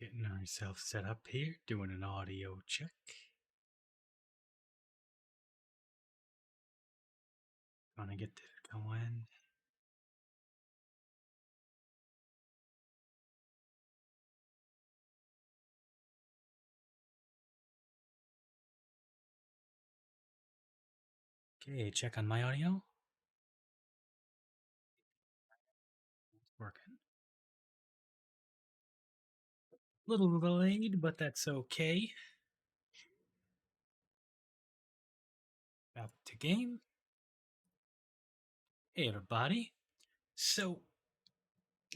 Getting ourselves set up here, doing an audio check. Gonna get this going. Okay, check on my audio. It's working. Little delayed, but that's okay. Back to game. Hey everybody. So,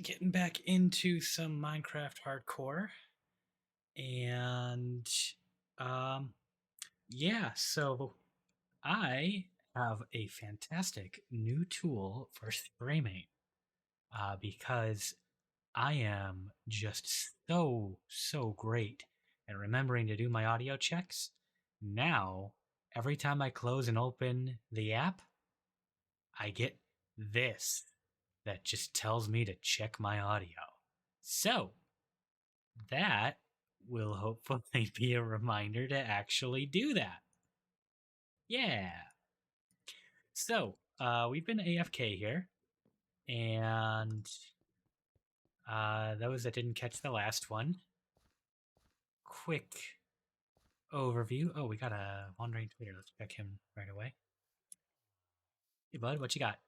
getting back into some Minecraft hardcore. And, yeah, so I have a fantastic new tool for streaming. Because I am just so great at remembering to do my audio checks. Now, every time I close and open the app, I get this that just tells me to check my audio. So, that will hopefully be a reminder to actually do that. Yeah. So, we've been AFK here, and those that didn't catch the last one, quick overview. Oh, we got a wandering trader. Let's check him right away. Hey, bud, what you got?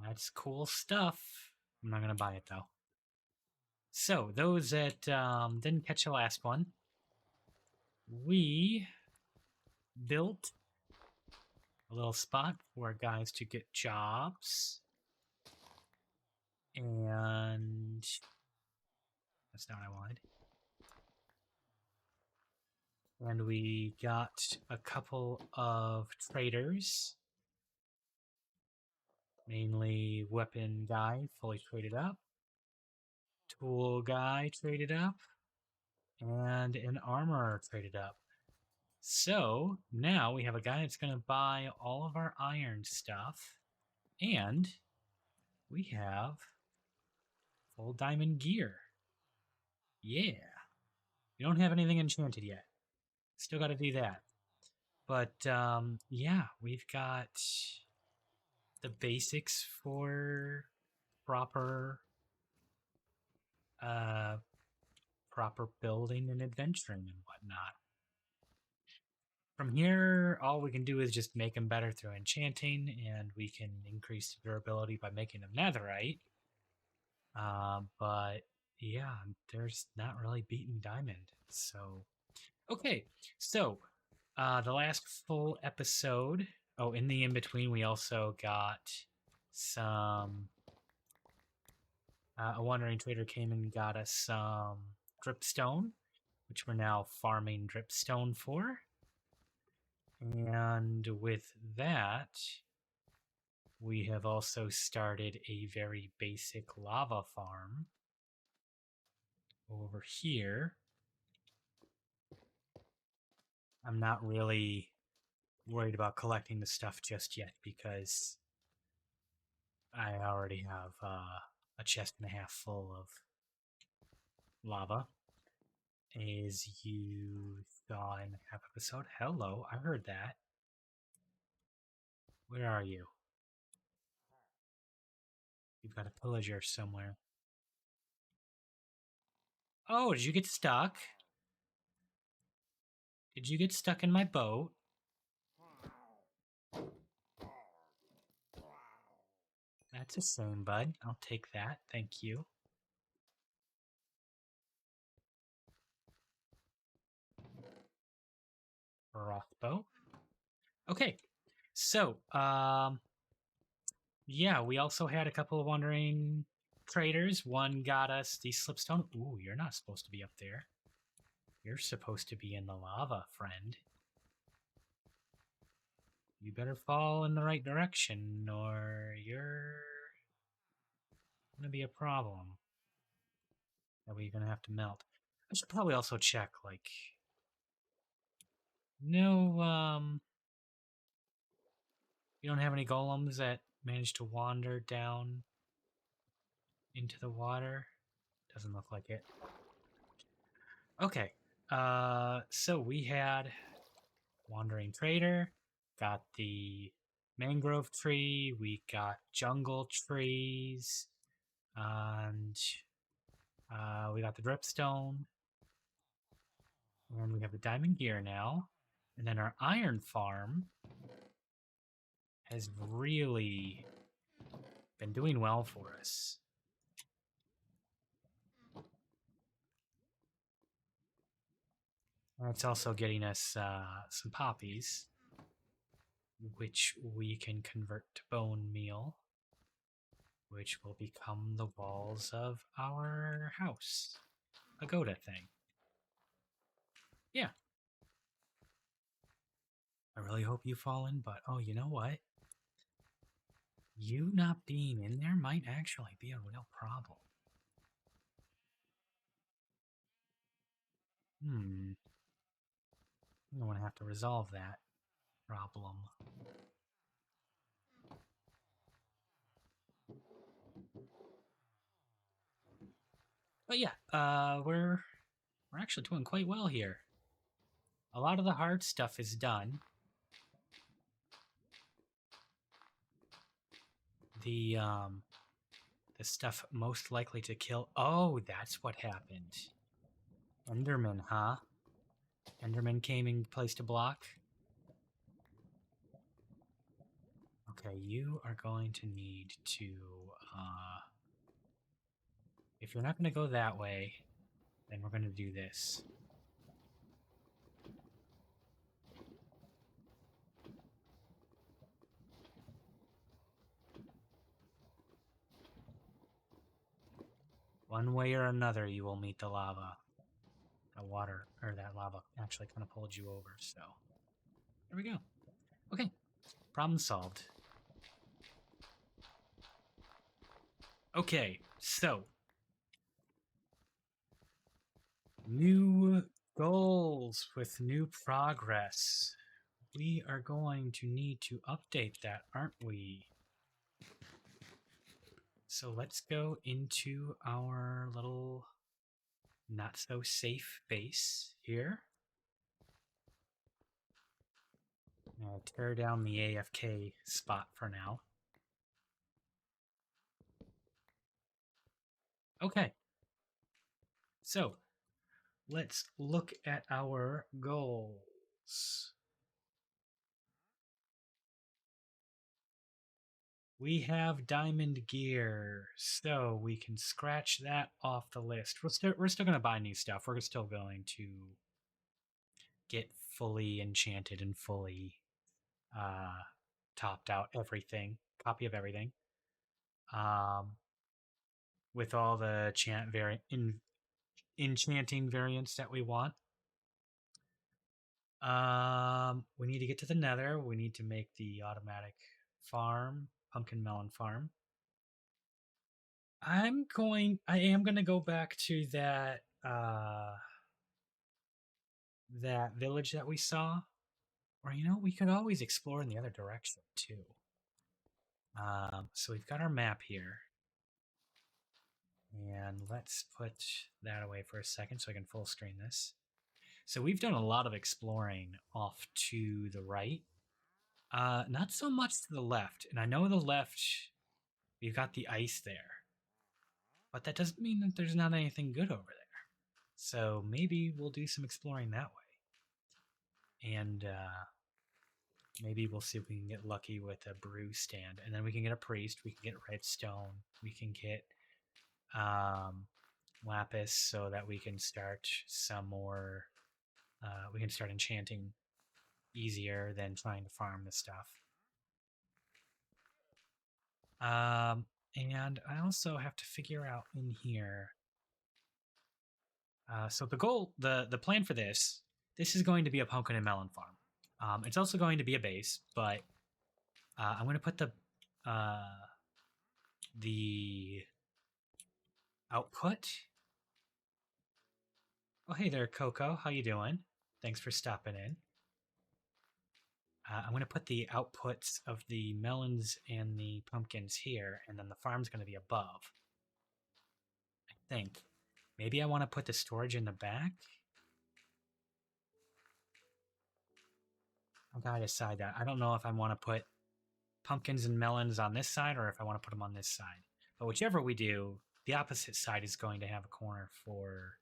That's cool stuff. I'm not gonna buy it though. So those that didn't catch the last one, we built a little spot for guys to get jobs, and that's not what I wanted. And we got a couple of traders, mainly weapon guy, fully traded up, tool guy traded up, and an armor traded up. So now we have a guy that's going to buy all of our iron stuff, and we have full diamond gear. Yeah. We don't have anything enchanted yet. Still got to do that. But yeah, we've got the basics for proper proper building and adventuring and whatnot. From here, all we can do is just make them better through enchanting, and we can increase durability by making them netherite. But yeah, there's not really beating diamond. So, okay. So, the last full episode. Oh, in the in between, we also got some. A wandering trader came and got us some dripstone, which we're now farming dripstone for. And with that, we have also started a very basic lava farm over here. I'm not really worried about collecting the stuff just yet because I already have a chest and a half full of lava. As you saw in the half episode. Hello, I heard that. Where are you? You've got a pillager somewhere. Oh, did you get stuck? Did you get stuck in my boat? That's a shame, bud. I'll take that. Thank you. Rothbow. Okay, so, yeah, we also had a couple of wandering traders. One got us the slipstone. Ooh, you're not supposed to be up there. You're supposed to be in the lava, friend. You better fall in the right direction, or you're gonna be a problem that we're gonna have to melt. I should probably also check, like, no, you don't have any golems that manage to wander down into the water? Doesn't look like it. Okay. So we had Wandering Trader, got the mangrove tree, we got jungle trees, and we got the dripstone, and we have the diamond gear now. And then our iron farm has really been doing well for us. It's also getting us some poppies, which we can convert to bone meal, which will become the walls of our house. Pagoda thing. Yeah. I really hope you fall in, but oh, you know what? You not being in there might actually be a real problem. I'm going to have to resolve that problem. But yeah, we're actually doing quite well here. A lot of the hard stuff is done. The stuff most likely to kill. Oh, that's what happened. Enderman, huh? Enderman came in place to block. Okay, you are going to need to. If you're not going to go that way, then we're going to do this. One way or another, you will meet the lava. The water, or that lava, actually kind of pulled you over, so. There we go. Okay, problem solved. Okay, so. New goals with new progress. We are going to need to update that, aren't we? So let's go into our little not so safe base here. Tear down the AFK spot for now. Okay. So let's look at our goals. We have diamond gear, so we can scratch that off the list. We're still going to buy new stuff. We're still going to get fully enchanted and fully topped out everything, copy of everything, with all the enchanting variants that we want. We need to get to the Nether. We need to make the automatic farm, pumpkin melon farm. I am going to go back to that that village that we saw. Or we could always explore in the other direction too. So we've got our map here. And let's put that away for a second so I can full screen this. So we've done a lot of exploring off to the right. Not so much to the left. And I know the left, we've got the ice there. But that doesn't mean that there's not anything good over there. So maybe we'll do some exploring that way. And maybe we'll see if we can get lucky with a brew stand. And then we can get a priest. We can get redstone. We can get lapis so that we can start some more. We can start enchanting easier than trying to farm the stuff. And I also have to figure out in here. So the goal, the plan for this is going to be a pumpkin and melon farm. It's also going to be a base, but I'm going to put the output. Oh, hey there, Coco. How you doing? Thanks for stopping in. I'm going to put the outputs of the melons and the pumpkins here, and then the farm's going to be above, I think. Maybe I want to put the storage in the back. I gotta decide that. I don't know if I want to put pumpkins and melons on this side or if I want to put them on this side. But whichever we do, the opposite side is going to have a corner for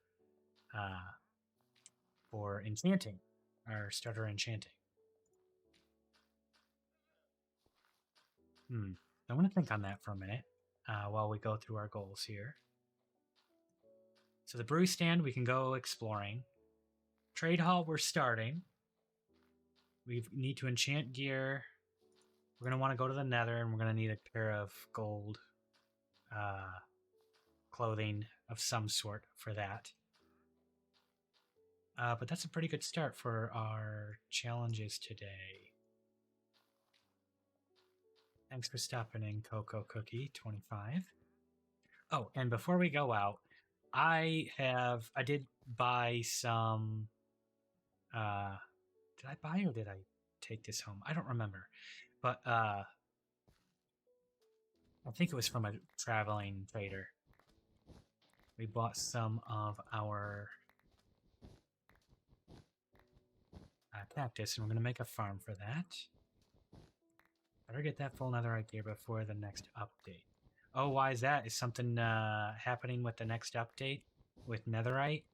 enchanting or starter enchanting. I'm going to think on that for a minute while we go through our goals here. So the brew stand, we can go exploring. Trade hall, we're starting. We need to enchant gear. We're going to want to go to the Nether, and we're going to need a pair of gold clothing of some sort for that. But that's a pretty good start for our challenges today. Thanks for stopping in, Cocoa Cookie 25. Oh, and before we go out, I did buy some. Did I buy or did I take this home? I don't remember, but I think it was from a traveling trader. We bought some of our cactus, and we're going to make a farm for that. Better get that full netherite gear before the next update. Oh, why is that? Is something happening with the next update with netherite?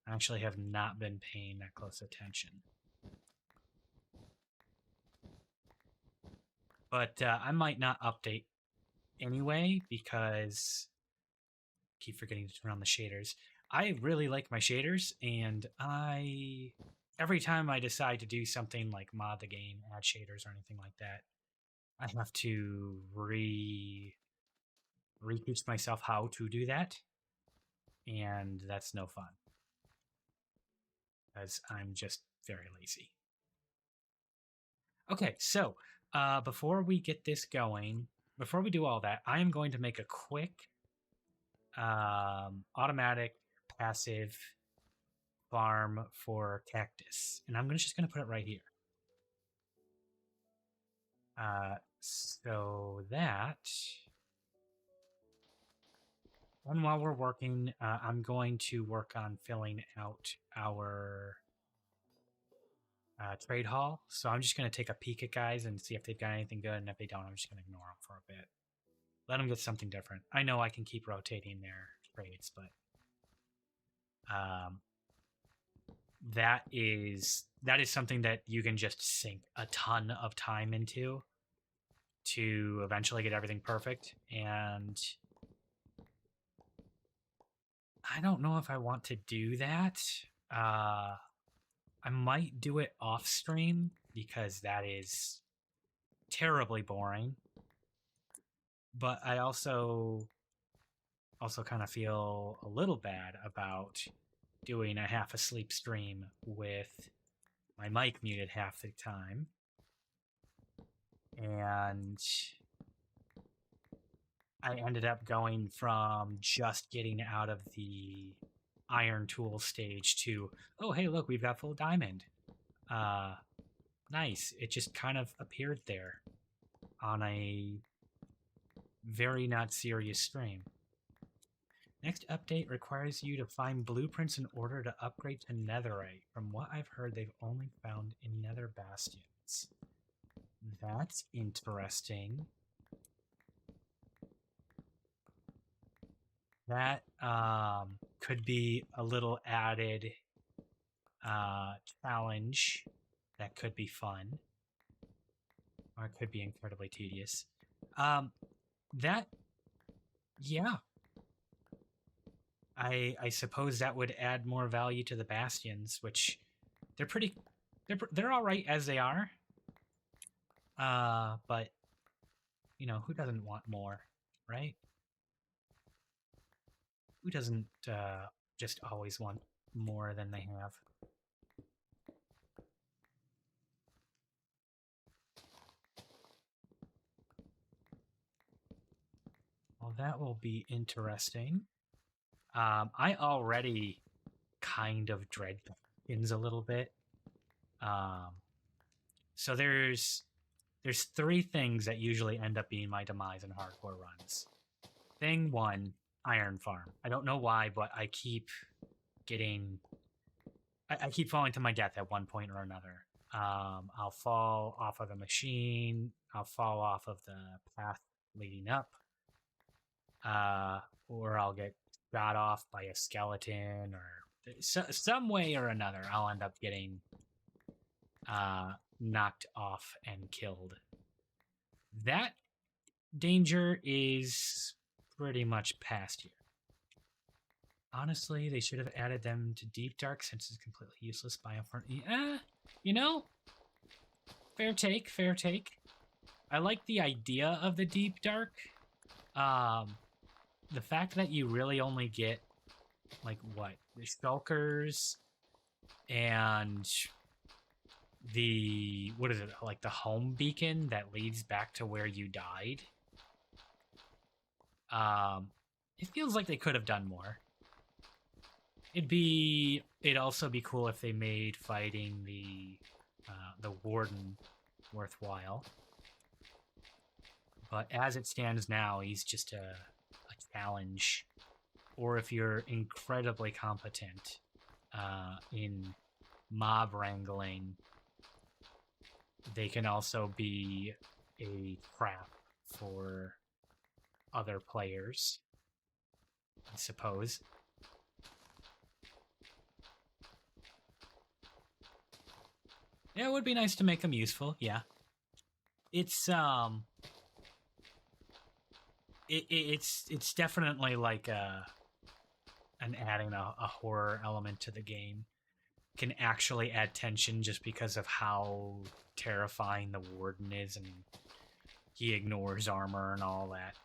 I actually have not been paying that close attention. But I might not update anyway because I keep forgetting to turn on the shaders. I really like my shaders, and every time I decide to do something like mod the game, add shaders or anything like that, I have to re-teach myself how to do that, and that's no fun because I'm just very lazy. Okay, so before we get this going, before we do all that, I am going to make a quick automatic passive farm for cactus, and I'm just going to put it right here. So that, and while we're working, I'm going to work on filling out our trade hall. So I'm just going to take a peek at guys and see if they've got anything good, and if they don't, I'm just going to ignore them for a bit. Let them get something different. I know I can keep rotating their trades, but that is something that you can just sink a ton of time into to eventually get everything perfect. And I don't know if I want to do that. I might do it off stream because that is terribly boring. But I also kind of feel a little bad about doing a half asleep stream with my mic muted half the time. And I ended up going from just getting out of the iron tool stage to, oh, hey, look, we've got full diamond. Nice. It just kind of appeared there on a very not serious stream. Next update requires you to find blueprints in order to upgrade to netherite. From what I've heard, they've only found in nether bastions. That's interesting. That could be a little added challenge that could be fun. Or it could be incredibly tedious. Yeah. I suppose that would add more value to the bastions, which they're all right as they are. But you know, who doesn't want more, right? Who doesn't just always want more than they have? Well, that will be interesting. I already kind of dread pumpkins a little bit. So there's three things that usually end up being my demise in hardcore runs. Thing one, iron farm. I don't know why, but I keep getting I keep falling to my death at one point or another. I'll fall off of the machine. I'll fall off of the path leading up, uh, or I'll get shot off by a skeleton, or some way or another. I'll end up getting knocked off and killed. That danger is pretty much past here. Honestly, they should have added them to Deep Dark since it's completely useless biome for. You know, fair take, fair take. I like the idea of the Deep Dark. The fact that you really only get like what the shulkers and the what is it like the home beacon that leads back to where you died. It feels like they could have done more. It'd also be cool if they made fighting the warden worthwhile. But as it stands now, he's just a challenge. Or if you're incredibly competent in mob wrangling, they can also be a trap for other players, I suppose. Yeah, it would be nice to make them useful. Yeah, it's it's definitely like an adding a horror element to the game can actually add tension just because of how terrifying the warden is, and he ignores armor and all that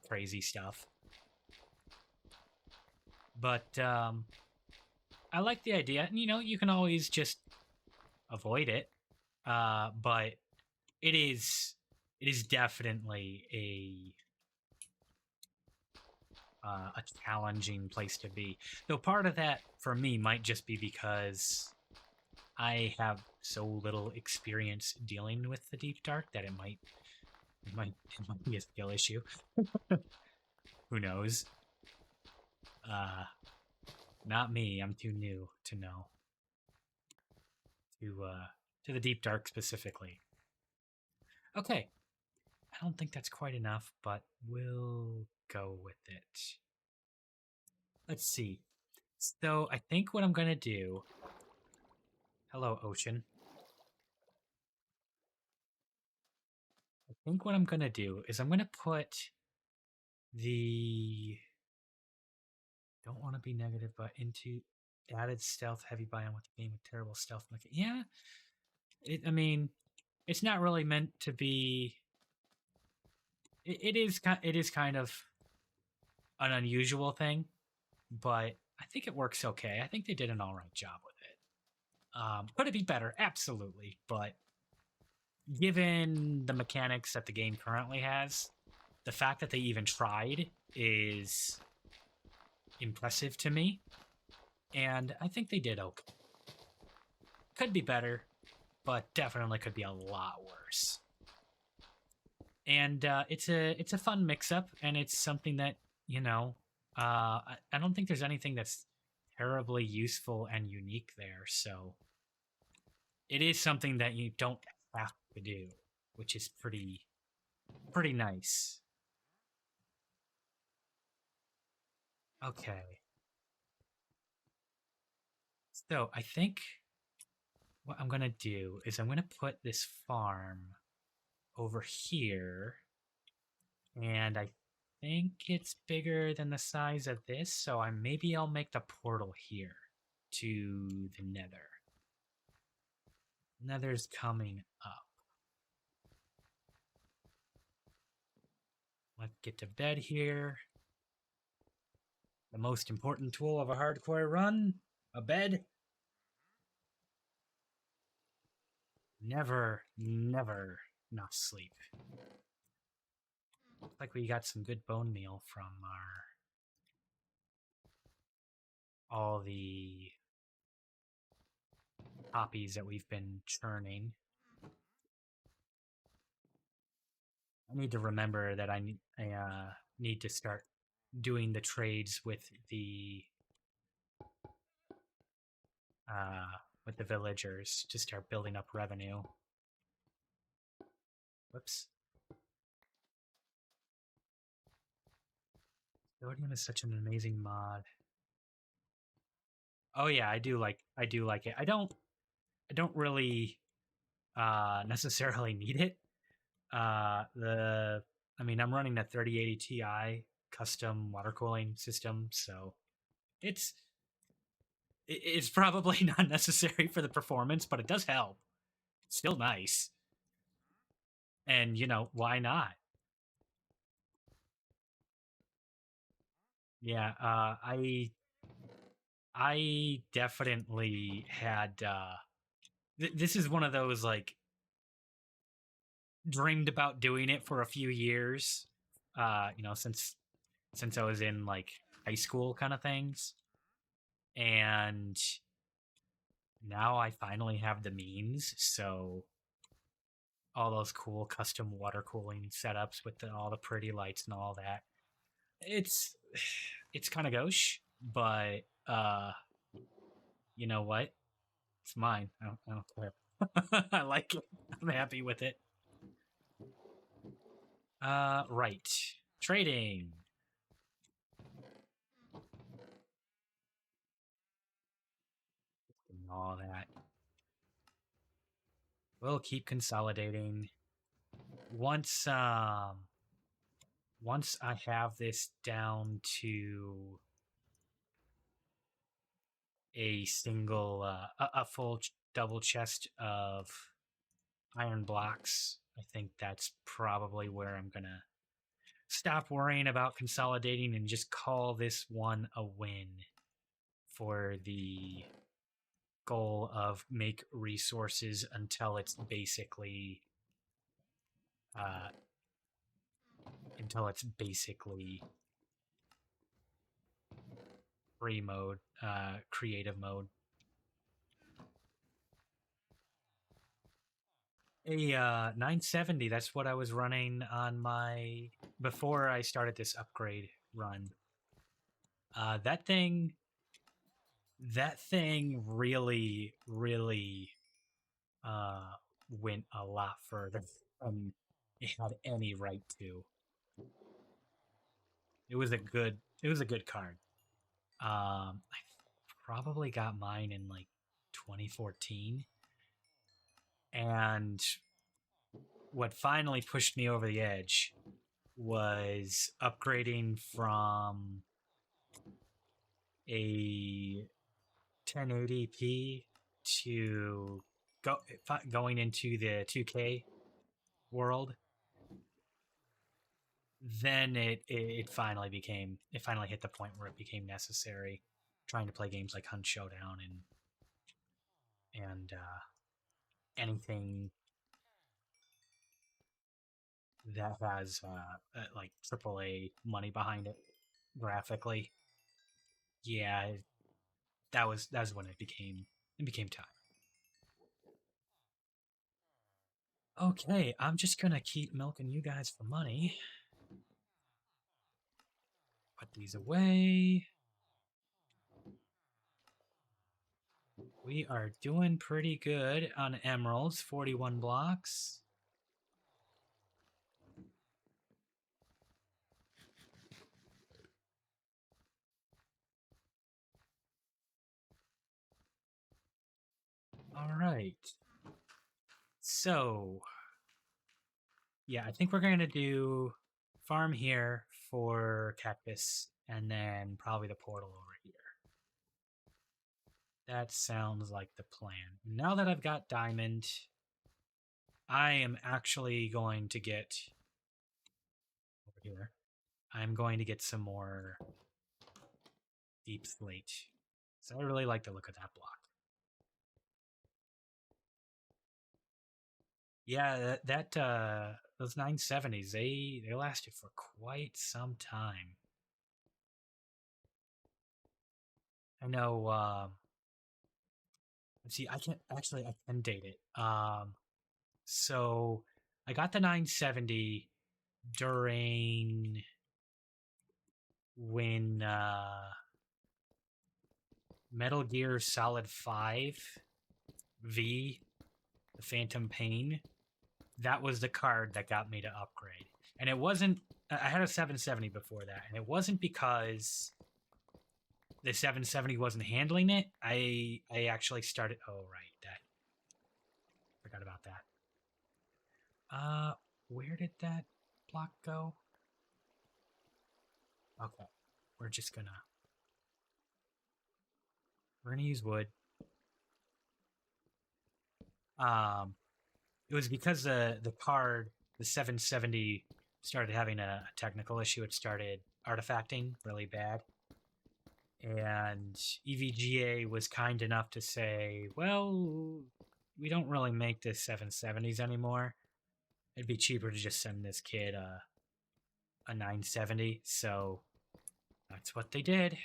crazy stuff. But I like the idea, and you can always just avoid it. But it is definitely a challenging place to be. Though part of that for me might just be because I have so little experience dealing with the Deep Dark that it might be a skill issue. Who knows? Not me. I'm too new to know. To the Deep Dark specifically. Okay. I don't think that's quite enough, but we'll go with it. Let's see. So I think what I'm gonna do. Hello, ocean. I think what I'm gonna do is I'm gonna put the don't want to be negative, but into added stealth heavy biome with the game with terrible stealth mechanic. Yeah, I mean, it's not really meant to be. It is kind of an unusual thing, but I think it works okay. I think they did an all right job with it. Could it be better? Absolutely, but given the mechanics that the game currently has, the fact that they even tried is impressive to me, and I think they did okay. Could be better, but definitely could be a lot worse. And it's a fun mix-up, and it's something that I don't think there's anything that's terribly useful and unique there. So it is something that you don't have to do, which is pretty nice. Okay. So I think what I'm going to do is I'm going to put this farm over here. And I think it's bigger than the size of this. So maybe I'll make the portal here to the Nether. Nether's coming up. Let's get to bed here. The most important tool of a hardcore run, a bed. Never not sleep. Looks like we got some good bone meal from all the poppies that we've been churning. I need to remember that I need to start doing the trades with the villagers to start building up revenue. Whoops. Sodium is such an amazing mod. Oh yeah, I do like it. I don't really necessarily need it. The I mean, I'm running a 3080 Ti custom water cooling system, so it's it's probably not necessary for the performance, but it does help. It's still nice. And you know, why not? Yeah, I definitely had this is one of those like dreamed about doing it for a few years. You know, since I was in like high school kind of things. And now I finally have the means, so all those cool custom water cooling setups with all the pretty lights and all that. It's it's kind of gauche, but you know what? It's mine. I don't care. I like it. I'm happy with it. Right. Trading and all that. We'll keep consolidating. Once once I have this down to a single a full double chest of iron blocks, I think that's probably where I'm gonna stop worrying about consolidating and just call this one a win for the goal of make resources uh, until it's basically free mode, creative mode. A 970. That's what I was running on my before I started this upgrade run. That thing, really uh, went a lot further than it had any right to. It was a good card. I probably got mine in like 2014, and what finally pushed me over the edge was upgrading from a 1080p to going into the 2K world. Then it finally hit the point where it became necessary trying to play games like Hunt Showdown and anything that has like AAA money behind it graphically. Yeah, that was when it became time. Okay, I'm just gonna keep milking you guys for money. Put these away. We are doing pretty good on emeralds, 41 blocks. All right. So, yeah, I think we're going to do farm here for cactus and then probably the portal over here. That sounds like the plan. Now that I've got diamond, I am actually going to get over here. I'm going to get some more deep slate. So I really like the look of that block. Yeah, those 970s, they lasted for quite some time. I know let's see, I can date it. So I got the 970 during when Metal Gear Solid 5 V, the Phantom Pain, that was the card that got me to upgrade. And it wasn't, I had a 770 before that, and it wasn't because the 770 wasn't handling it. I actually started, oh, right, that, forgot about that. Where did that block go? Okay, we're gonna use wood. It was because the card, the 770, started having a technical issue. It started artifacting really bad. And EVGA was kind enough to say, well, we don't really make the 770s anymore. It'd be cheaper to just send this kid a 970. So that's what they did.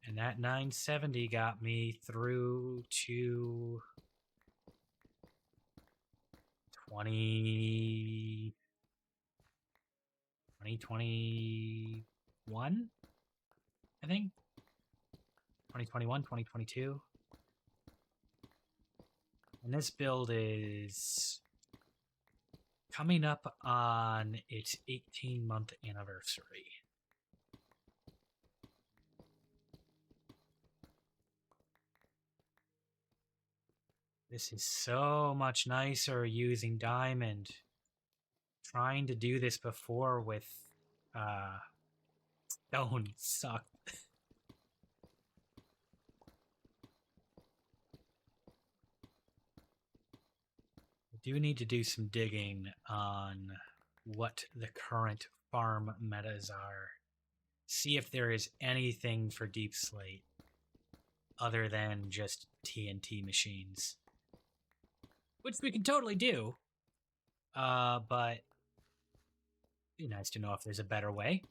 And that 970 got me through to 2021, I think. 2021, 2022. And this build is coming up on its 18-month anniversary. This is so much nicer using diamond. Trying to do this before with stone sucked. I do need to do some digging on what the current farm metas are. See if there is anything for deep slate other than just TNT machines. Which we can totally do. But it'd be nice to know if there's a better way.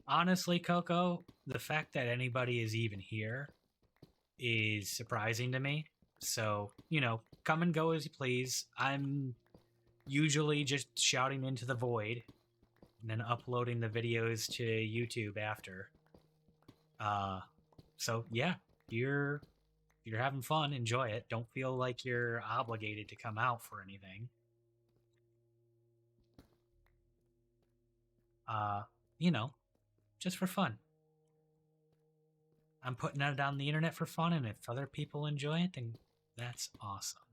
Honestly, Coco, the fact that anybody is even here is surprising to me. So, come and go as you please. I'm usually just shouting into the void and then uploading the videos to YouTube after. So yeah, you're having fun, enjoy it. Don't feel like you're obligated to come out for anything. Just for fun. I'm putting it on the internet for fun, and if other people enjoy it, then that's awesome.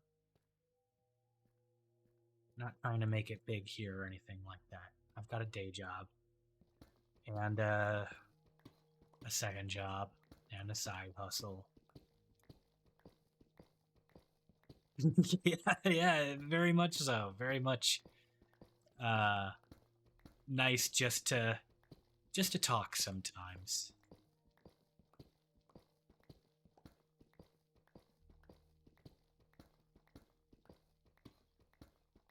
Not trying to make it big here or anything like that. I've got a day job and a second job and a side hustle. yeah, very much so. Very much nice just to talk sometimes.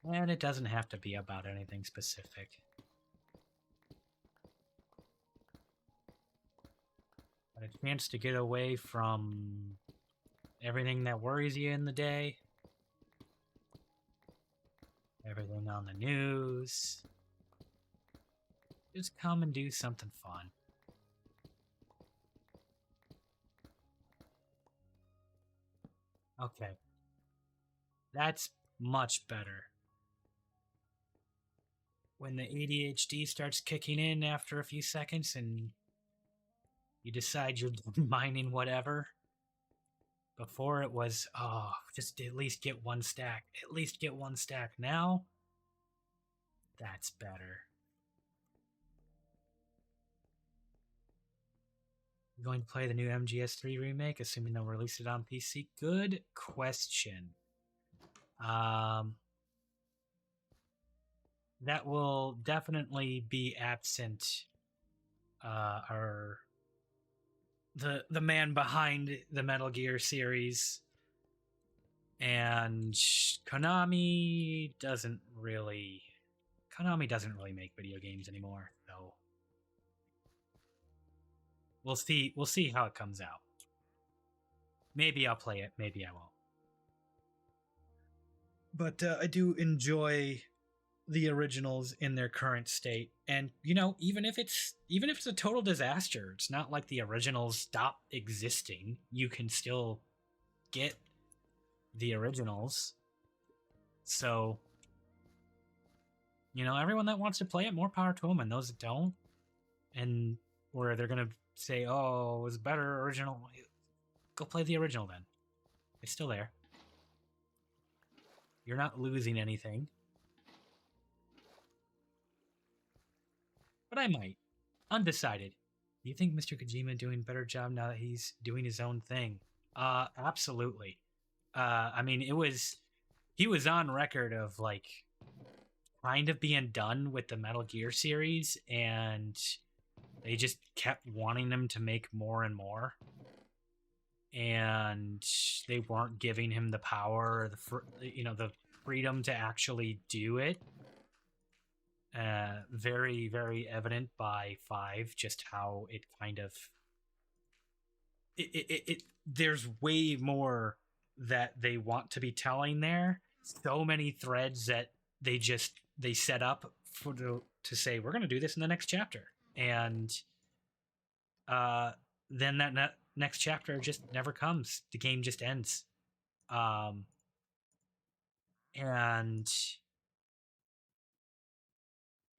And it doesn't have to be about anything specific. But a chance to get away from everything that worries you in the day. Everything on the news. Just come and do something fun. Okay. That's much better. When the ADHD starts kicking in after a few seconds and you decide you're mining whatever. Before it was, just at least get one stack. At least get one stack. Now, that's better. You're going to play the new MGS3 remake, assuming they'll release it on PC? Good question. That will definitely be absent the man behind the Metal Gear series, and Konami doesn't really make video games anymore, so we'll see how it comes out. Maybe I'll play it, maybe I won't. But I do enjoy the originals in their current state. And even if it's a total disaster, it's not like the originals stop existing. You can still get the originals. So, everyone that wants to play it, more power to them, and those that don't, and where they're gonna say, "Oh, it was better original," go play the original then. It's still there. You're not losing anything. But I might. Undecided. Do you think Mr. Kojima doing a better job now that he's doing his own thing? Absolutely. I mean, he was on record of like kind of being done with the Metal Gear series, and they just kept wanting him to make more and more, and they weren't giving him the power, or the freedom to actually do it. Very, very evident by 5, just how it kind of there's way more that they want to be telling there. So many threads that they set up to say we're going to do this in the next chapter, and uh, then that next chapter just never comes. The game just ends, and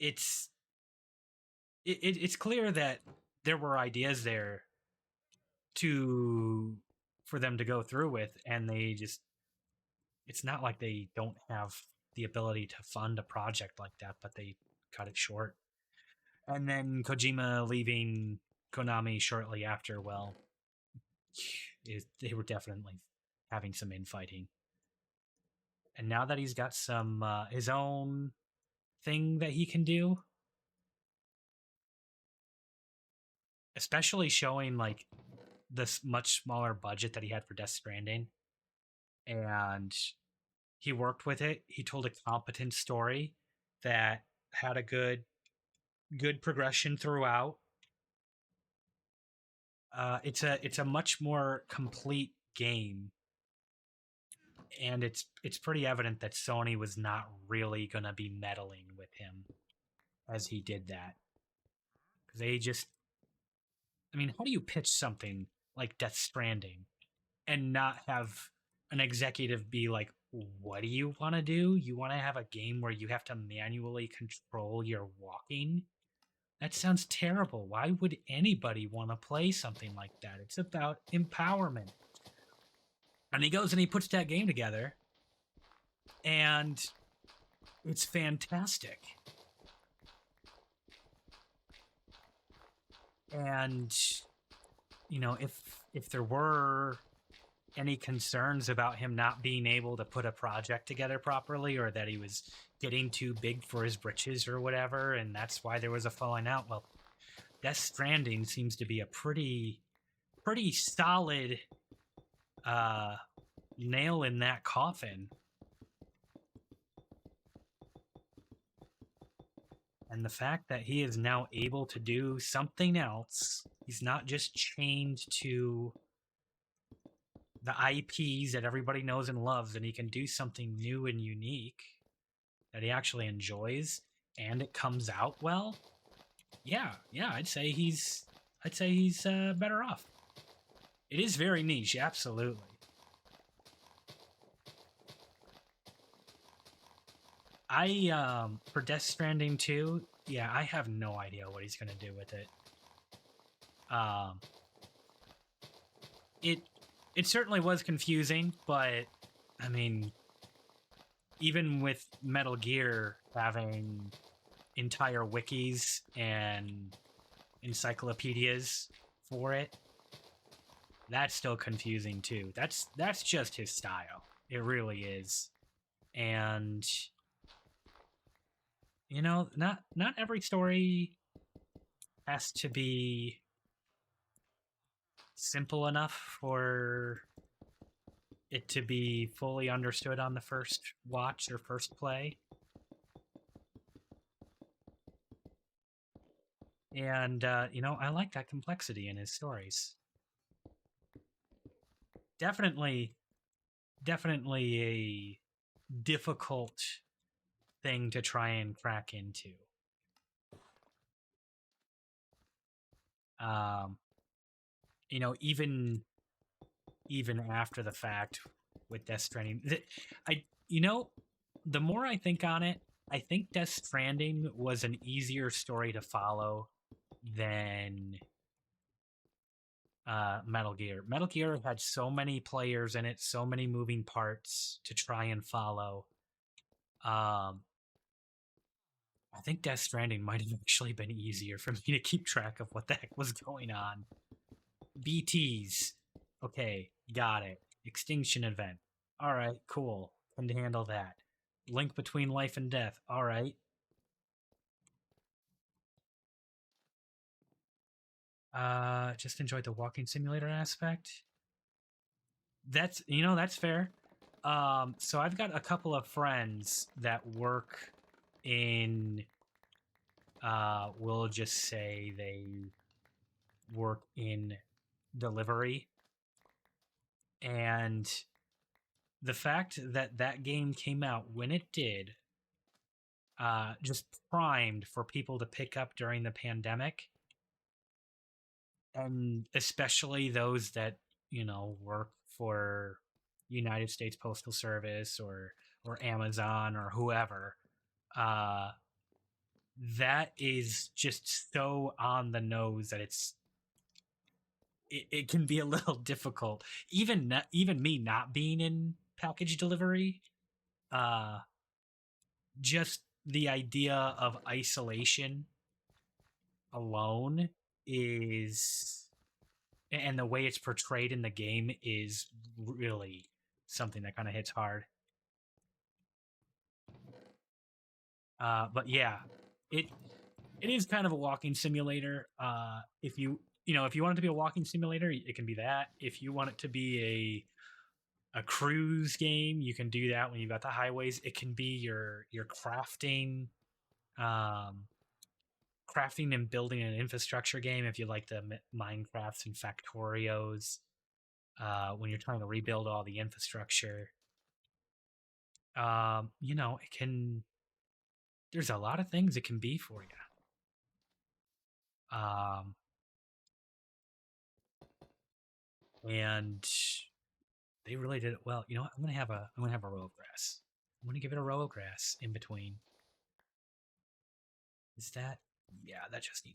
it's it's clear that there were ideas there to for them to go through with, and they just it's not like they don't have the ability to fund a project like that, but they cut it short. And then Kojima leaving Konami shortly after, well, they were definitely having some infighting. And now that he's got some his own thing that he can do, especially showing like this much smaller budget that he had for Death Stranding, and he worked with it. He told a competent story that had a good progression throughout. It's a much more complete game, and it's pretty evident that Sony was not really gonna be meddling with him as he did that, because they just, I mean, how do you pitch something like Death Stranding and not have an executive be like, what do you want to do? You want to have a game where you have to manually control your walking? That sounds terrible. Why would anybody want to play something like that? It's about empowerment. And he goes and he puts that game together, and it's fantastic. And if there were any concerns about him not being able to put a project together properly, or that he was getting too big for his britches or whatever, and that's why there was a falling out, well, Death Stranding seems to be a pretty solid nail in that coffin. And the fact that he is now able to do something else, he's not just chained to the IPs that everybody knows and loves, and he can do something new and unique that he actually enjoys, and it comes out well. Yeah, I'd say he's better off. It is very niche, absolutely. For Death Stranding 2, yeah, I have no idea what he's gonna do with it. It certainly was confusing, but I mean, even with Metal Gear having entire wikis and encyclopedias for it, that's still confusing too. That's just his style. It really is. And not every story has to be simple enough for it to be fully understood on the first watch or first play. And I like that complexity in his stories. Definitely a difficult thing to try and crack into. Um, even after the fact with Death Stranding, I you know, the more I think on it, I think Death Stranding was an easier story to follow than Metal Gear. Metal Gear had so many players in it, so many moving parts to try and follow. Um, I think Death Stranding might have actually been easier for me to keep track of what the heck was going on. BTs. Okay, got it. Extinction event. All right, cool. Can handle that. Link between life and death. All right. Just enjoyed the walking simulator aspect. That's fair. So I've got a couple of friends that work in we'll just say they work in delivery, and the fact that that game came out when it did, just primed for people to pick up during the pandemic, and especially those that work for United States Postal Service or Amazon or whoever. Uh, that is just so on the nose that it can be a little difficult. Even me not being in package delivery, uh, just the idea of isolation alone is, and the way it's portrayed in the game is really something that kind of hits hard. But yeah, it it is kind of a walking simulator. If you want it to be a walking simulator, it can be that. If you want it to be a cruise game, you can do that when you've got the highways. It can be your um, crafting and building an infrastructure game if you like the Minecrafts and Factorios. When you're trying to rebuild all the infrastructure, it can. There's a lot of things it can be for you. Um, and they really did it well. You know what? I'm gonna have a row of grass. I'm gonna give it a row of grass in between. Is that? Yeah, that just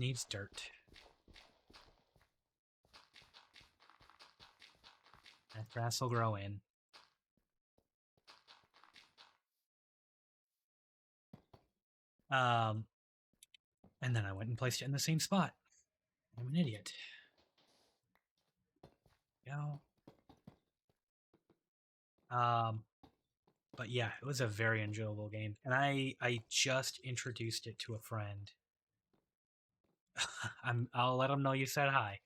needs dirt. That grass will grow in. Um, and then I went and placed it in the same spot. I'm an idiot. You know. Um, but yeah, it was a very enjoyable game, and I just introduced it to a friend. I'll let him know you said hi.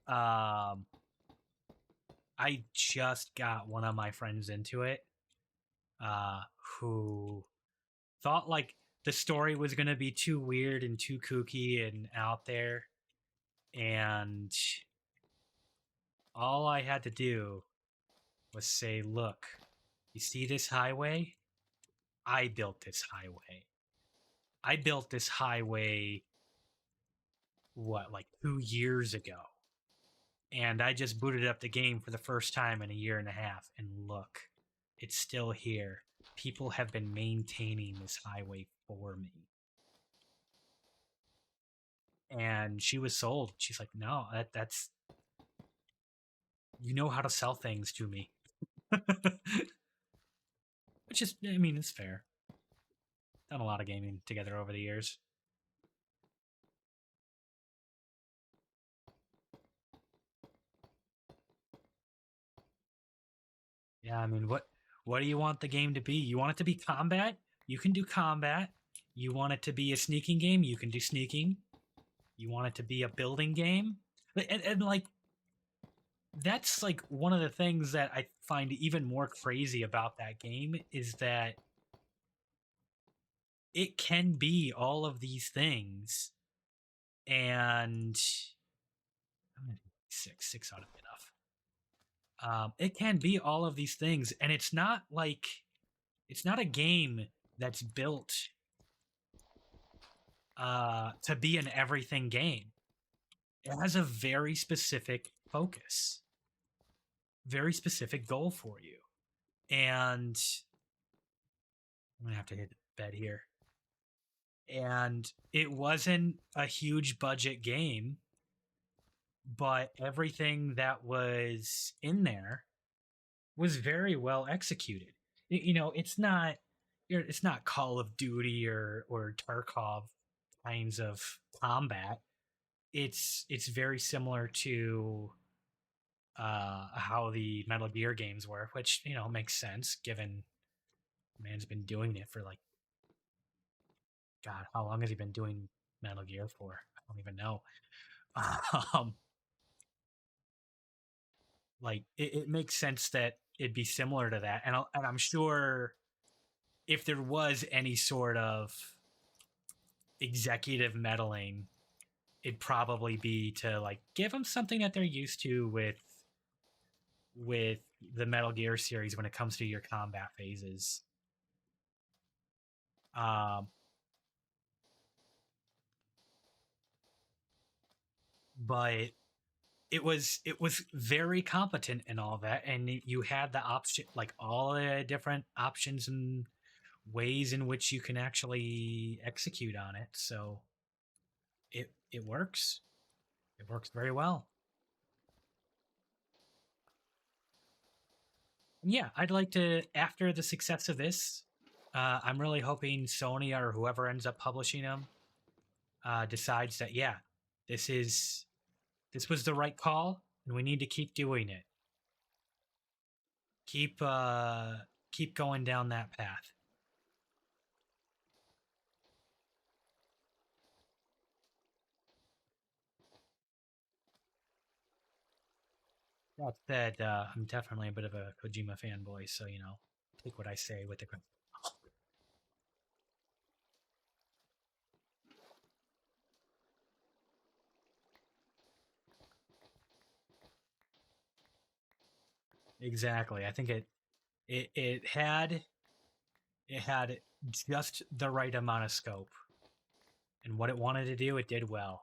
Um, I just got one of my friends into it, uh, who thought like the story was gonna be too weird and too kooky and out there, and all I had to do was say, "Look, you see this highway? I built this highway. I built this highway, what, like 2 years ago? And I just booted up the game for the first time in a year and a half. And look, it's still here. People have been maintaining this highway for me." And she was sold. She's like, "No, that's you know how to sell things to me." Which is, I mean, it's fair. Done a lot of gaming together over the years. Yeah, I mean, what do you want the game to be? You want it to be combat? You can do combat. You want it to be a sneaking game? You can do sneaking. You want it to be a building game? And like, that's like one of the things that I find even more crazy about that game is that it can be all of these things, and I'm gonna do six. Six ought to be enough. It can be all of these things, and it's not a game that's built to be an everything game. It has a very specific focus, very specific goal for you. And I'm gonna have to hit the bed here. And it wasn't a huge budget game, but everything that was in there was very well executed. You know, it's not Call of Duty or Tarkov kinds of combat. It's very similar to how the Metal Gear games were, which you know makes sense given man's been doing it for like God, how long has he been doing Metal Gear for? I don't even know. Um, like it makes sense that it'd be similar to that, and I'm sure if there was any sort of executive meddling, it'd probably be to like give them something that they're used to with the Metal Gear series when it comes to your combat phases. Um, but it was very competent and all that, and you had the option like all the different options and ways in which you can actually execute on it. So it works. It works very well. And yeah, I'd like to after the success of this. I'm really hoping Sony or whoever ends up publishing them decides that yeah, this is this was the right call, and we need to keep doing it. Keep keep going down that path. That said, I'm definitely a bit of a Kojima fanboy, so you know, take what I say with the exactly. I think it had just the right amount of scope, and what it wanted to do, it did well.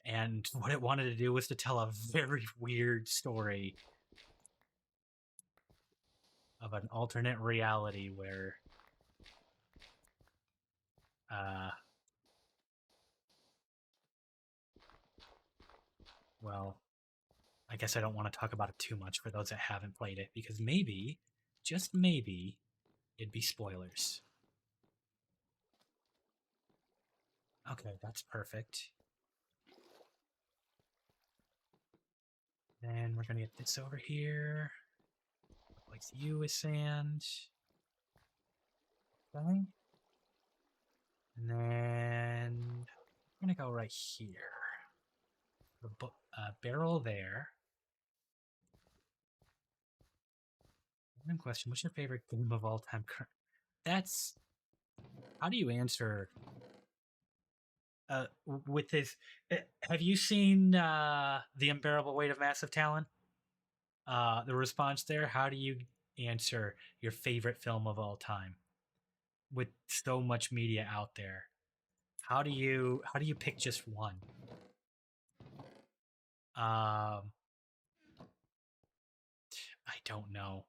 And what it wanted to do was to tell a very weird story of an alternate reality where, uh, well, I guess I don't want to talk about it too much for those that haven't played it because maybe, just maybe, it'd be spoilers. Okay, that's perfect. Then we're gonna get this over here. Like you is sand. Okay. And then I'm gonna go right here. The barrel there. One question: what's your favorite game of all time? That's how do you answer with this? Have you seen the unbearable weight of massive talent? The response there. How do you answer your favorite film of all time with so much media out there? How do you pick just one? I don't know.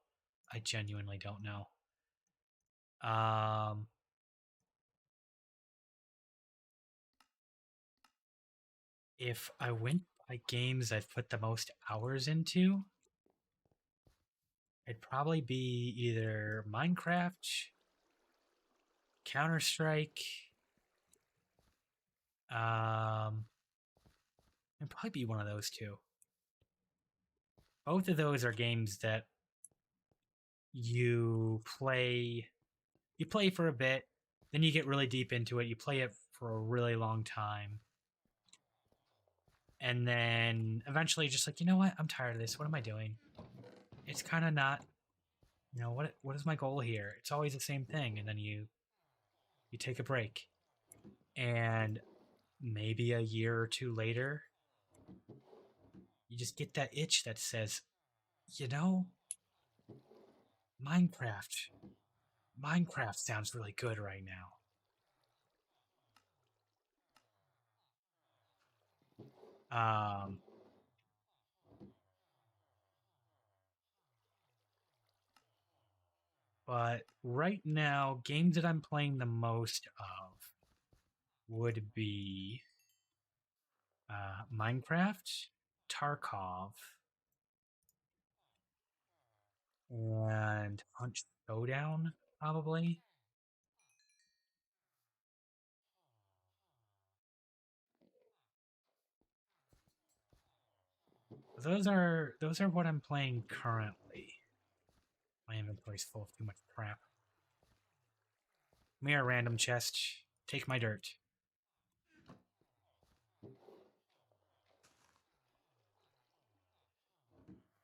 I genuinely don't know. Um, if I went by games I've put the most hours into, it'd probably be either Minecraft, Counter Strike. It'd probably be one of those two. Both of those are games that you play. You play for a bit, then you get really deep into it. You play it for a really long time, and then eventually, just like you know what, I'm tired of this. What am I doing? It's kind of not. You know what is my goal here? It's always the same thing, and then you take a break, and maybe a year or two later, you just get that itch that says, You know, Minecraft. Minecraft sounds really good right now. Um, but right now, games that I'm playing the most of would be Minecraft, Tarkov, and Punch Showdown, probably. Those are what I'm playing currently. My inventory's full of too much crap. Mere random chest. Take my dirt.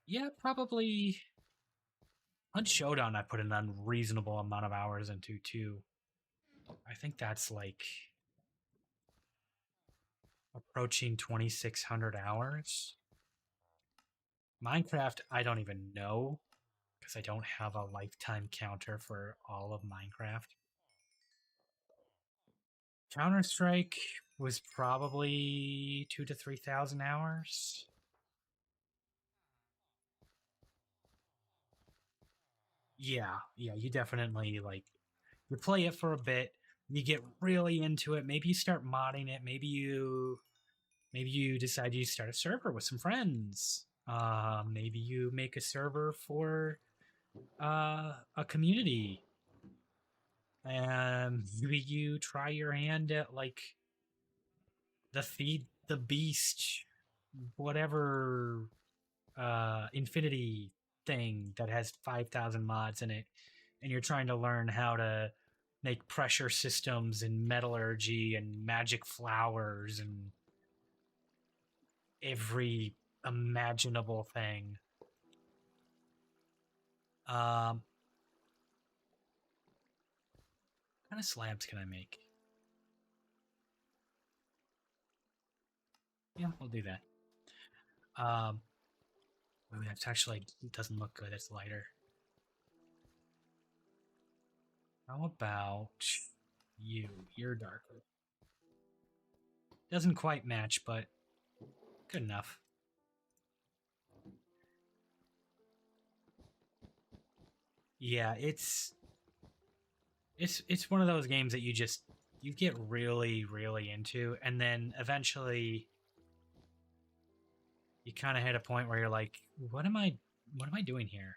Yeah, probably on Showdown I put an unreasonable amount of hours into too. I think that's like approaching 2,600 hours. Minecraft, I don't even know because I don't have a lifetime counter for all of Minecraft. Counter Strike was probably 2 to 3,000 hours. Yeah, you definitely like you play it for a bit, you get really into it. Maybe you start modding it. Maybe you decide you start a server with some friends. Maybe you make a server for a community, and maybe you try your hand at like the feed the beast, whatever infinity thing that has 5,000 mods in it, and you're trying to learn how to make pressure systems and metallurgy and magic flowers and every imaginable thing. What kind of slabs can I make? Yeah, we'll do that. Um, ooh, that's actually it doesn't look good. It's lighter. How about you? You're darker. Doesn't quite match, but good enough. Yeah, it's one of those games that you get really into, and then eventually you kind of hit a point where you're like, what am I doing here?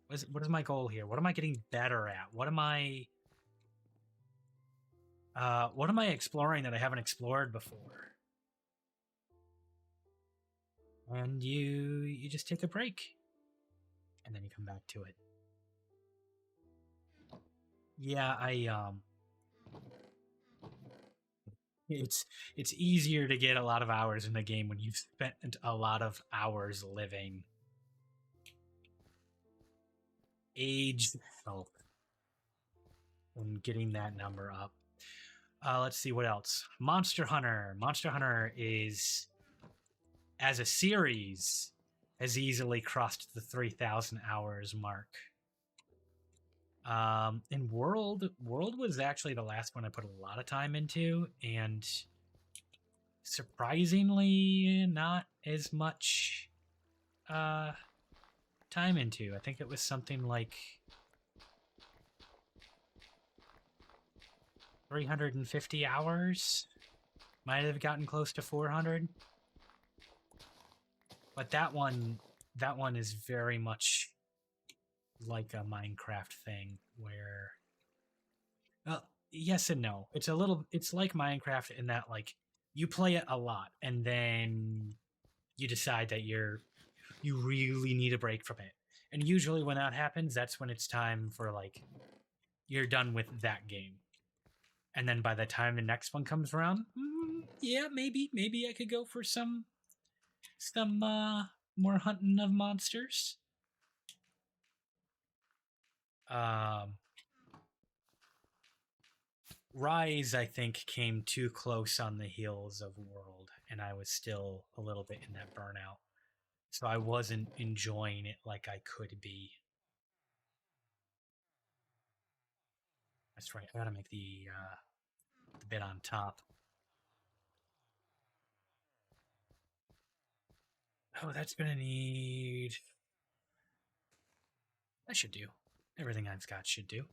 What is my goal here? What am I getting better at? What am I exploring that I haven't explored before? And you just take a break, and then you come back to it. Yeah, I it's it's easier to get a lot of hours in the game when you've spent a lot of hours living. Age health and getting that number up. Let's see what else. Monster Hunter. Monster Hunter is, as a series, has easily crossed the 3,000 hours mark. And World was actually the last one I put a lot of time into, and surprisingly, not as much uh, time into. I think it was something like 350 hours. Might have gotten close to 400. But that one is very much like a Minecraft thing where yes and no. It's like Minecraft in that like you play it a lot and then you decide that you really need a break from it. And usually when that happens, that's when it's time for like you're done with that game. And then by the time the next one comes around, yeah, maybe I could go for some more hunting of monsters. Um, Rise, I think, came too close on the heels of World, and I was still a little bit in that burnout. so I wasn't enjoying it like I could be. That's right. I gotta make the bit on top. Oh, that's gonna need. That should do. Everything I've got should do.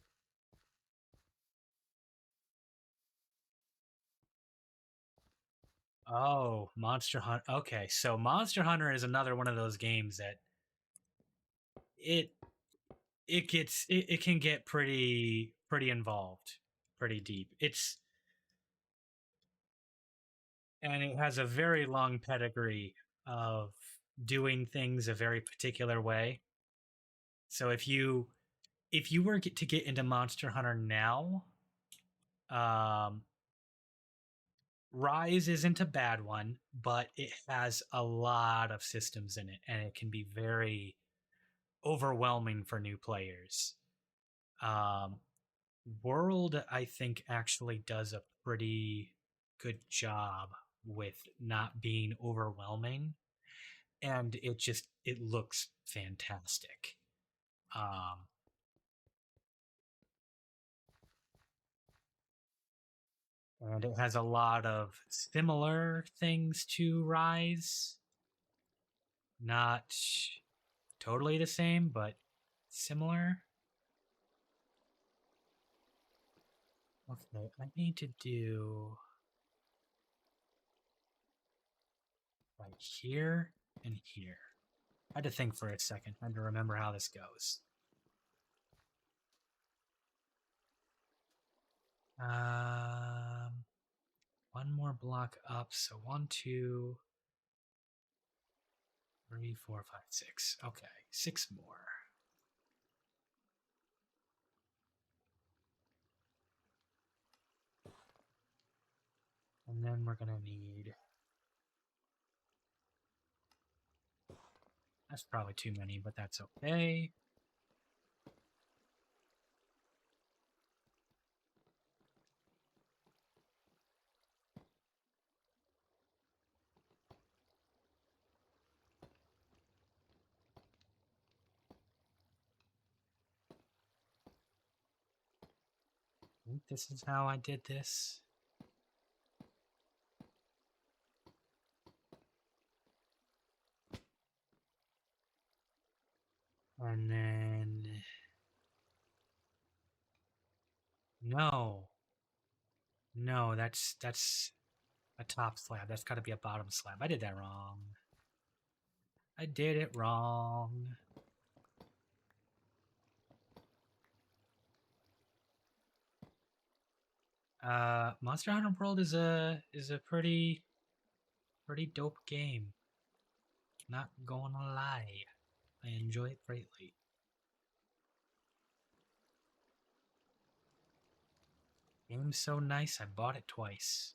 Oh, Monster Hunter. Okay, so Monster Hunter is another one of those games that it it can get pretty involved, pretty deep. It's and it has a very long pedigree of doing things a very particular way. So if you were to get into Monster Hunter now, um, Rise isn't a bad one, but it has a lot of systems in it, and it can be very overwhelming for new players. Um, World, I think, actually does a pretty good job with not being overwhelming, and it looks fantastic. Um, and it has a lot of similar things to Rise, not totally the same, but similar. Okay, I need to do right here and here. I had to think for a second. I had to remember how this goes. Um, one more block up. So one, two, three, four, five, six. Okay, six more. And then we're gonna need. That's probably too many, but that's okay. I think this is how I did this. And then no, no, that's a top slab. That's got to be a bottom slab. I did that wrong. I did it wrong. Monster Hunter World is a pretty dope game. Not gonna lie, I enjoy it greatly. Game's so nice, I bought it twice.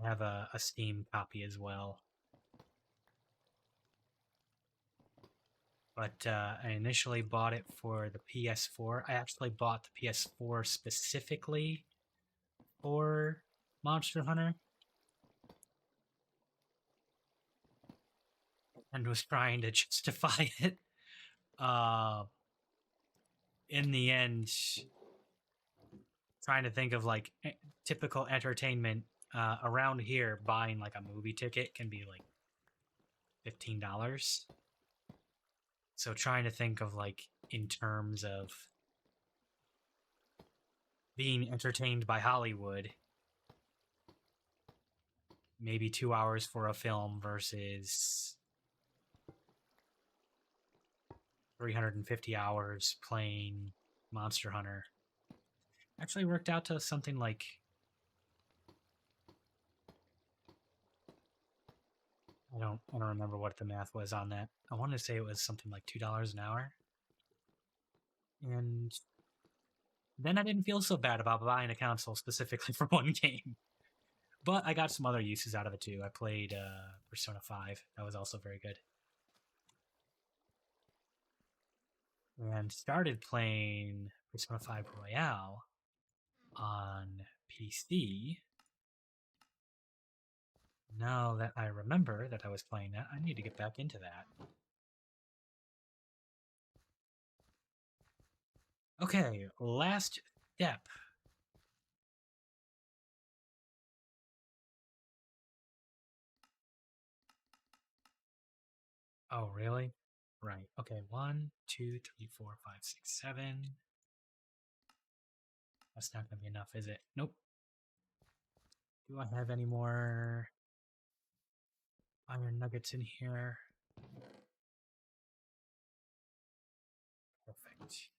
I have a Steam copy as well. But I initially bought it for the PS4. I actually bought the PS4 specifically for Monster Hunter and was trying to justify it. Uh, in the end, trying to think of like typical entertainment around here, buying like a movie ticket can be like $15. So trying to think of like in terms of being entertained by Hollywood, maybe 2 hours for a film versus 350 hours playing Monster Hunter actually worked out to something like I don't remember what the math was on that. I want to say it was something like $2 an hour. And then I didn't feel so bad about buying a console specifically for one game. But I got some other uses out of it too. I played Persona 5. That was also very good. And started playing Persona 5 Royale on PC. Now that I remember that I was playing that, I need to get back into that. Okay, last step. Oh, really? Right. Okay, 1, 2, 3, 4, 5, 6, 7. That's not going to be enough, is it? Nope. Do I have any more iron nuggets in here? Perfect.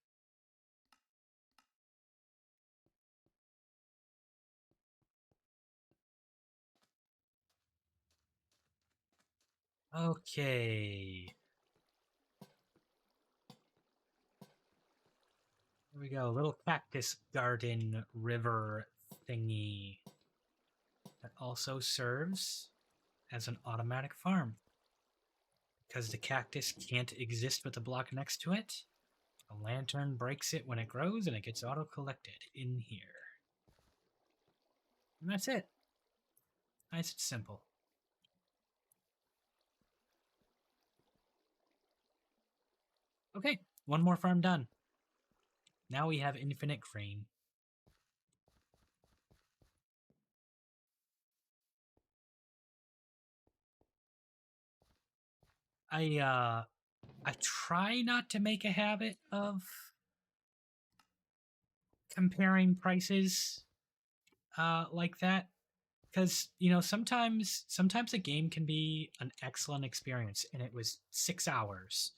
Okay. Here we go. Little cactus garden river thingy that also serves as an automatic farm. Because the cactus can't exist with the block next to it, a lantern breaks it when it grows and it gets auto-collected in here. And that's it. Nice and simple. Okay, one more farm done. Now we have infinite grain. I try not to make a habit of comparing prices like that, because sometimes a game can be an excellent experience, and it was 6 hours.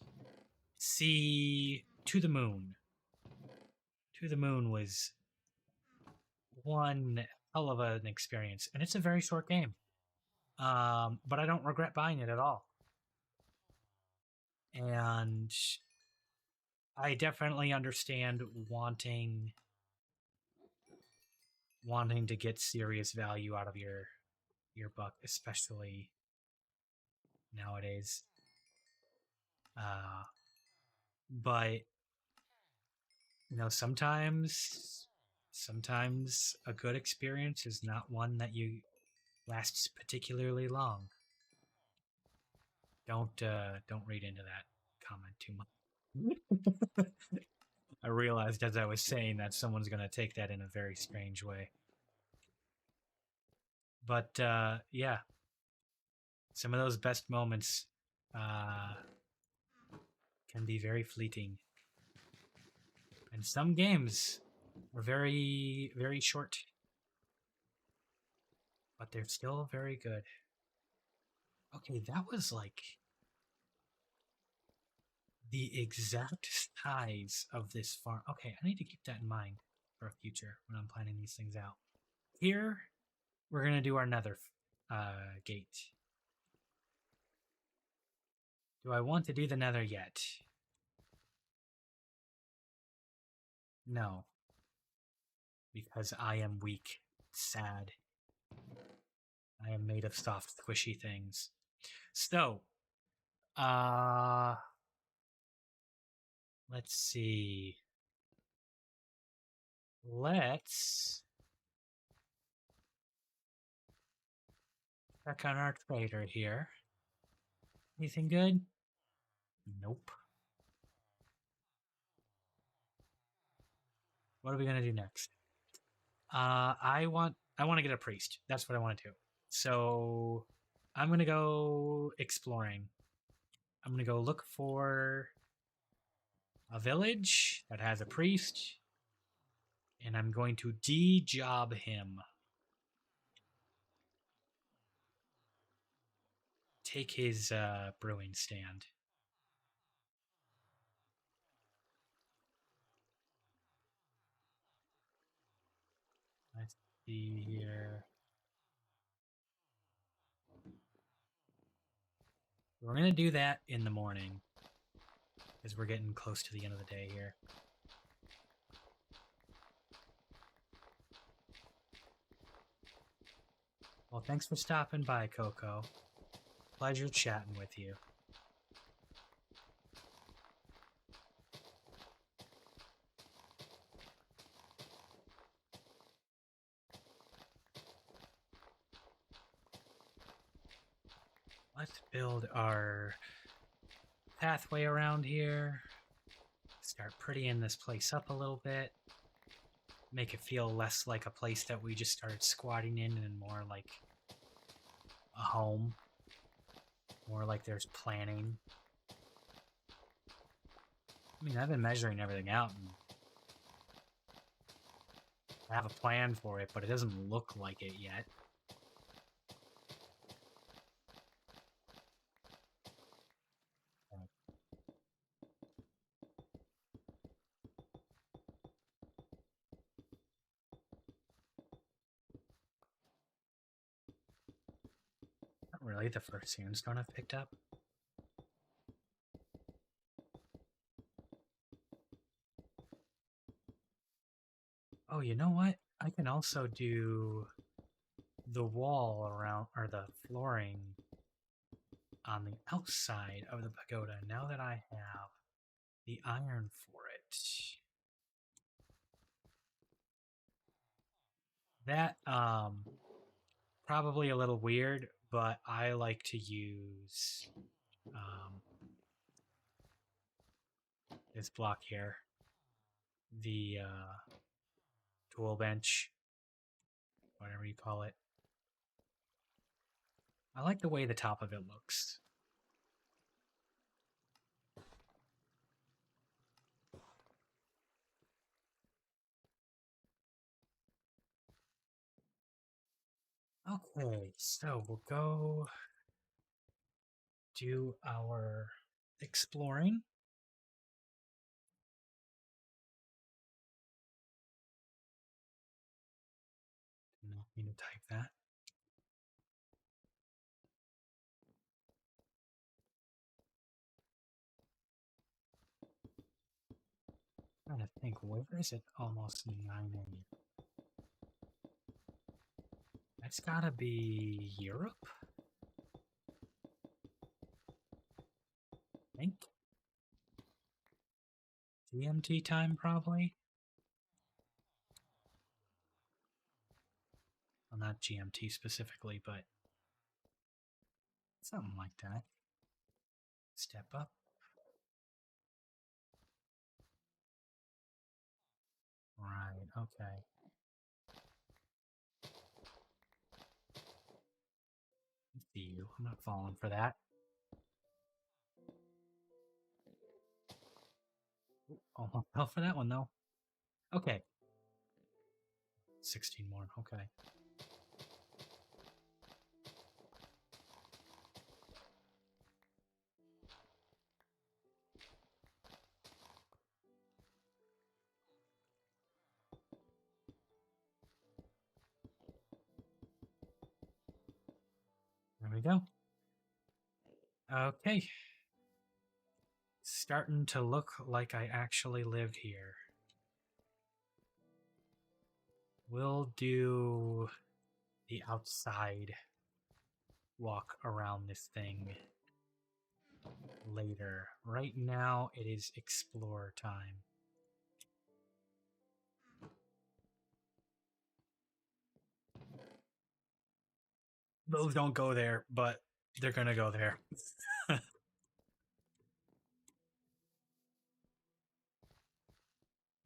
See, To the Moon. To the Moon was one hell of an experience, and it's a very short game. But I don't regret buying it at all. And I definitely understand wanting to get serious value out of your buck, especially nowadays. But sometimes a good experience is not one that you lasts particularly long. Don't read into that comment too much. I realized as I was saying that someone's going to take that in a very strange way. But yeah, some of those best moments can be very fleeting. And some games are very, very short, but they're still very good. Okay, that was like the exact size of this farm. Okay, I need to keep that in mind for a future when I'm planning these things out. Here, we're going to do our nether gate. Do I want to do the nether yet? No. Because I am weak, sad. I am made of soft, squishy things. So, let's see. Let's check on our trader here. Anything good? Nope. What are we gonna do next? I want to get a priest. That's what I want to do. So I'm gonna go exploring. I'm gonna go look for a village that has a priest, and I'm going to de-job him. Take his brewing stand. Let's see here. We're going to do that in the morning, because we're getting close to the end of the day here. Well, thanks for stopping by, Coco. Pleasure chatting with you. Let's build our pathway around here. Start prettying this place up a little bit. Make it feel less like a place that we just started squatting in and more like a home. More like there's planning. I mean, I've been measuring everything out and I have a plan for it, but it doesn't look like it yet. Not really. The first sandstone I've picked up. Oh, you know what? I can also do the wall around, or the flooring on the outside of the pagoda now that I have the iron for it. That, probably a little weird, but I like to use this block here, the tool bench, whatever you call it. I like the way the top of it looks. Okay, so we'll go do our exploring. Not need to type that. I'm trying to think, where is it almost 9 a.m.? That's gotta be Europe? I think. GMT time, probably? Well, not GMT specifically, but something like that. Step up. Right, okay. See you. I'm not falling for that. Almost fell for that one, though. Okay. 16 more, okay. There we go. Okay. Starting to look like I actually lived here. We'll do the outside walk around this thing later. Right now, it is explore time. Those don't go there, but they're gonna go there.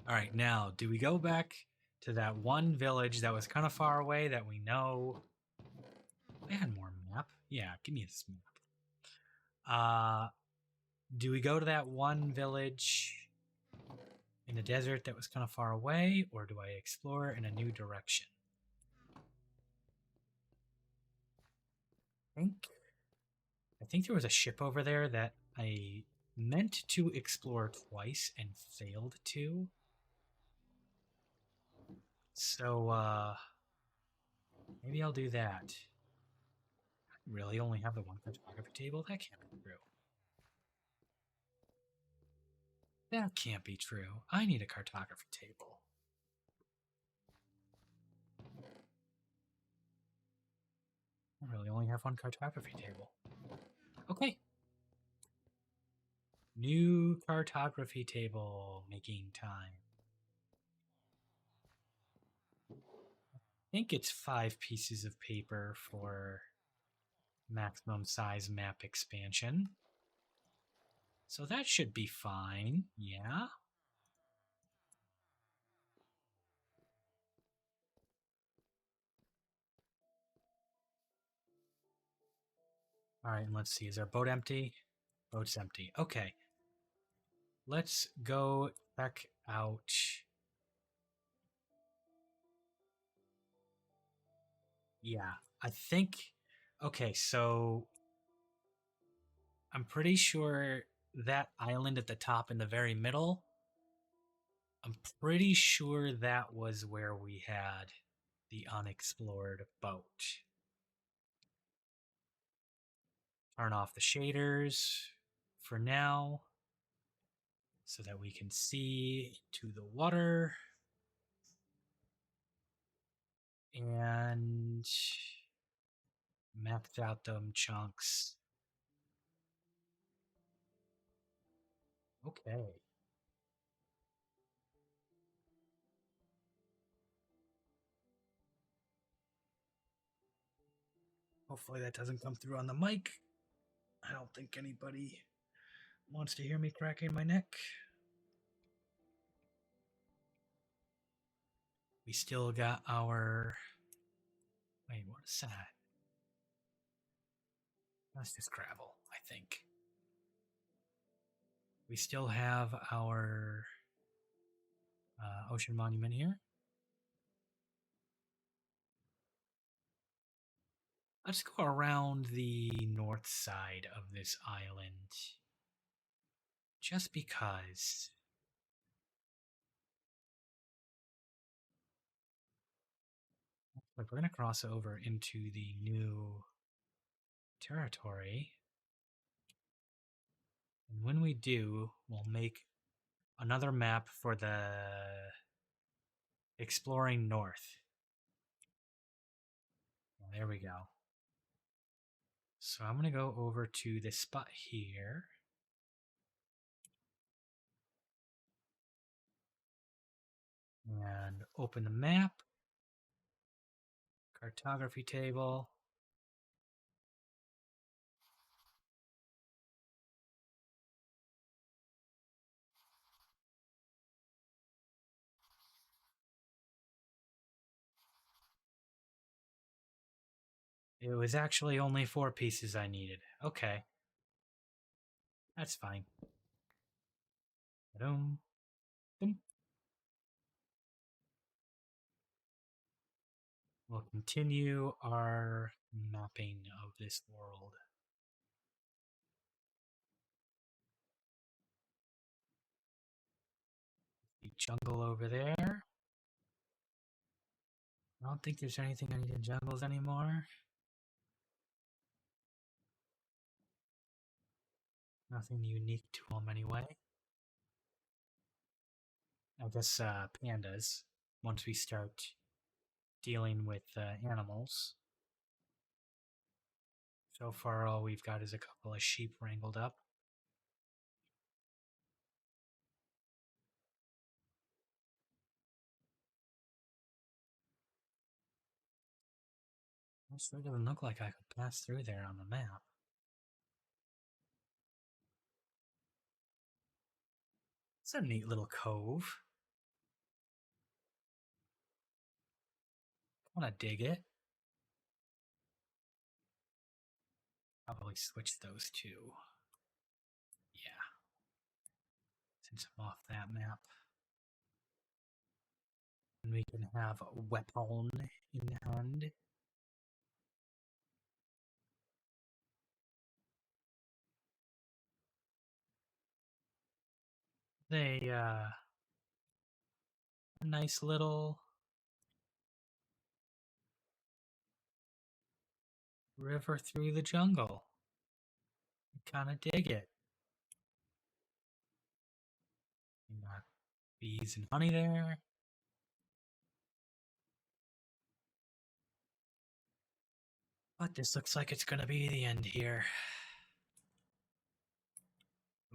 All right, now, do we go back to that one village that was kind of far away that we know? I had more map. Yeah, give me this map. Do we go to that one village in the desert that was kind of far away, or do I explore in a new direction? I think there was a ship over there that I meant to explore twice and failed to. So, maybe I'll do that. I really only have the one cartography table? That can't be true. That can't be true. I need a cartography table. I really only have one cartography table. Okay. New cartography table making time. I think it's 5 pieces of paper for maximum size map expansion. So that should be fine. Yeah. All right, and let's see. Is our boat empty? Boat's empty. Okay. Let's go check out. Yeah, I think. Okay, so I'm pretty sure that island at the top in the very middle, I'm pretty sure that was where we had the unexplored boat. Turn off the shaders for now so that we can see to the water. And mapped out them chunks. Okay. Hopefully that doesn't come through on the mic. I don't think anybody wants to hear me cracking my neck. We still got our. Wait, what is that? That's just gravel, I think. We still have our ocean monument here. Let's go around the north side of this island. Just because. Like, we're going to cross over into the new territory. And when we do, we'll make another map for the exploring north. Well, there we go. So I'm going to go over to this spot here. And open the map. Cartography table. It was actually only 4 pieces I needed. Okay. That's fine. Boom. Boom. We'll continue our mapping of this world. The jungle over there. I don't think there's anything I need in jungles anymore. Nothing unique to them anyway. I guess pandas, once we start dealing with animals. So far, all we've got is a couple of sheep wrangled up. It sure doesn't look like I could pass through there on the map. It's a neat little cove. I want to dig it. Probably switch those two. Yeah. Since I'm off that map. And we can have a weapon in hand. They, a nice little river through the jungle. Kind of dig it. You got bees and honey there. But this looks like it's going to be the end here.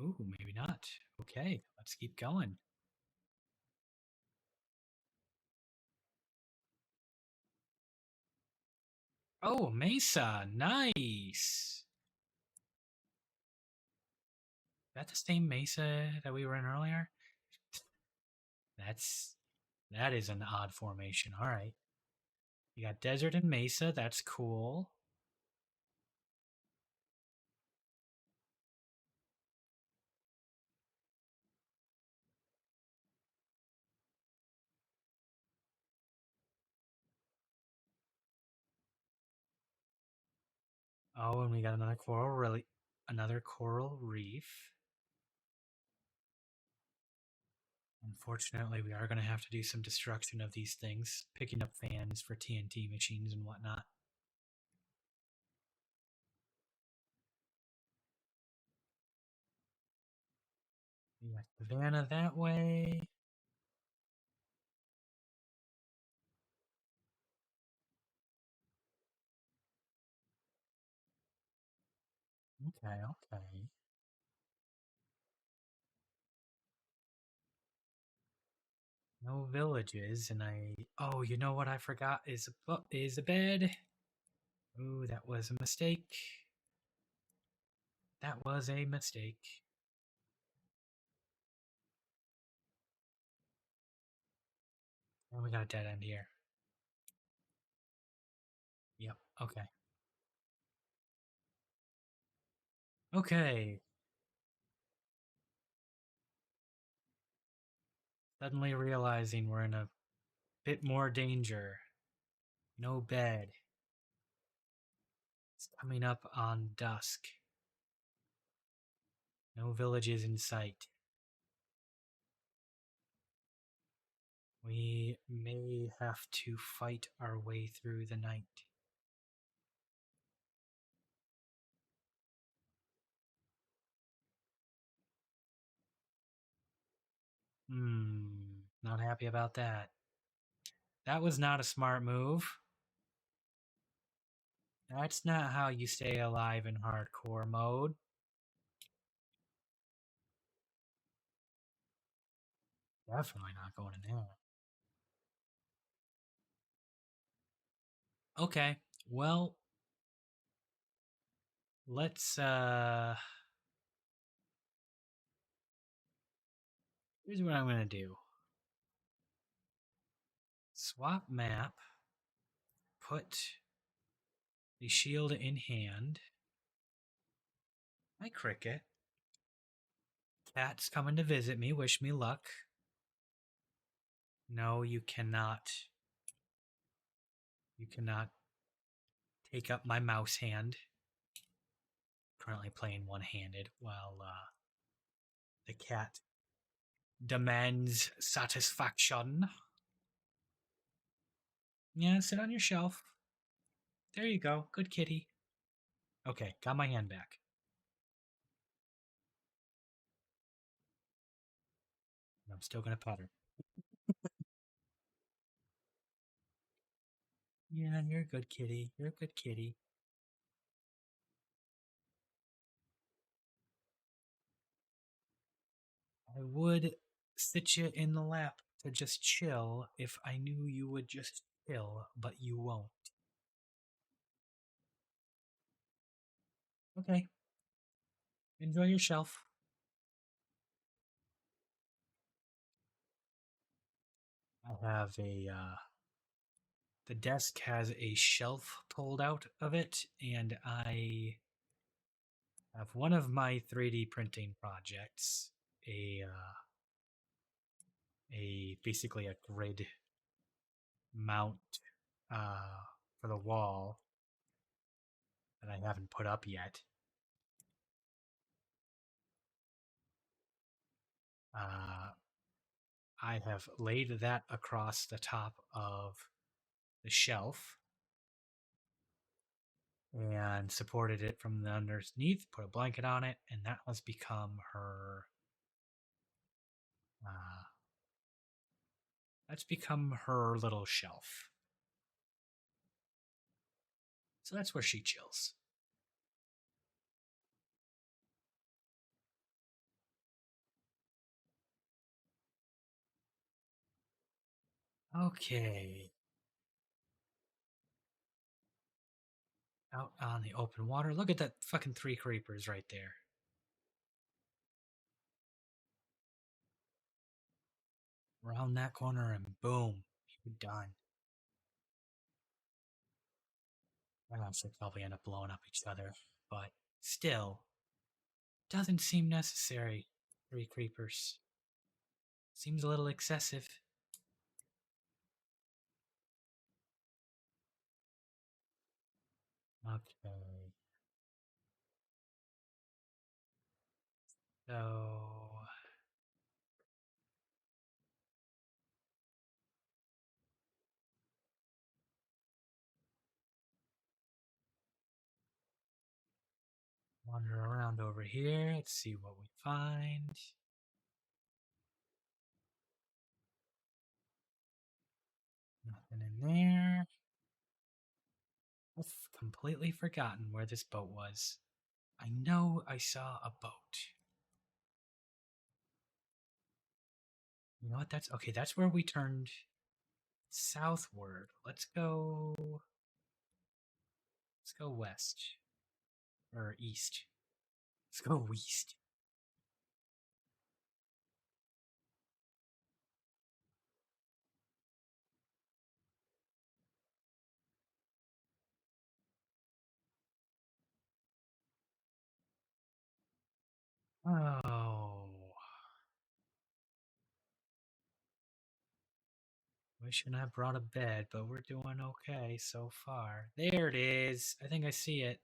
Ooh, maybe not. Okay, let's keep going. Oh, Mesa. Nice. That the same Mesa that we were in earlier? That's that is an odd formation. All right. You got desert and mesa. That's cool. Oh, and we got another coral reef. Unfortunately, we are going to have to do some destruction of these things, picking up fans for TNT machines and whatnot. We got Savannah that way. Okay, okay. No villages, and I. Oh, you know what I forgot is a bed. Ooh, that was a mistake. That was a mistake. And we got a dead end here. Yep. Okay. Okay. Suddenly realizing we're in a bit more danger. No bed. It's coming up on dusk. No villages in sight. We may have to fight our way through the night. Not happy about that. That was not a smart move. That's not how you stay alive in hardcore mode. Definitely not going in there. Okay, well, let's here's what I'm gonna do. Swap map, put the shield in hand. Hi, Cricket. Cat's coming to visit me. Wish me luck. No, you cannot. You cannot take up my mouse hand. Currently playing one handed while the cat demands satisfaction. Yeah, sit on your shelf. There you go. Good kitty. Okay, got my hand back. I'm still gonna pet her. Yeah, you're a good kitty. You're a good kitty. I would sit you in the lap to just chill if I knew you would just chill, but you won't. Okay, enjoy your shelf. I have the desk has a shelf pulled out of it, and I have one of my 3D printing projects, a basically a grid mount uh, for the wall that I haven't put up yet. Uh, I have laid that across the top of the shelf and supported it from the underneath, put a blanket on it, and that has become her. Uh, that's become her little shelf. So that's where she chills. Okay. out on the open water. Look at that fucking 3 creepers right there. Around that corner and boom, you're done. I honestly probably end up blowing up each other, but still, doesn't seem necessary. 3 creepers. Seems a little excessive. Okay. So, wander around over here. Let's see what we find. Nothing in there. I've completely forgotten where this boat was. I know I saw a boat. You know what? That's okay. That's where we turned southward. Let's go. Let's go west or east. Let's go east. Oh, wishing I brought a bed, but we're doing okay so far. There it is. I think I see it.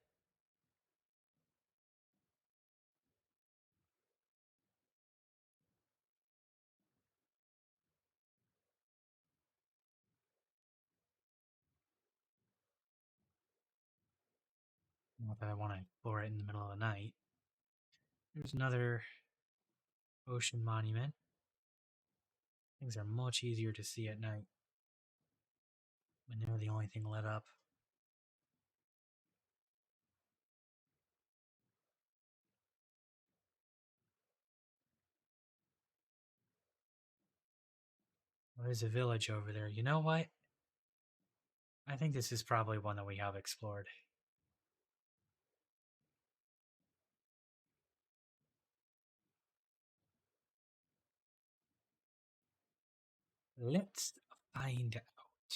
Not that I want to explore it in the middle of the night. There's another ocean monument. Things are much easier to see at night when they're the only thing lit up. Well, there's a village over there. You know what? I think this is probably one that we have explored. Let's find out.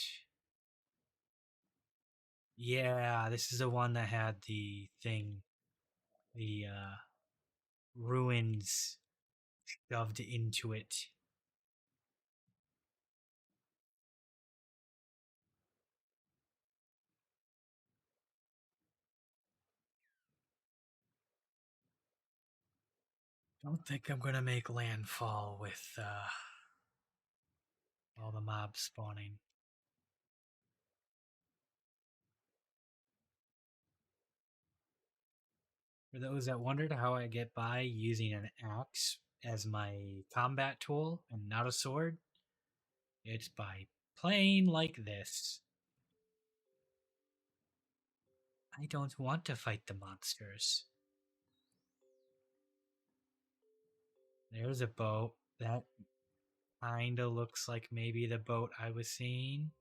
Yeah, this is the one that had the thing, the ruins shoved into it. Don't think I'm gonna make landfall with all the mobs spawning. For those that wondered how I get by using an axe as my combat tool and not a sword, it's by playing like this. I don't want to fight the monsters. There's a boat. That kinda looks like maybe the boat I was seeing.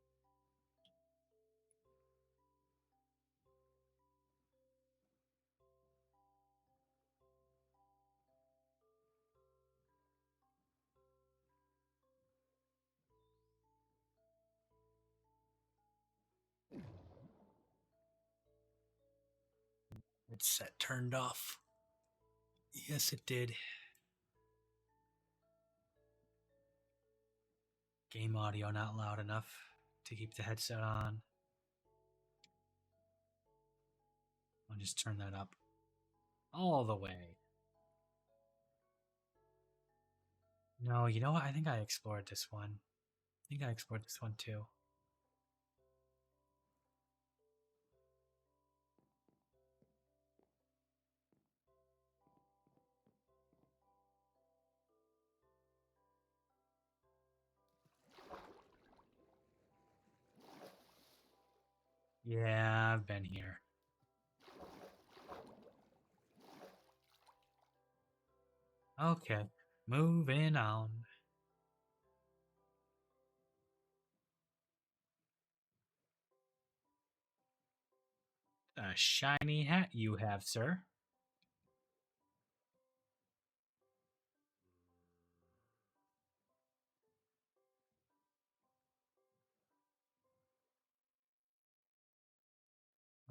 It's set turned off. Yes, it did. Game audio not loud enough to keep the headset on. I'll just turn that up all the way. No, you know what? I think I explored this one. I think I explored this one too. Yeah, I've been here. Okay, moving on. A shiny hat you have, sir.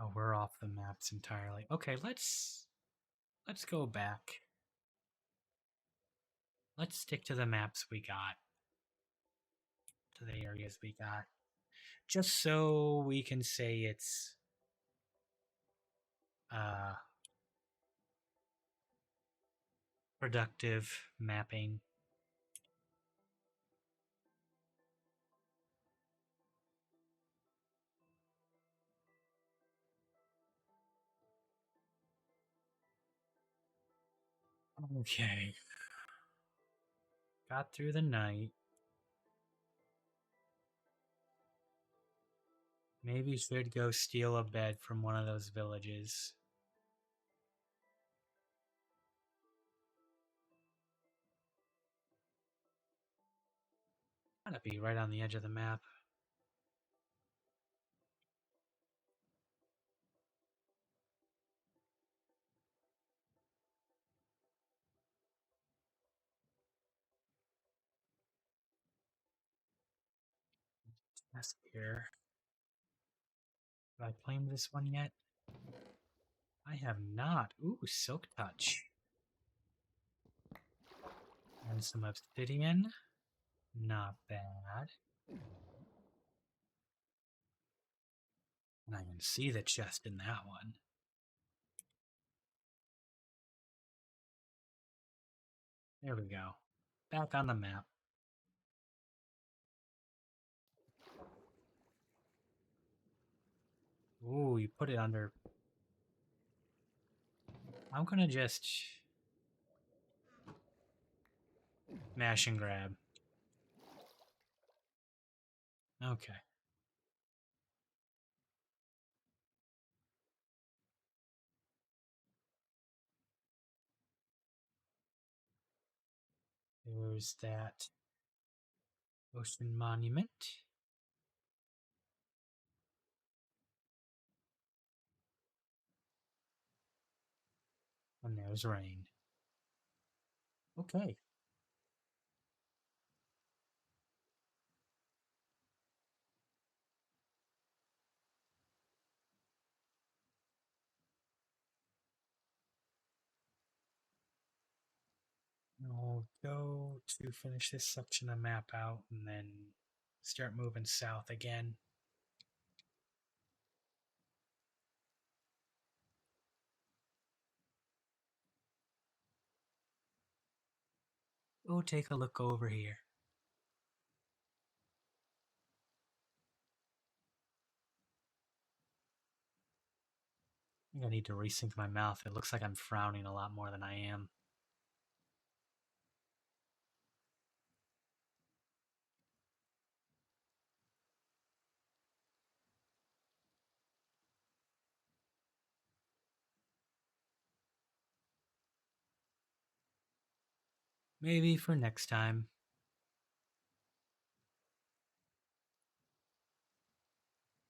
Oh, we're off the maps entirely. Okay, let's go back. Let's stick to the maps we got. To the areas we got. Just so we can say it's uh productive mapping. Okay. Got through the night. Maybe should go steal a bed from one of those villages. Gotta be right on the edge of the map. That's here. Have I claimed this one yet? I have not. Ooh, Silk Touch. And some obsidian. Not bad. And I can see the chest in that one. There we go. Back on the map. Ooh, you put it under. I'm gonna just mash and grab. Okay. There's that ocean monument. And there's rain. Okay. I'll go to finish this section of map out and then start moving south again. Go take a look over here. I think I need to resync my mouth. It looks like I'm frowning a lot more than I am. Maybe for next time.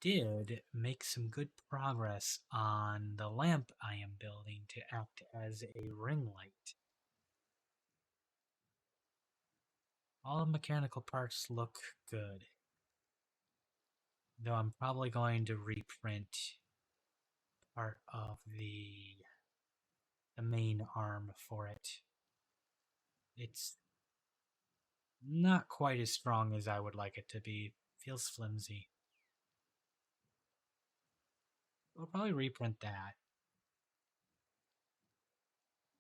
Did make some good progress on the lamp I am building to act as a ring light. All the mechanical parts look good. Though I'm probably going to reprint part of the main arm for it. It's not quite as strong as I would like it to be. Feels flimsy. We'll probably reprint that.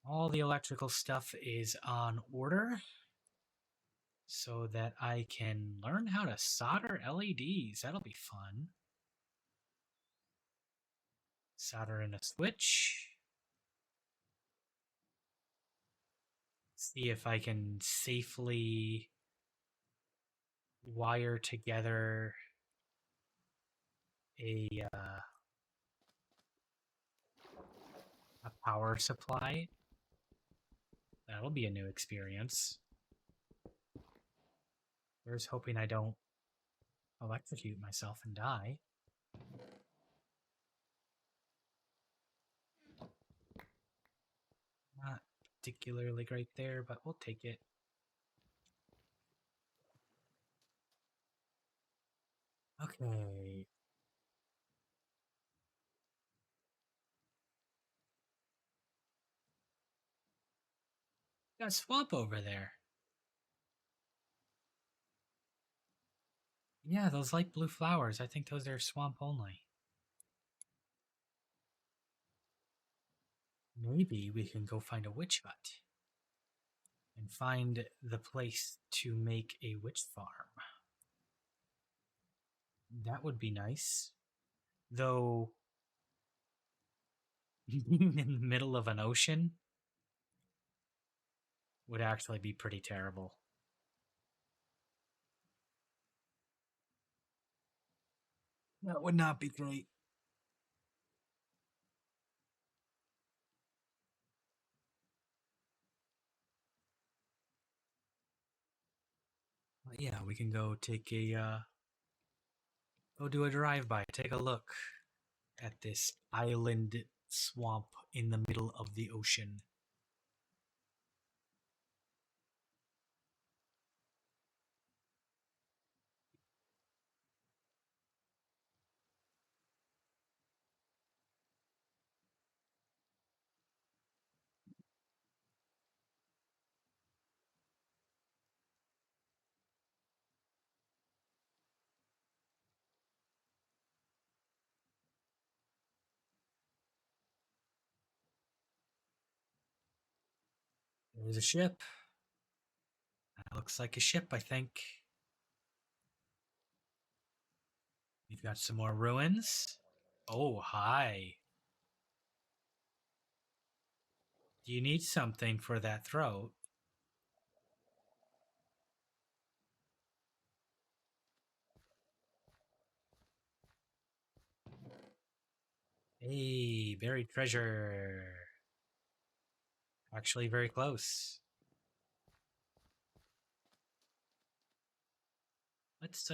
All the electrical stuff is on order so that I can learn how to solder LEDs. That'll be fun. Solder in a switch. See if I can safely wire together a power supply. That'll be a new experience. Here's hoping I don't electrocute myself and die. particularly great there, but we'll take it. Okay. Got a swamp over there. Yeah, those light blue flowers. I think those are swamp only. Maybe we can go find a witch hut and find the place to make a witch farm. That would be nice. Though, being in the middle of an ocean would actually be pretty terrible. That would not be great. But yeah, we can go take a go do a drive by, take a look at this island swamp in the middle of the ocean. There's a ship. That looks like a ship, I think. We've got some more ruins. Oh, hi. Do you need something for that throat? Hey, buried treasure. Actually, very close. Let's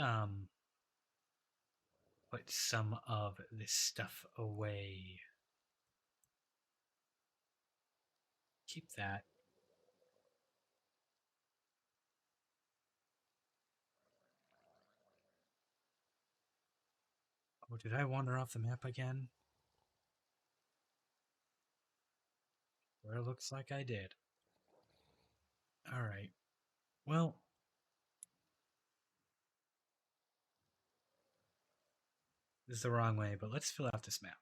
put some of this stuff away. Keep that. Oh, did I wander off the map again? Well, it looks like I did. All right. Well, this is the wrong way, but let's fill out this map.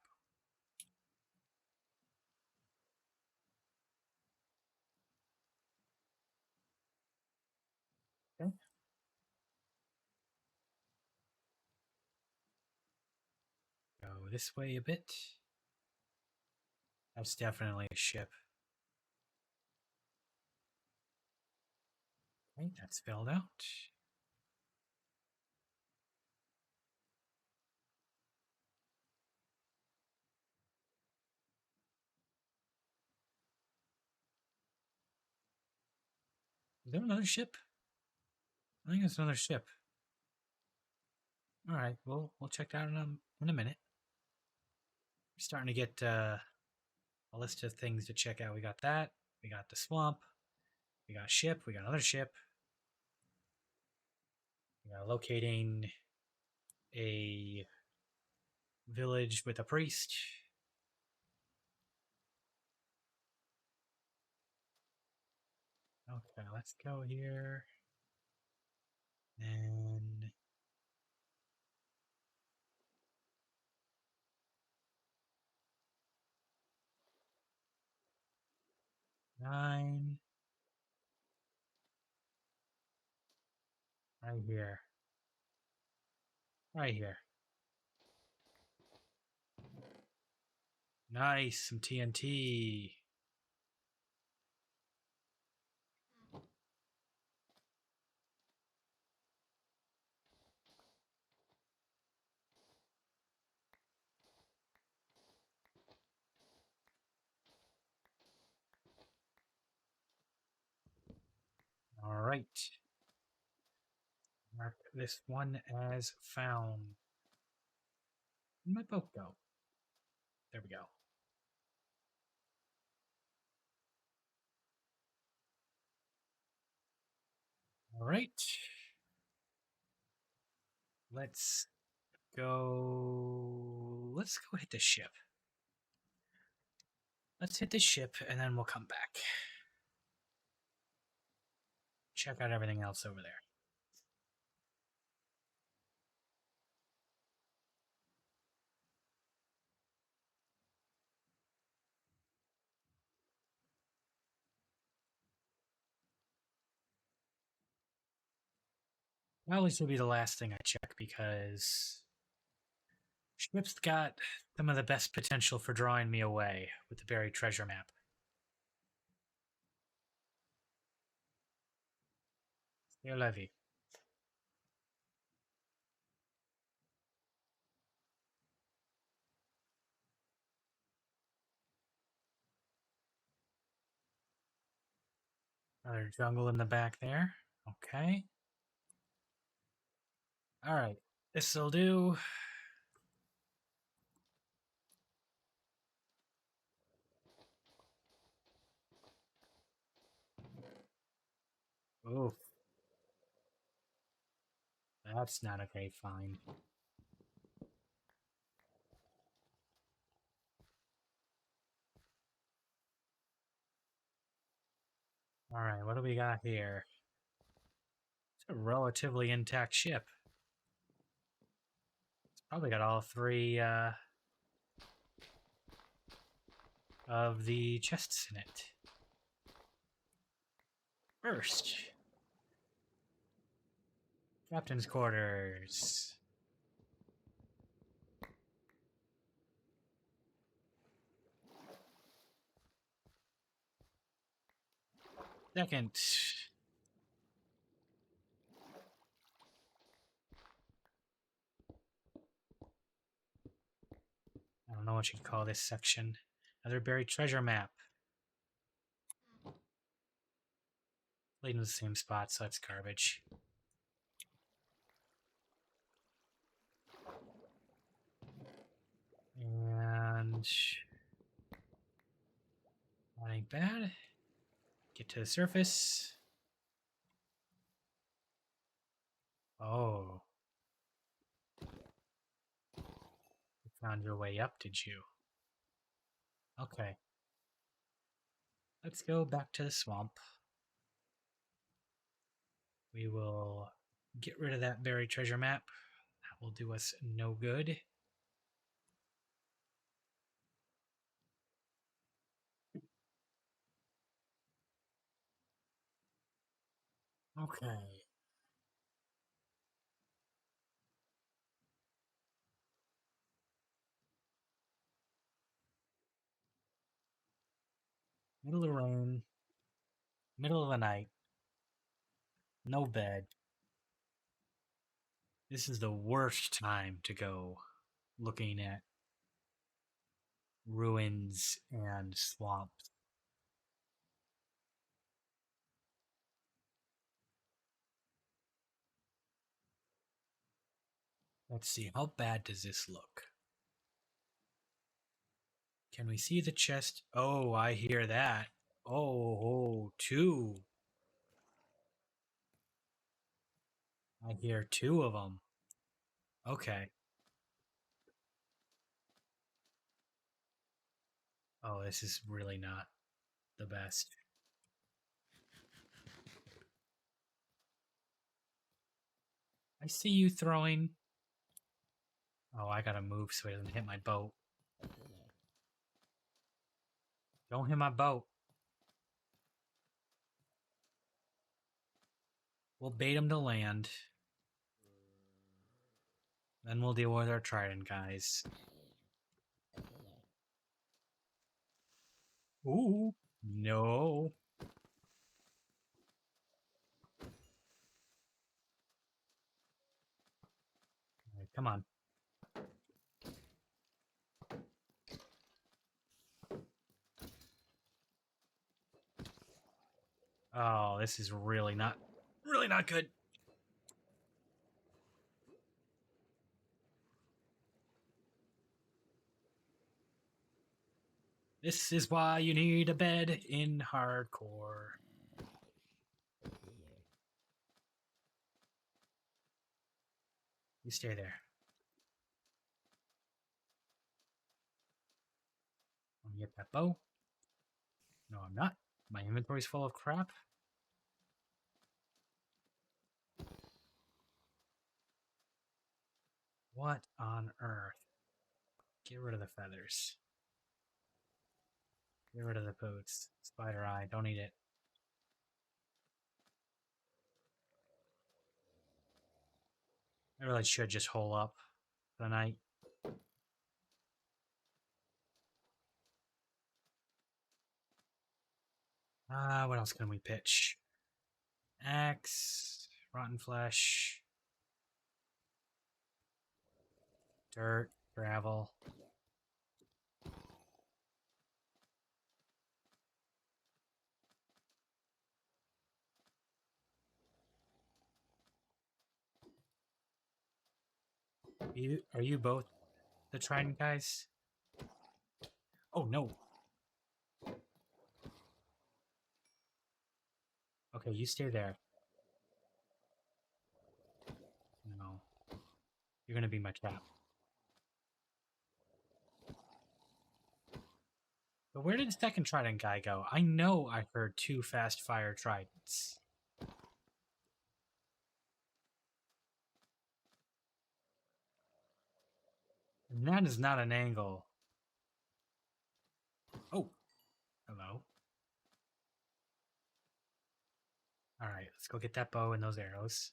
Okay. Go this way a bit. That's definitely a ship. Okay, that's filled out. Is there another ship? I think it's another ship. All right, we'll check that out in a minute. We're starting to get a list of things to check out. We got that. We got the swamp. We got a ship. We got another ship. We got locating a village with a priest. Okay, let's go here. And 9 right here. Right here. Nice, some TNT. All right. Mark this one as found. Where'd my boat go? There we go. right. Let's go. Let's go hit the ship. Let's hit the ship and then we'll come back. Check out everything else over there. Well, this will be the last thing I check because ship's got some of the best potential for drawing me away with the buried treasure map. Here, Levy. Another jungle in the back there. Okay. Alright. This'll do. Oof. That's not a great find. Alright, what do we got here? It's a relatively intact ship. It's probably got all three of the chests in it. First, Captain's Quarters. Second, I don't know what you'd call this section. Another buried treasure map. Leading to the same spot, so that's garbage. And that ain't bad. Get to the surface. Oh. You found your way up, did you? Okay. Let's go back to the swamp. We will get rid of that buried treasure map. That will do us no good. Okay. Middle of the rain. Middle of the night. No bed. This is the worst time to go looking at ruins and swamps. Let's see, how bad does this look? Can we see the chest? Oh, I hear that. Oh, two. I hear two of them. Okay. Oh, this is really not the best. I see you throwing. Oh, I gotta move so he doesn't hit my boat. Don't hit my boat. We'll bait him to land. Then we'll deal with our trident guys. Ooh, no. Right, come on. Oh, this is really not good. This is why you need a bed in hardcore. You stay there. Let me get that bow. No, I'm not. My inventory's full of crap. What on earth? Get rid of the feathers. Get rid of the boots. Spider eye. Don't eat it. I really should just hole up for the night. What else can we pitch? Axe, rotten flesh, dirt, gravel. Are you both the Trident guys? Oh no. Okay, you stay there. No. You're gonna be my trap. But where did the second Trident guy go? I know I heard 2 fast fire Tridents. And that is not an angle. Oh, hello. Alright, let's go get that bow and those arrows.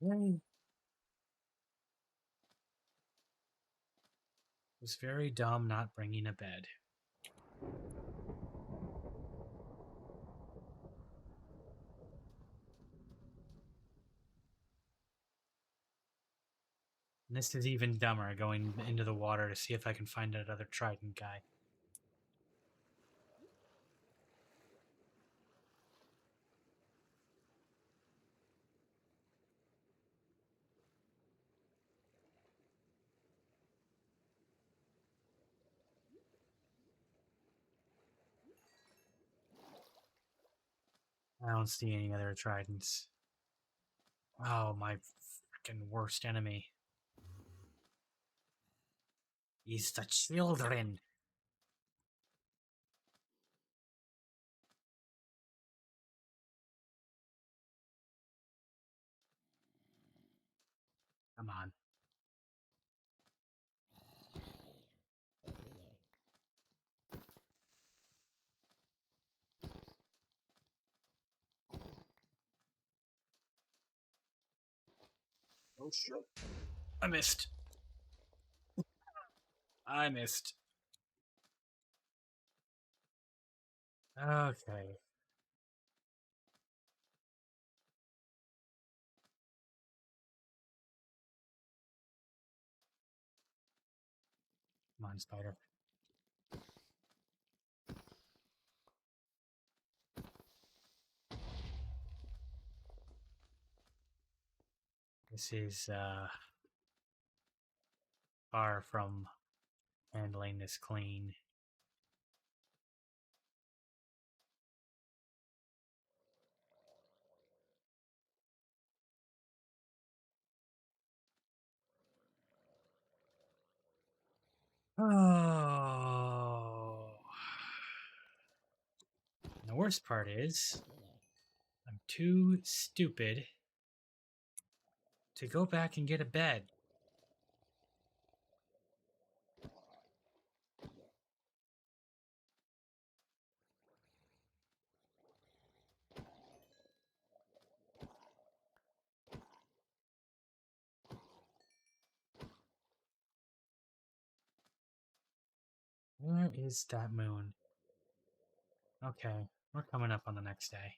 Okay. It was very dumb not bringing a bed. And this is even dumber, going into the water to see if I can find that other Trident guy. I don't see any other Tridents. Oh, my freaking worst enemy. Is the children. Come on. Oh shit. I missed. I missed. Okay. Come on, spider. This is far from handling this clean. Oh. And the worst part is, I'm too stupid to go back and get a bed. Where is that moon? Okay, we're coming up on the next day.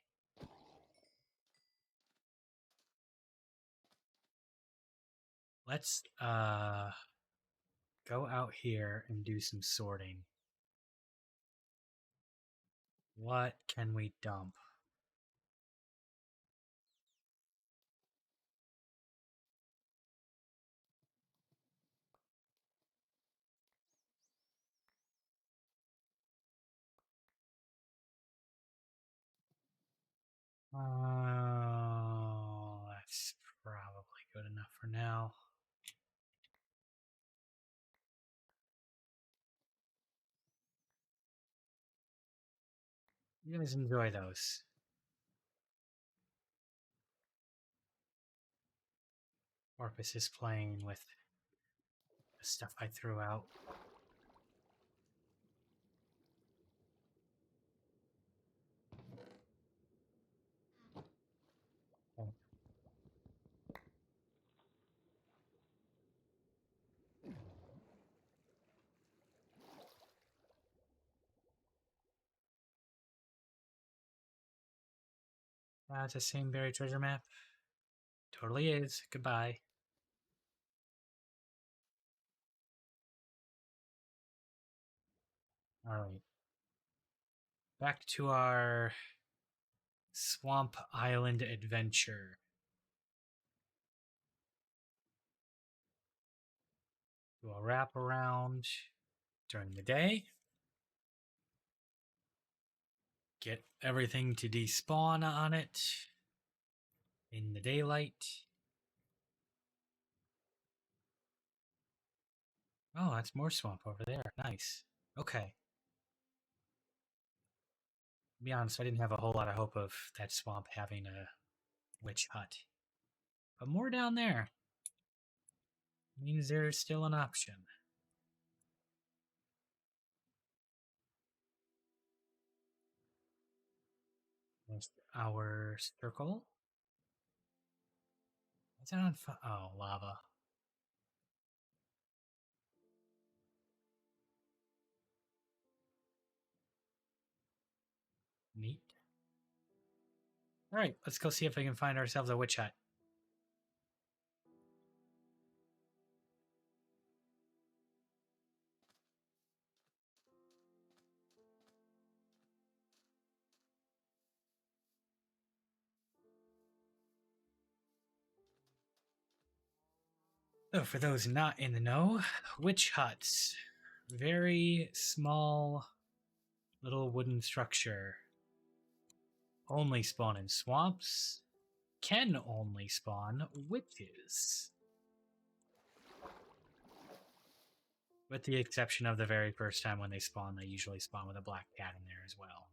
Let's go out here and do some sorting. What can we dump? That's probably good enough for now. You guys enjoy those. Orpus is playing with the stuff I threw out. Oh. It's the same buried treasure map. Totally is. Goodbye. Alright. Back to our Swamp Island adventure. Do a wrap around during the day. Get everything to despawn on it in the daylight. Oh, that's more swamp over there. Nice. Okay. To be honest, I didn't have a whole lot of hope of that swamp having a witch hut. But more down there means there's still an option. There's our circle. What's that on fire? Oh, lava. Neat. Alright, let's go see if we can find ourselves a witch hut. So, for those not in the know, witch huts. Very small little wooden structure. Only spawn in swamps. Can only spawn witches. With the exception of the very first time when they spawn, they usually spawn with a black cat in there as well.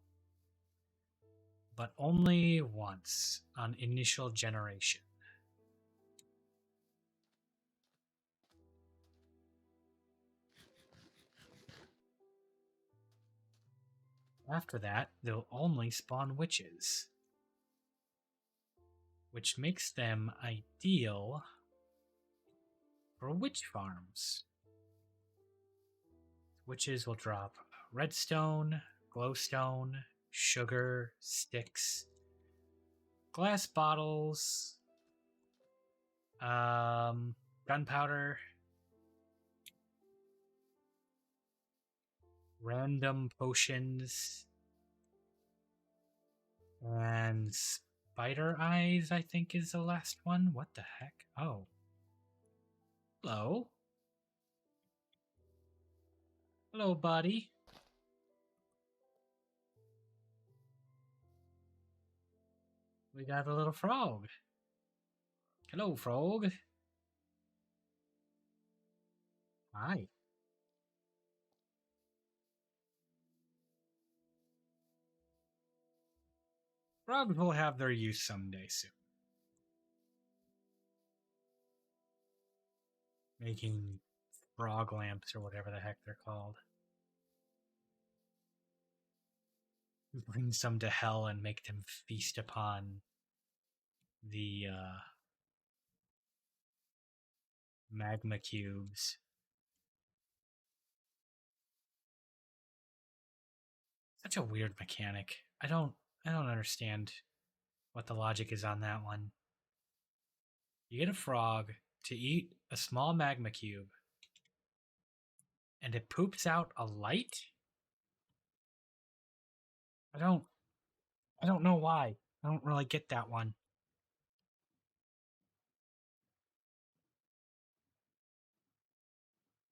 But only once on initial generation. After that, they'll only spawn witches, which makes them ideal for witch farms. Witches will drop redstone, glowstone, sugar, sticks, glass bottles, gunpowder, random potions, and spider eyes, I think is the last one. What the heck? Oh. Hello. Hello, buddy. We got a little frog. Hello, frog. Hi. Frogs will have their use someday soon. Making frog lamps or whatever the heck they're called. Bring some to hell and make them feast upon the magma cubes. Such a weird mechanic. I don't understand what the logic is on that one. You get a frog to eat a small magma cube and it poops out a light? I don't know why. I don't really get that one.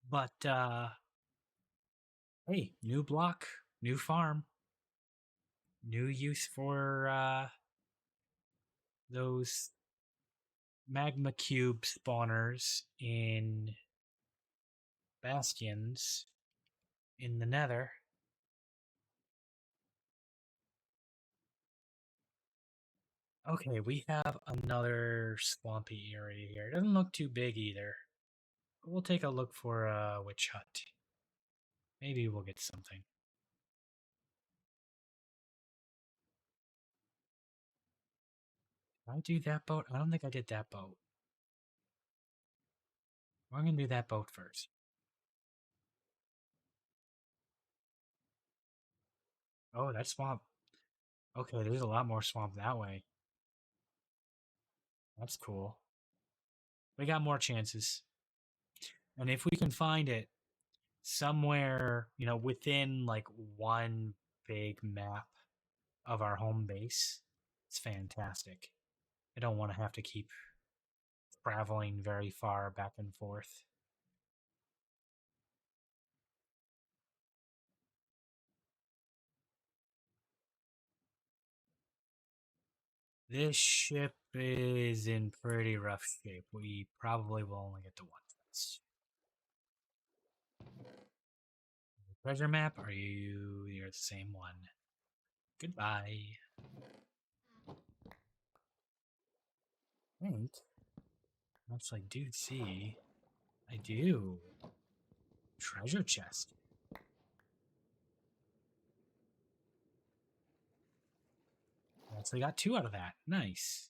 But hey, new block, new farm, new use for those magma cube spawners in bastions in the Nether. Okay, we have another swampy area here. It doesn't look too big either. But we'll take a look for a witch hut. Maybe we'll get something. Did I do that boat? I don't think I did that boat. We're going to do that boat first. Oh, that swamp. Okay, there's a lot more swamp that way. That's cool. We got more chances. And if we can find it somewhere, within like one big map of our home base, it's fantastic. I don't want to have to keep traveling very far back and forth. This ship is in pretty rough shape. We probably will only get to one place. Treasure map? Are you? You're the same one. Goodbye. I think. Actually, I do see. I do. Treasure chest. I actually got two out of that. Nice.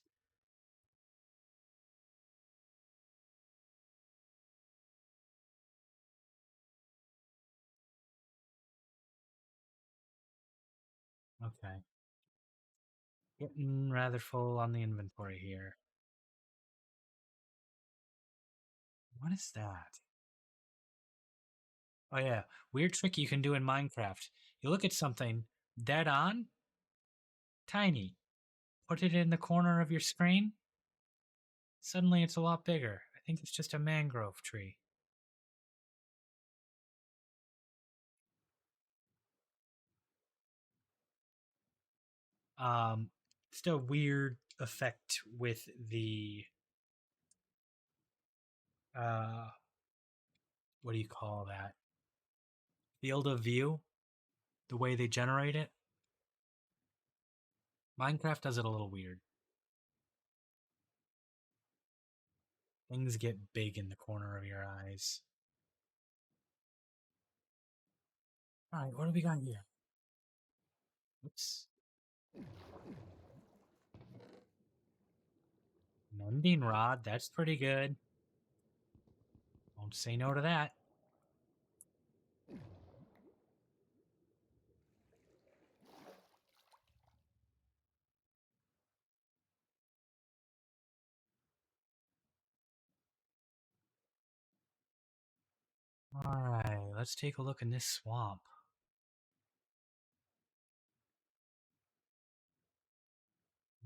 Okay. Getting rather full on the inventory here. What is that? Oh, yeah. Weird trick you can do in Minecraft. You look at something dead on, tiny. Put it in the corner of your screen. Suddenly it's a lot bigger. I think it's just a mangrove tree. Um, just a weird effect with the uh, what do you call that? Field of view. The way they generate it. Minecraft does it a little weird. Things get big in the corner of your eyes. All right, what do we got here? Oops. Mending rod. That's pretty good. Don't say no to that. All right, let's take a look in this swamp.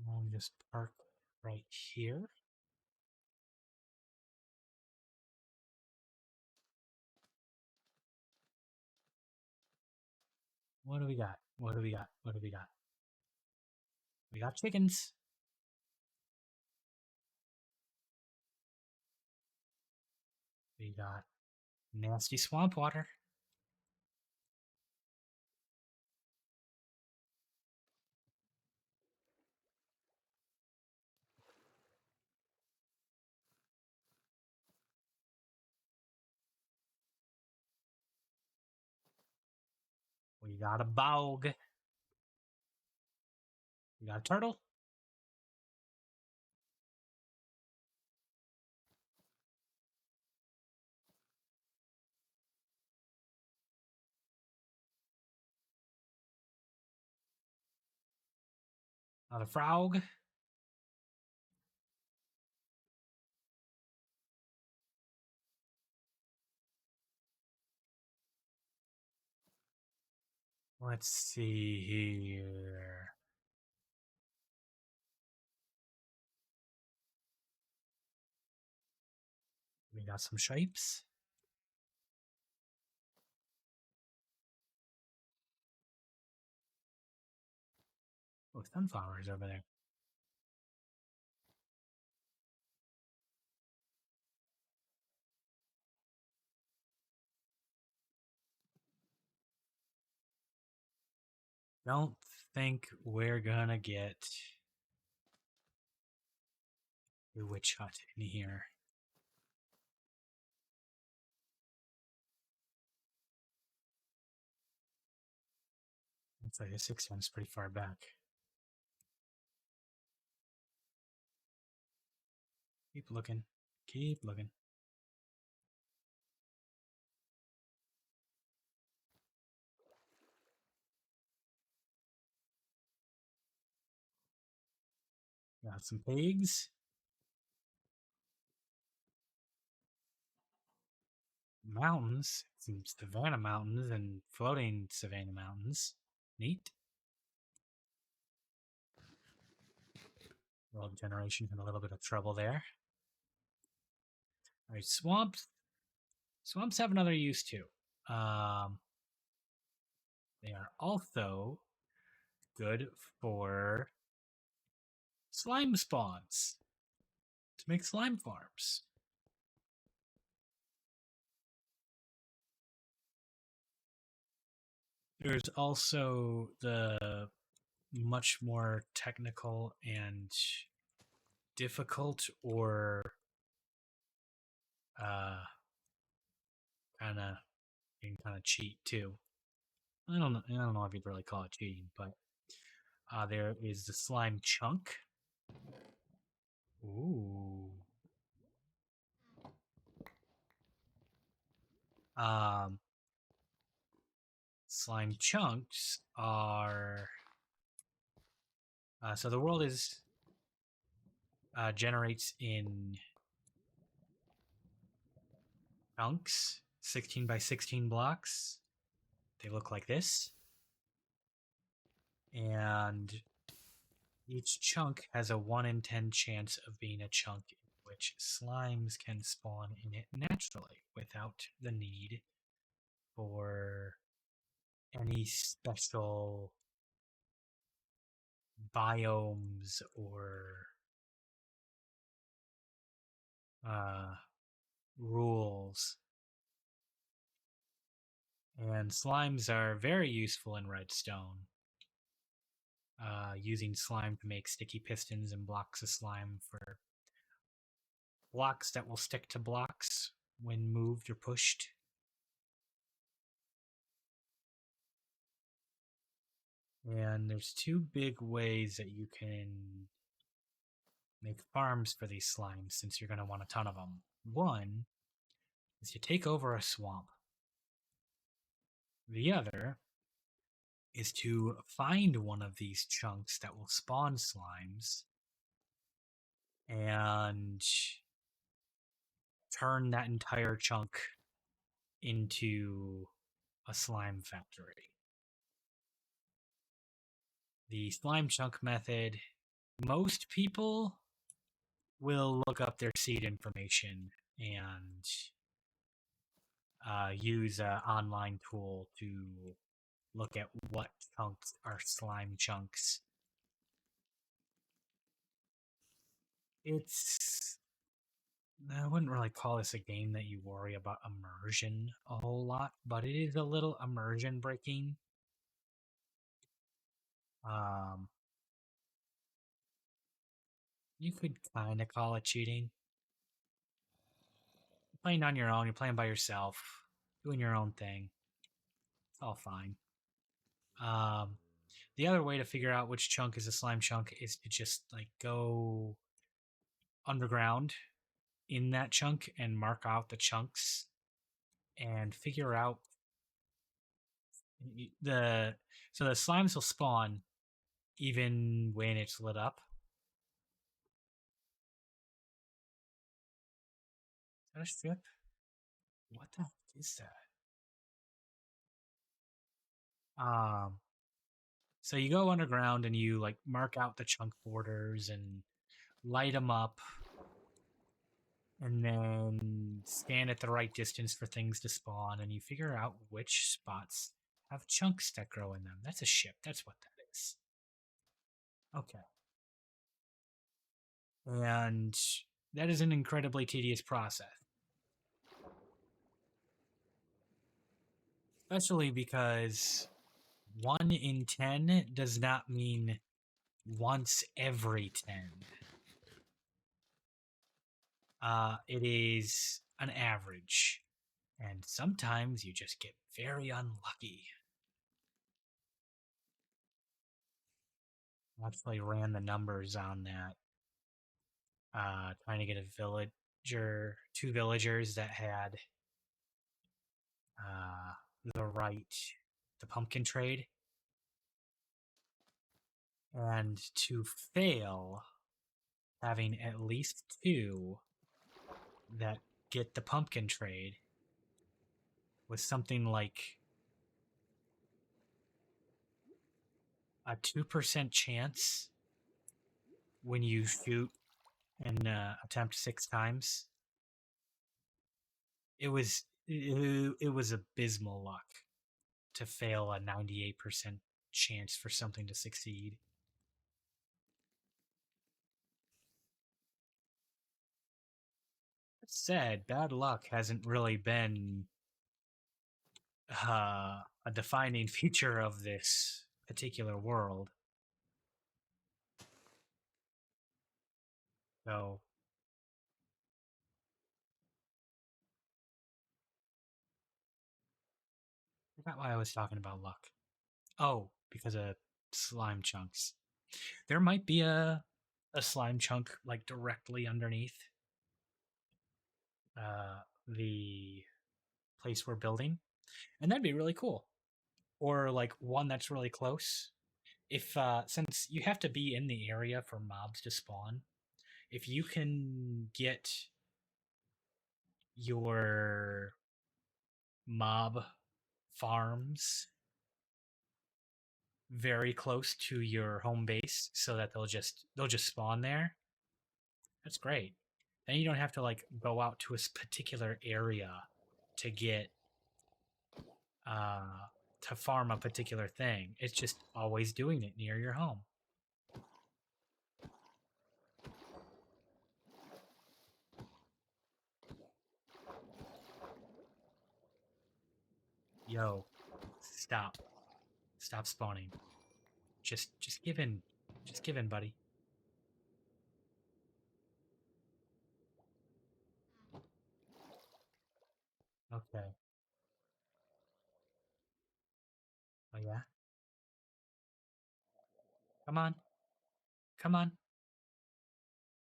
We'll just park right here. What do we got? What do we got? What do we got? We got chickens. We got nasty swamp water. We got a bog. We got a turtle. Another frog. Let's see here. We got some shapes. Oh, sunflowers over there. Don't think we're gonna get a witch hut in here. It's like a 6 times pretty far back. Keep looking. Keep looking. Got some pigs. Mountains. Some savanna mountains and floating savanna mountains. Neat. World generation had a little bit of trouble there. Alright, swamps. Swamps have another use too. They are also good for slime spawns to make slime farms. There's also the much more technical and difficult or kind of you can kind of cheat too. I don't know if you'd really call it cheating, but there is the slime chunk. Ooh. Slime chunks are so the world is generates in chunks, 16 by 16 blocks. They look like this. And each chunk has a 1 in 10 chance of being a chunk in which slimes can spawn in it naturally without the need for any special biomes or rules. And slimes are very useful in redstone. Using slime to make sticky pistons and blocks of slime for blocks that will stick to blocks when moved or pushed. And there's two big ways that you can make farms for these slimes since you're going to want a ton of them. One is you take over a swamp. The other is to find one of these chunks that will spawn slimes and turn that entire chunk into a slime factory. The slime chunk method, most people will look up their seed information and use an online tool to look at what chunks are slime chunks. I wouldn't really call this a game that you worry about immersion a whole lot, but it is a little immersion breaking. You could kind of call it cheating. You're playing on your own, you're playing by yourself, doing your own thing. It's all fine. The other way to figure out which chunk is a slime chunk is to just like go underground in that chunk and mark out the chunks and figure out the slimes will spawn even when it's lit up. Is that a strip? What the heck is that? So you go underground and you like mark out the chunk borders and light them up and then scan at the right distance for things to spawn and you figure out which spots have chunks that grow in them. That's a ship. That's what that is. Okay. And that is an incredibly tedious process. Especially because 1 in 10 does not mean once every 10. It is an average. And sometimes you just get very unlucky. I actually ran the numbers on that. Trying to get a villager, 2 villagers that had uh, the pumpkin trade. And to fail, having at least 2 that get the pumpkin trade was something like a 2% chance when you shoot and attempt 6 times. It was abysmal luck to fail a 98% chance for something to succeed. That said, bad luck hasn't really been a defining feature of this particular world. So, I forgot why I was talking about luck. Oh, because of slime chunks. There might be a slime chunk like directly underneath the place we're building, and that'd be really cool. Or like one that's really close. If since you have to be in the area for mobs to spawn, if you can get your mob farms very close to your home base so that they'll just spawn there, that's great. Then you don't have to like go out to a particular area to get uh to farm a particular thing. It's just always doing it near your home. Yo, stop. Stop spawning. Just give in. Just give in, buddy. Okay. Oh yeah? Come on. Come on.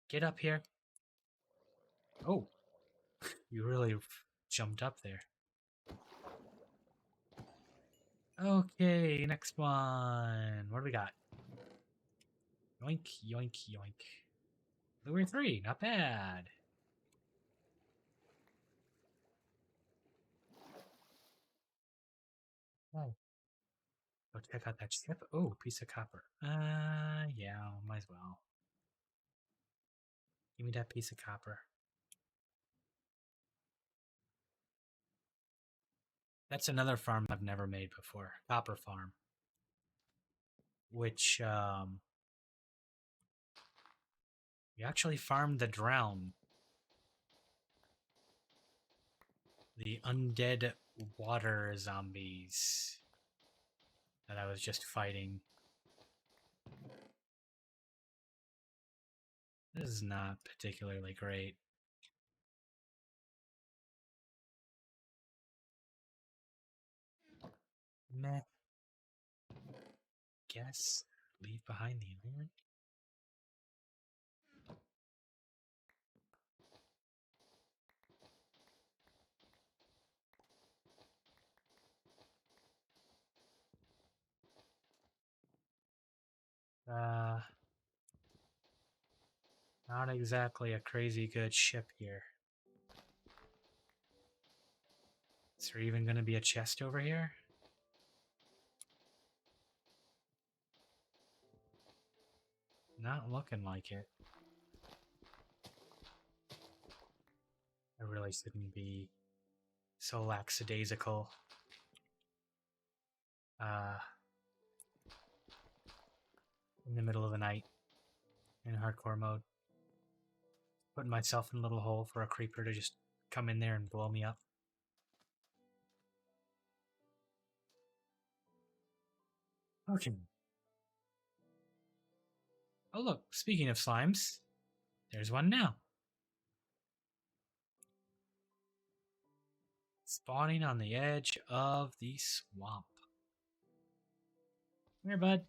Get up here. Oh, you really jumped up there. Okay, next one. What do we got? Yoink, yoink, yoink. Lure 3, not bad. Oh. Go check out that ship. Oh, piece of copper. Yeah, might as well. Give me that piece of copper. That's another farm I've never made before. Copper farm. Which, we actually farmed the drown. The undead water zombies that I was just fighting. This is not particularly great. Meh. Guess. Leave behind the iron. Not exactly a crazy good ship here. Is there even going to be a chest over here? Not looking like it. I really shouldn't be so lackadaisical. In the middle of the night in hardcore mode. Putting myself in a little hole for a creeper to just come in there and blow me up. Okay. Oh, look, speaking of slimes, there's one now. Spawning on the edge of the swamp. Come here, bud.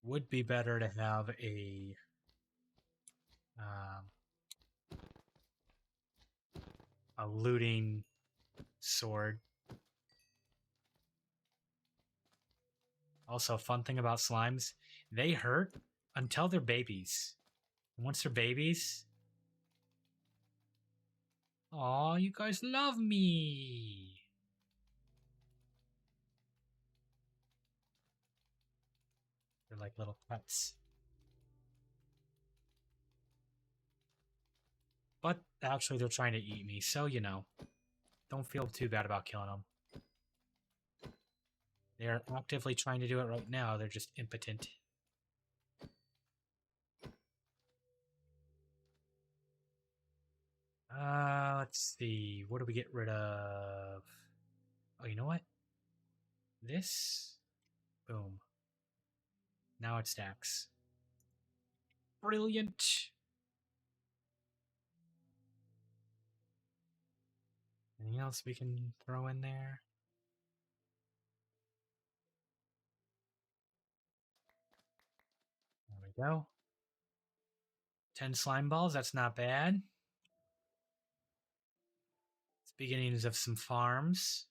Would be better to have um, a looting sword. Also, fun thing about slimes, they hurt until they're babies. And once they're babies, aw, you guys love me. They're like little pets. But actually, they're trying to eat me, so you know, don't feel too bad about killing them. They're actively trying to do it right now. They're just impotent. Let's see. What do we get rid of? Oh, you know what? This. Boom. Now it stacks. Brilliant. Anything else we can throw in there? There we go. 10 slime balls. That's not bad. It's beginnings of some farms.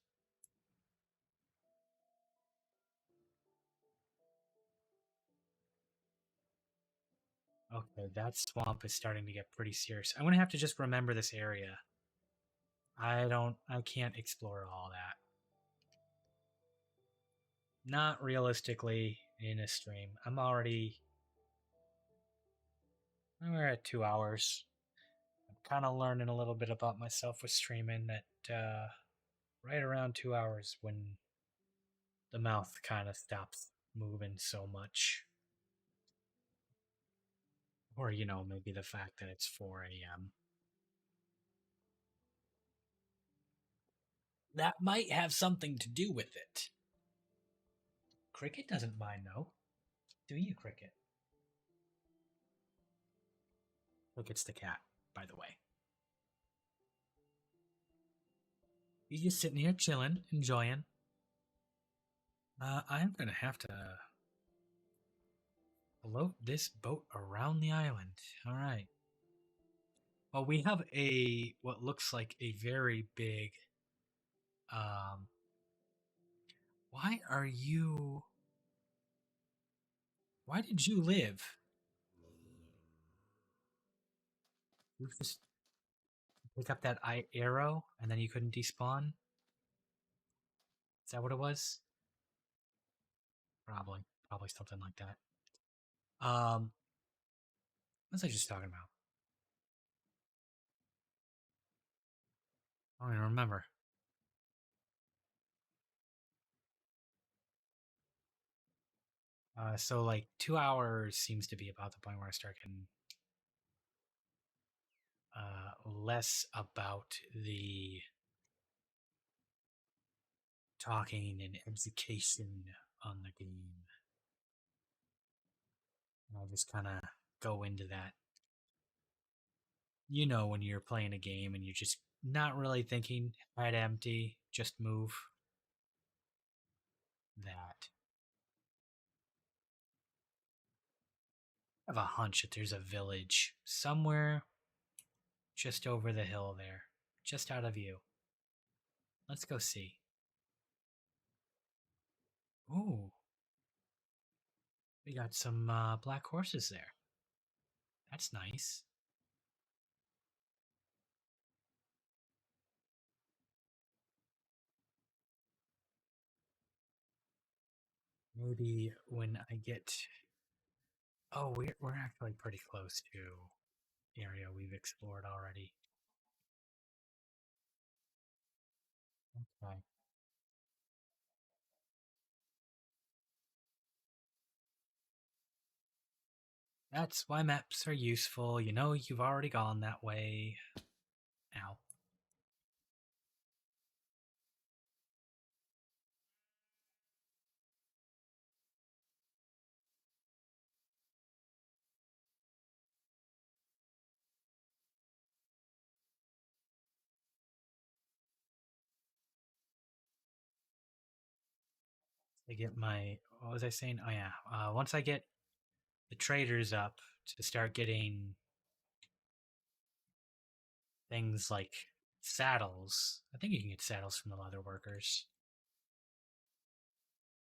Okay, that swamp is starting to get pretty serious. I'm gonna have to just remember this area. I can't explore all that. Not realistically in a stream. We're at 2 hours. I'm kind of learning a little bit about myself with streaming that right around 2 hours when the mouth kind of stops moving so much. Or, you know, maybe the fact that it's 4 a.m. That might have something to do with it. Cricket doesn't mind, though. Do you, Cricket? Cricket's the cat, by the way. He's just sitting here chilling, enjoying. I'm gonna have to float this boat around the island. All right. Well, we have what looks like a very big. Um, why are you? Why did you live? You just pick up that arrow and then you couldn't despawn. Is that what it was? Probably something like that. What was I just talking about? I don't even remember. So like 2 hours seems to be about the point where I start getting less about the talking and education on the game. And I'll just kind of go into that. You know, when you're playing a game and you're just not really thinking, head empty, just move. That. I have a hunch that there's a village somewhere just over the hill there, just out of view. Let's go see. Ooh, we got some black horses there. That's nice. Maybe when I get. Oh, we're actually pretty close to the area we've explored already. Okay. That's why maps are useful. You know, you've already gone that way. I get my. What was I saying? Oh yeah. Once I get the traders up to start getting things like saddles. I think you can get saddles from the leather workers.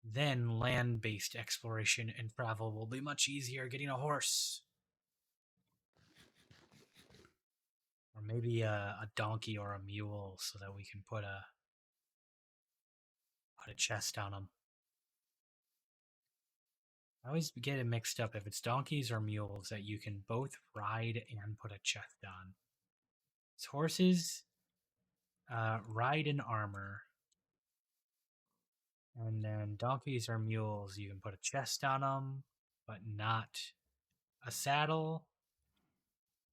Then land based exploration and travel will be much easier. Getting a horse. Or maybe a donkey or a mule so that we can put a chest on them. I always get it mixed up if it's donkeys or mules that you can both ride and put a chest on. It's horses, ride in armor, and then donkeys or mules you can put a chest on them, but not a saddle.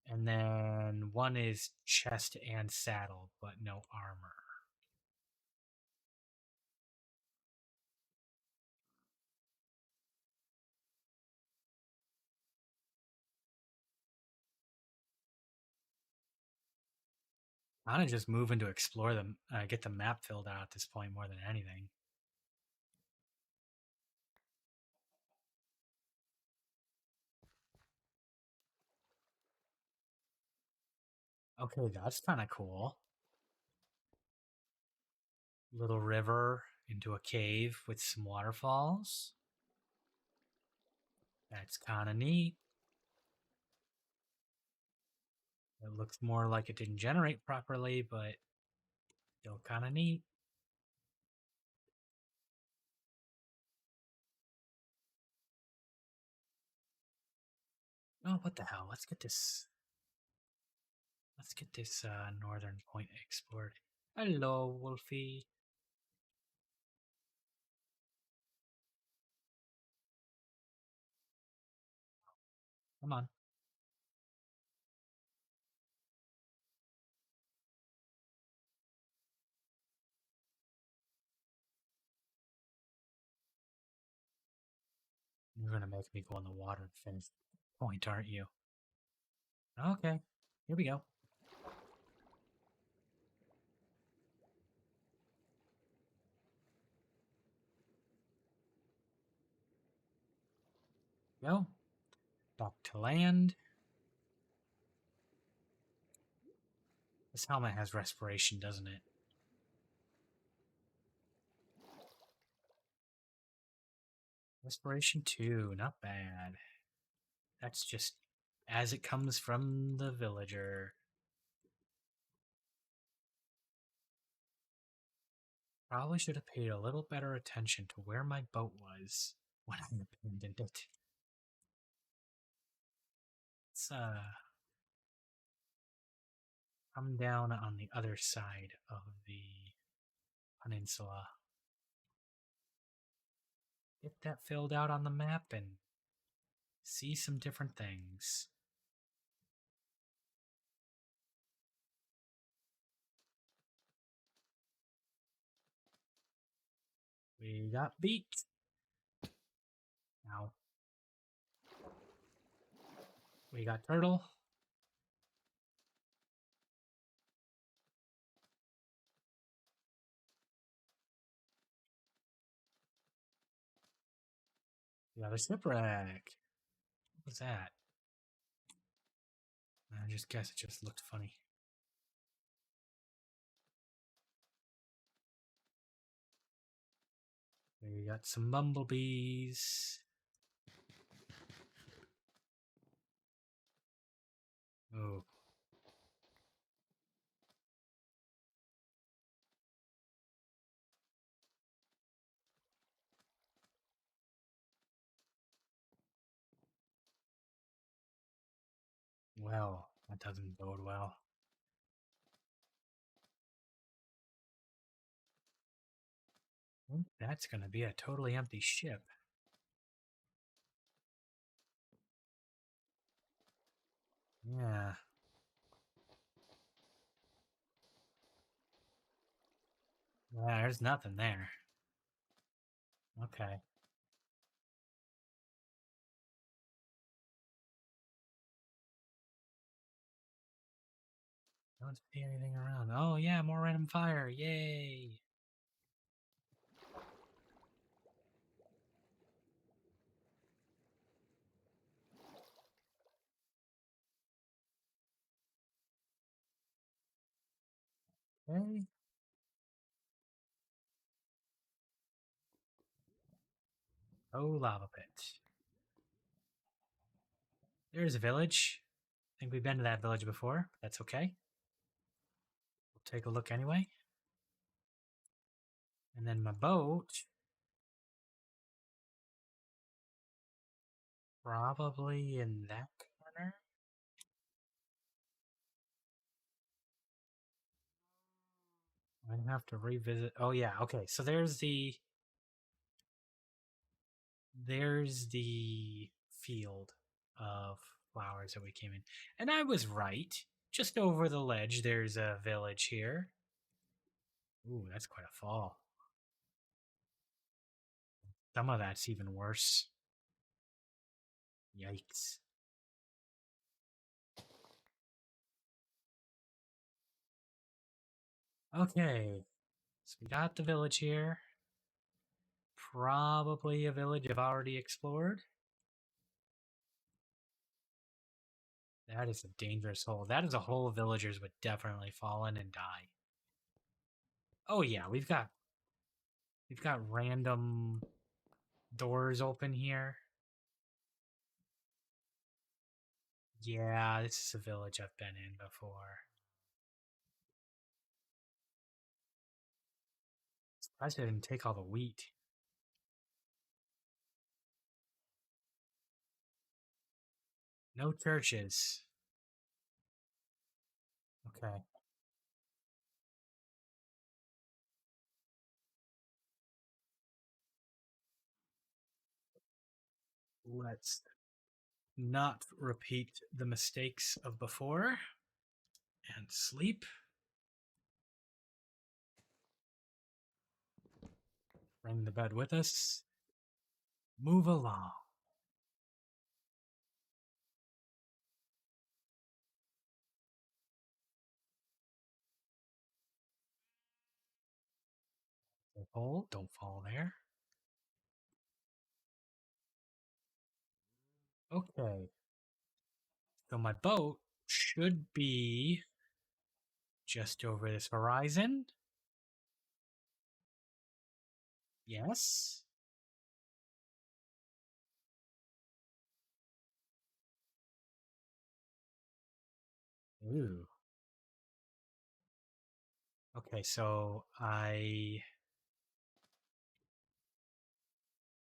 And then one is chest and saddle, but no armor. I want to just move into explore them, get the map filled out at this point more than anything. Okay, that's kind of cool. Little river into a cave with some waterfalls. That's kind of neat. It looks more like it didn't generate properly, but still kind of neat. Oh, what the hell? Let's get this. Let's get this northern point explored. Hello, Wolfie. Come on. You're gonna make me go in the water and finish the point, aren't you? Okay. Here we go. Go. Back to land. This helmet has respiration, doesn't it? Respiration 2, not bad. That's just as it comes from the villager. Probably should have paid a little better attention to where my boat was when I abandoned it. Let's come down on the other side of the peninsula. Get that filled out on the map and see some different things. We got beat. Now we got turtle. We got a shipwreck. What was that? I just guess it just looked funny. We got some bumblebees. Oh, well, that doesn't bode well. That's going to be a totally empty ship. Yeah. Yeah, there's nothing there. Okay. I don't see anything around. Oh, yeah, more random fire. Yay. Okay. Oh, lava pit. There's a village. I think we've been to that village before. But that's okay. We'll take a look anyway. And then my boat. Probably in that corner. I have to revisit. Oh yeah, okay. So there's the field of flowers that we came in. And I was right. Just over the ledge there's a village here. Ooh, that's quite a fall. Some of that's even worse. Yikes. Okay. So we got the village here. Probably a village I've already explored. That is a dangerous hole. That is a hole villagers would definitely fall in and die. Oh yeah, we've got random doors open here. Yeah, this is a village I've been in before. Surprised I didn't take all the wheat. No churches. Okay. Let's not repeat the mistakes of before and sleep. Bring the bed with us. Move along. Hold, don't fall there. Okay. So my boat should be just over this horizon. Yes. Ooh. Okay, so I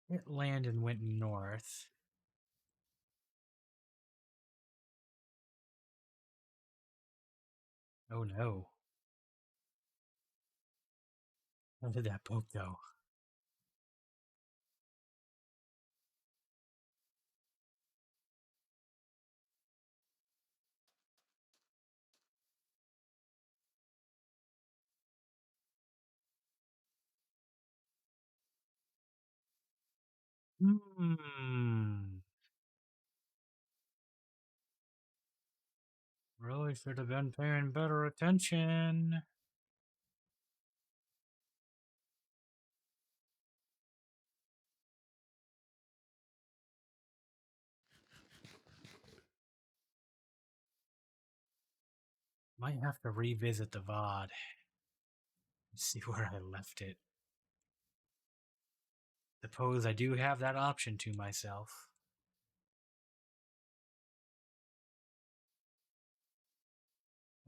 hit land and went north. Oh no. Where did that boat go? Hmm. Really should have been paying better attention. Might have to revisit the VOD and see where I left it. Suppose I do have that option to myself.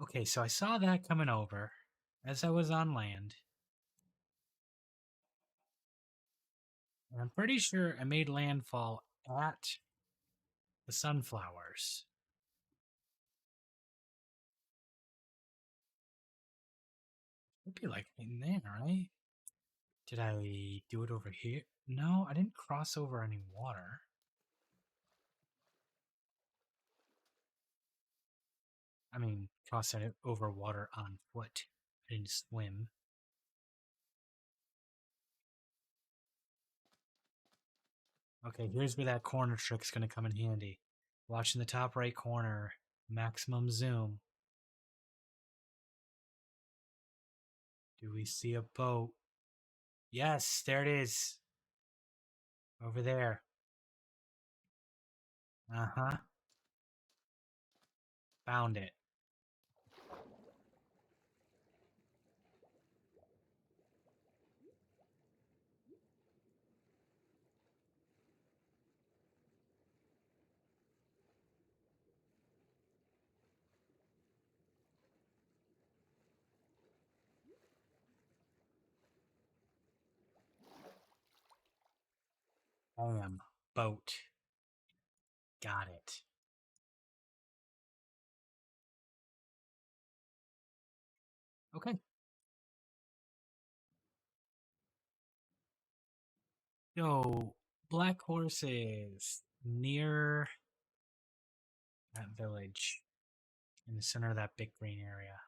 Okay, so I saw that coming over as I was on land. And I'm pretty sure I made landfall at the sunflowers. It'd be like in there, right? Did I do it over here? No, I didn't cross over any water. I mean, cross it over water on foot. I didn't swim. Okay, here's where that corner trick's gonna come in handy. Watch in the top right corner, maximum zoom. Do we see a boat? Yes, there it is. Over there. Uh huh. Found it. Bam. Boat. Got it. Okay. So, black horses near that village in the center of that big green area.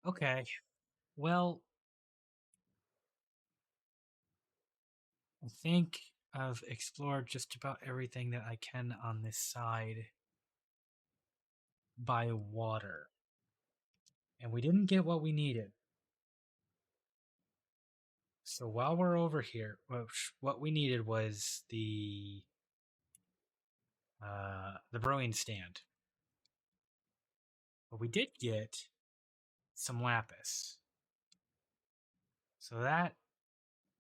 Okay. Well, I think I've explored just about everything that I can on this side by water. And we didn't get what we needed. So while we're over here, what we needed was the brewing stand. But we did get some lapis. So that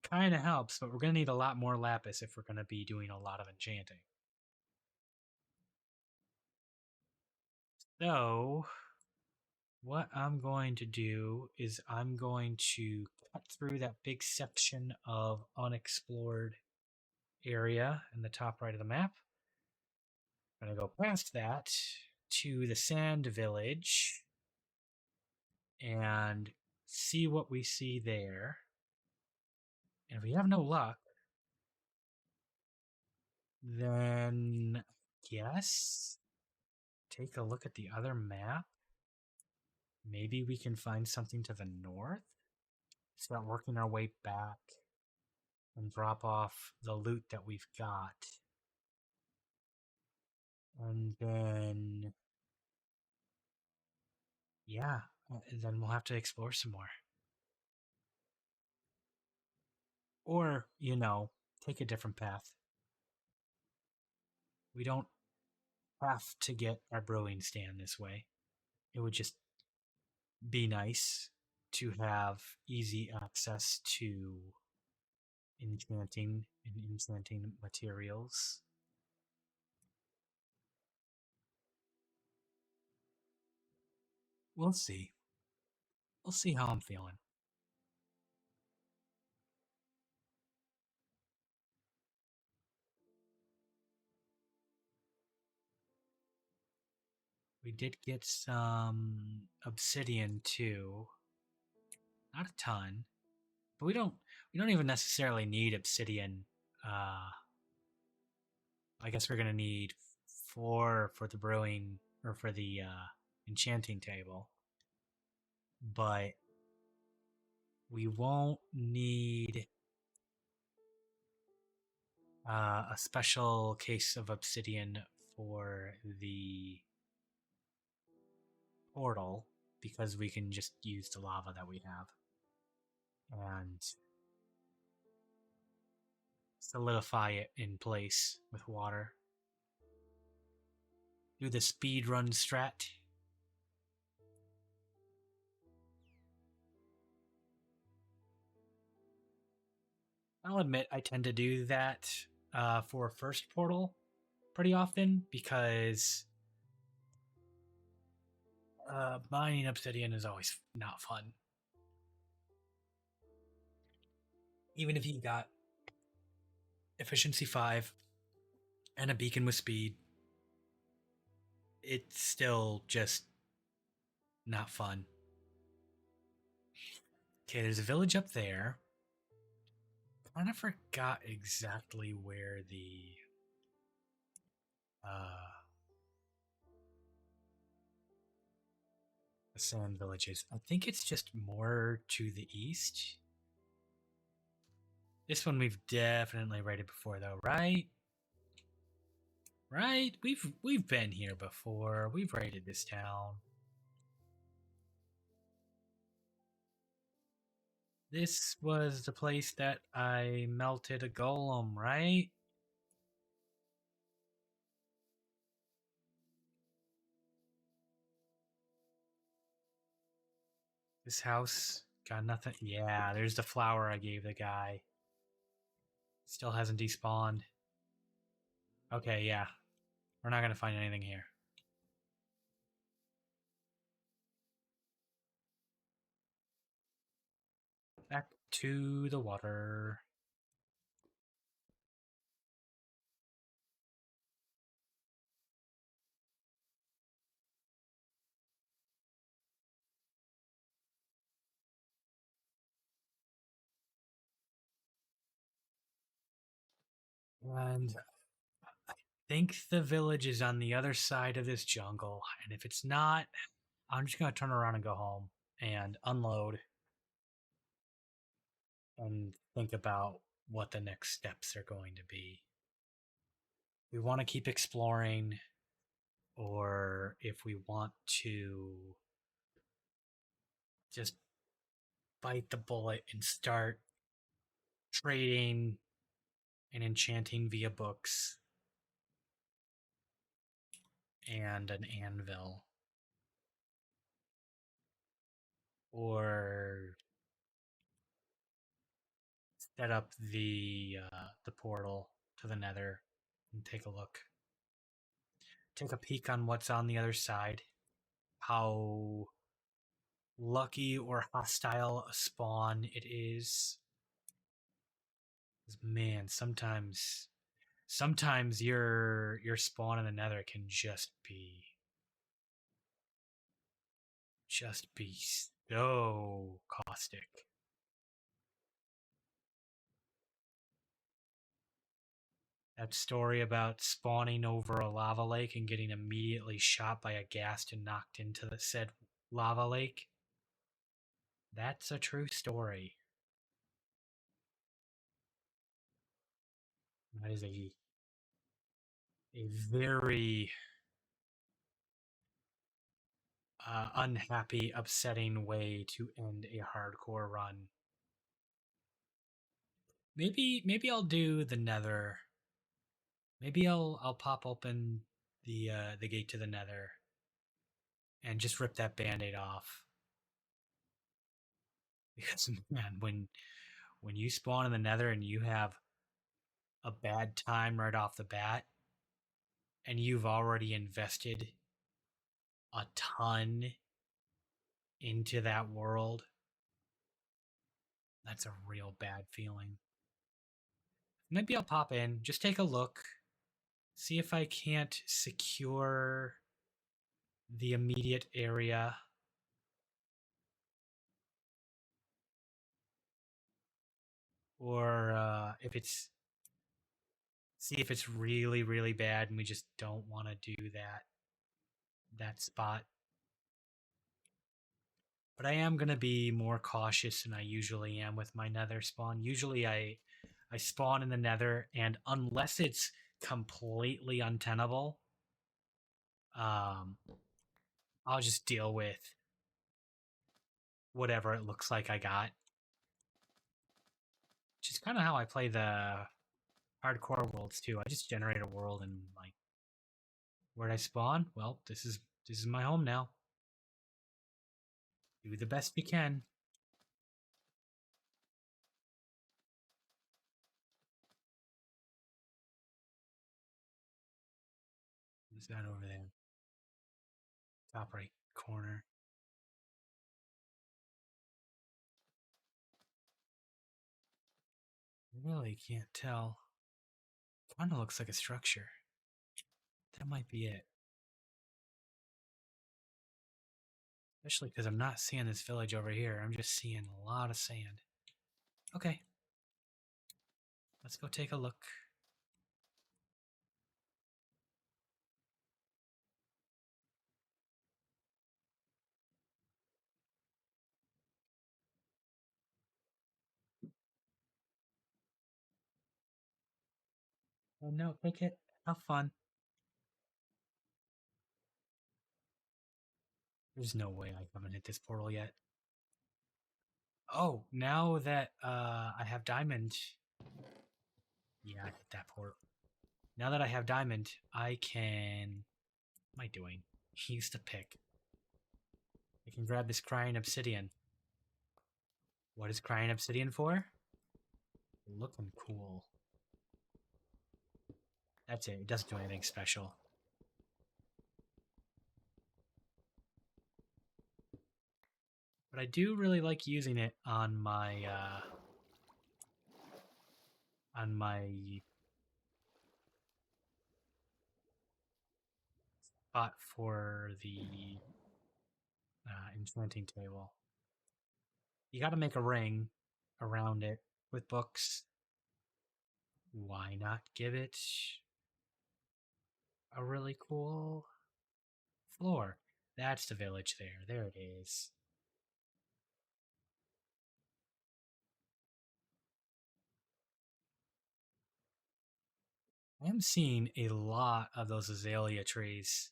kind of helps, but we're going to need a lot more lapis if we're going to be doing a lot of enchanting. So, what I'm going to do is I'm going to cut through that big section of unexplored area in the top right of the map. I'm going to go past that to the sand village and see what we see there. And if we have no luck, then yes, take a look at the other map. Maybe we can find something to the north. Start working our way back and drop off the loot that we've got. And then, yeah, then we'll have to explore some more. Or, take a different path. We don't have to get our brewing stand this way. It would just be nice to have easy access to enchanting and enchanting materials. We'll see. We'll see how I'm feeling. We did get some obsidian too. Not a ton, but we don't even necessarily need obsidian. I guess we're gonna need four for the brewing or for the enchanting table, but we won't need a special case of obsidian for the portal because we can just use the lava that we have and solidify it in place with water. Do the speed run strat. I'll admit I tend to do that for first portal pretty often because mining obsidian is always not fun. Even if you got efficiency 5 and a beacon with speed, it's still just not fun. Okay, there's a village up there. Kind of forgot exactly where uh, the sand village is. I think it's just more to the east. This one we've definitely raided before, though, right? Right? We've been here before. We've raided this town. This was the place that I melted a golem, right? This house got nothing. Yeah, there's the flower I gave the guy. Still hasn't despawned. Okay, yeah. We're not gonna find anything here. Back to the water. And I think the village is on the other side of this jungle. And if it's not, I'm just going to turn around and go home and unload and think about what the next steps are going to be. We want to keep exploring, or if we want to just bite the bullet and start trading and enchanting via books and an anvil, or set up the portal to the Nether and take a look, take a peek on what's on the other side, how lucky or hostile a spawn it is. 'Cause, man, sometimes your spawn in the Nether can just be so caustic. That story about spawning over a lava lake and getting immediately shot by a ghast and knocked into the said lava lake. That's a true story. That is a very unhappy, upsetting way to end a hardcore run. Maybe I'll do the Nether. Maybe I'll pop open the gate to the Nether and just rip that band-aid off. Because man, when you spawn in the Nether and you have a bad time right off the bat, and you've already invested a ton into that world, that's a real bad feeling. Maybe I'll pop in, just take a look, see if I can't secure the immediate area, or if it's see if it's really really bad and we just don't want to do that spot. But I am gonna be more cautious than I usually am with my Nether spawn. Usually I spawn in the Nether, and unless it's completely untenable, um, I'll just deal with whatever it looks like I got. Which is kind of how I play the hardcore worlds too. I just generate a world and like, where'd I spawn? Well, this is my home now. Do the best we can. What's that over there? Top right corner. I really can't tell. Kind of looks like a structure. That might be it. Especially because I'm not seeing this village over here. I'm just seeing a lot of sand. Okay. Let's go take a look. Oh no, take it. Have fun. There's no way I haven't hit this portal yet. Oh, now that I have diamond. Yeah, I hit that portal. Now that I have diamond, I can. What am I doing? Use the pick. I can grab this crying obsidian. What is crying obsidian for? Looking cool. That's it. It doesn't do anything special. But I do really like using it on my spot for the enchanting table. You got to make a ring around it with books. why not give it a really cool floor? That's the village there. There it is. I am seeing a lot of those azalea trees.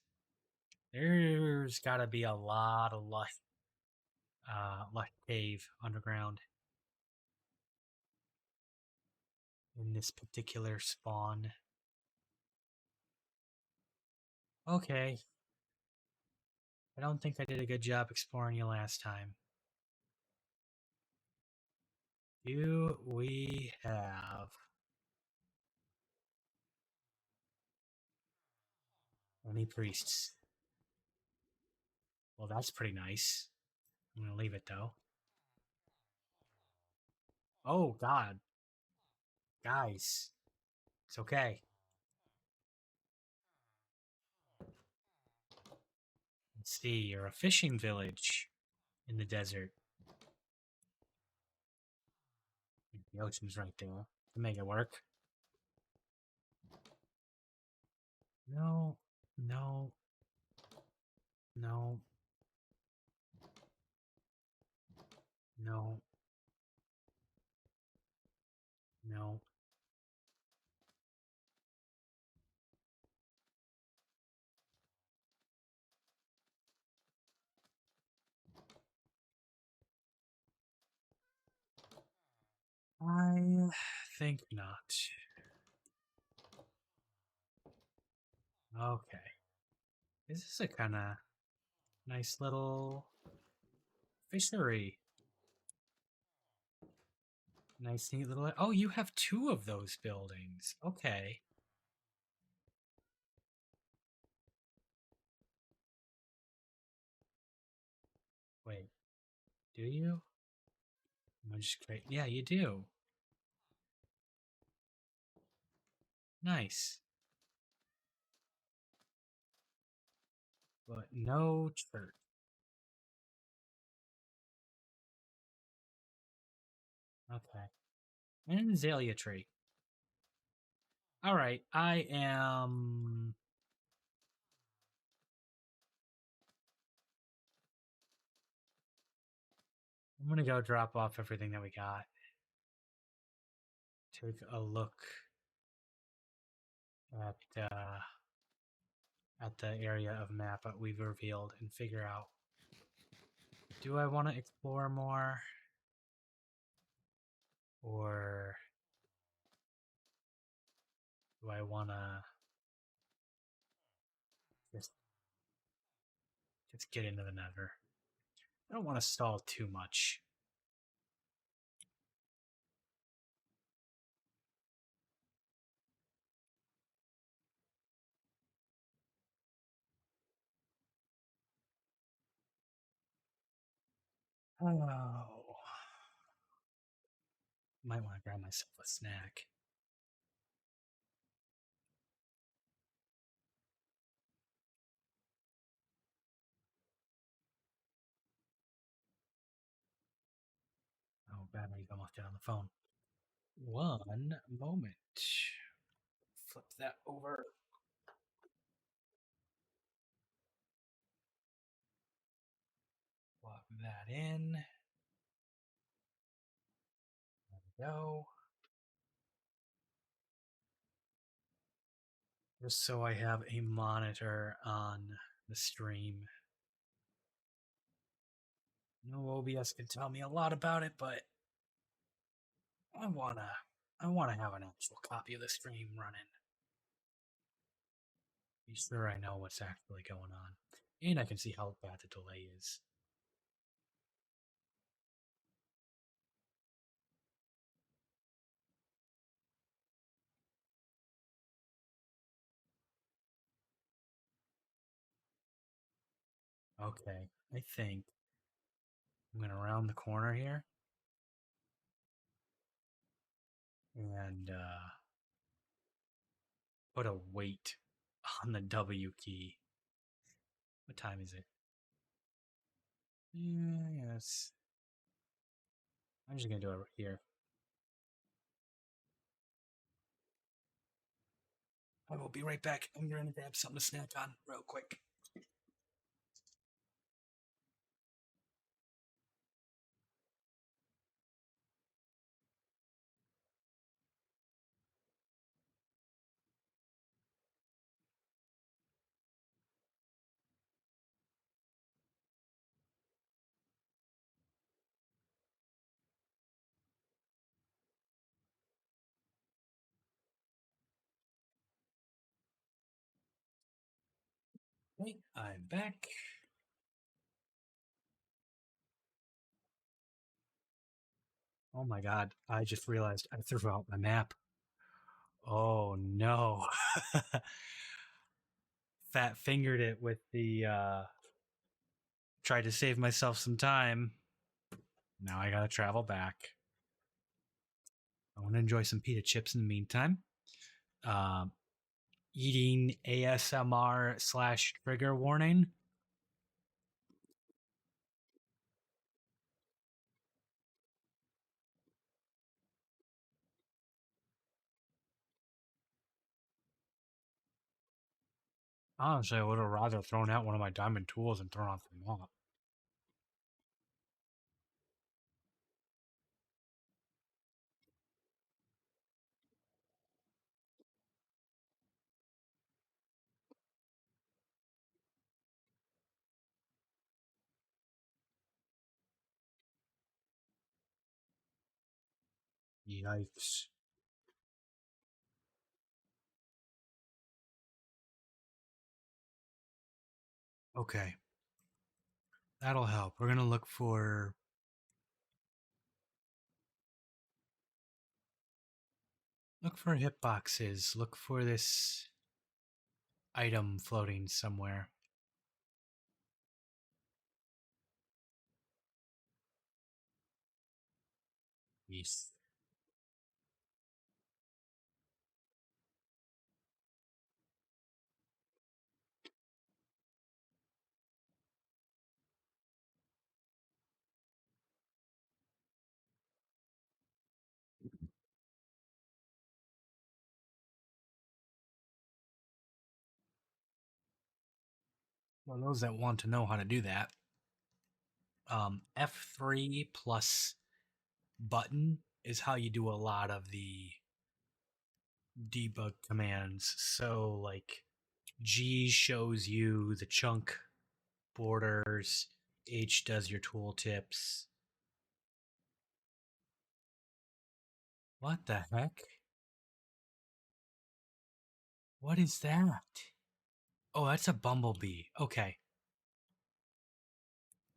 There's got to be a lot of lush cave underground in this particular spawn. Okay, I don't think I did a good job exploring you last time. Do we have any priests? Well, that's pretty nice. I'm gonna leave it though. Oh God, guys, it's okay. Let's see. You're a fishing village in the desert. The ocean's right there to make it work. No, no, no, no, no. I think not. Okay. This is a kind of nice little fishery. Nice, neat little. Oh, you have two of those buildings. Okay. Wait, do you? I'm just great. Yeah, you do. Nice. But no church. Okay. And an azalea tree. All right. I'm gonna go drop off everything that we got. Take a look at the area of map that we've revealed and figure out, do I want to explore more, or do I want to just get into the Nether? I don't want to stall too much. Oh, might want to grab myself a snack. Oh, battery's almost dead on the phone. One moment. Flip that over. Plug that in. There we go. Just so I have a monitor on the stream. No OBS can tell me a lot about it, but I wanna have an actual copy of the stream running. Be sure I know what's actually going on. And I can see how bad the delay is. Okay, I think I'm gonna round the corner here and put a weight on the W key. What time is it? Yes. I'm just gonna do it here. I will be right back. I'm going to grab something to snack on real quick. Okay, I'm back. Oh my god, I just realized I threw out my map. Oh no. Fat fingered it with the tried to save myself some time. Now I gotta travel back. I want to enjoy some pita chips in the meantime. Um, Eating ASMR slash trigger warning. Honestly, I would have rather thrown out one of my diamond tools and thrown off the map. Yikes. Okay, that'll help. We're gonna look for hitboxes. Look for this item floating somewhere. Yes. Well, those that want to know how to do that, F3 plus button is how you do a lot of the debug commands. So, like, G shows you the chunk borders, H does your tooltips. What the heck? What is that? Oh, that's a bumblebee. Okay.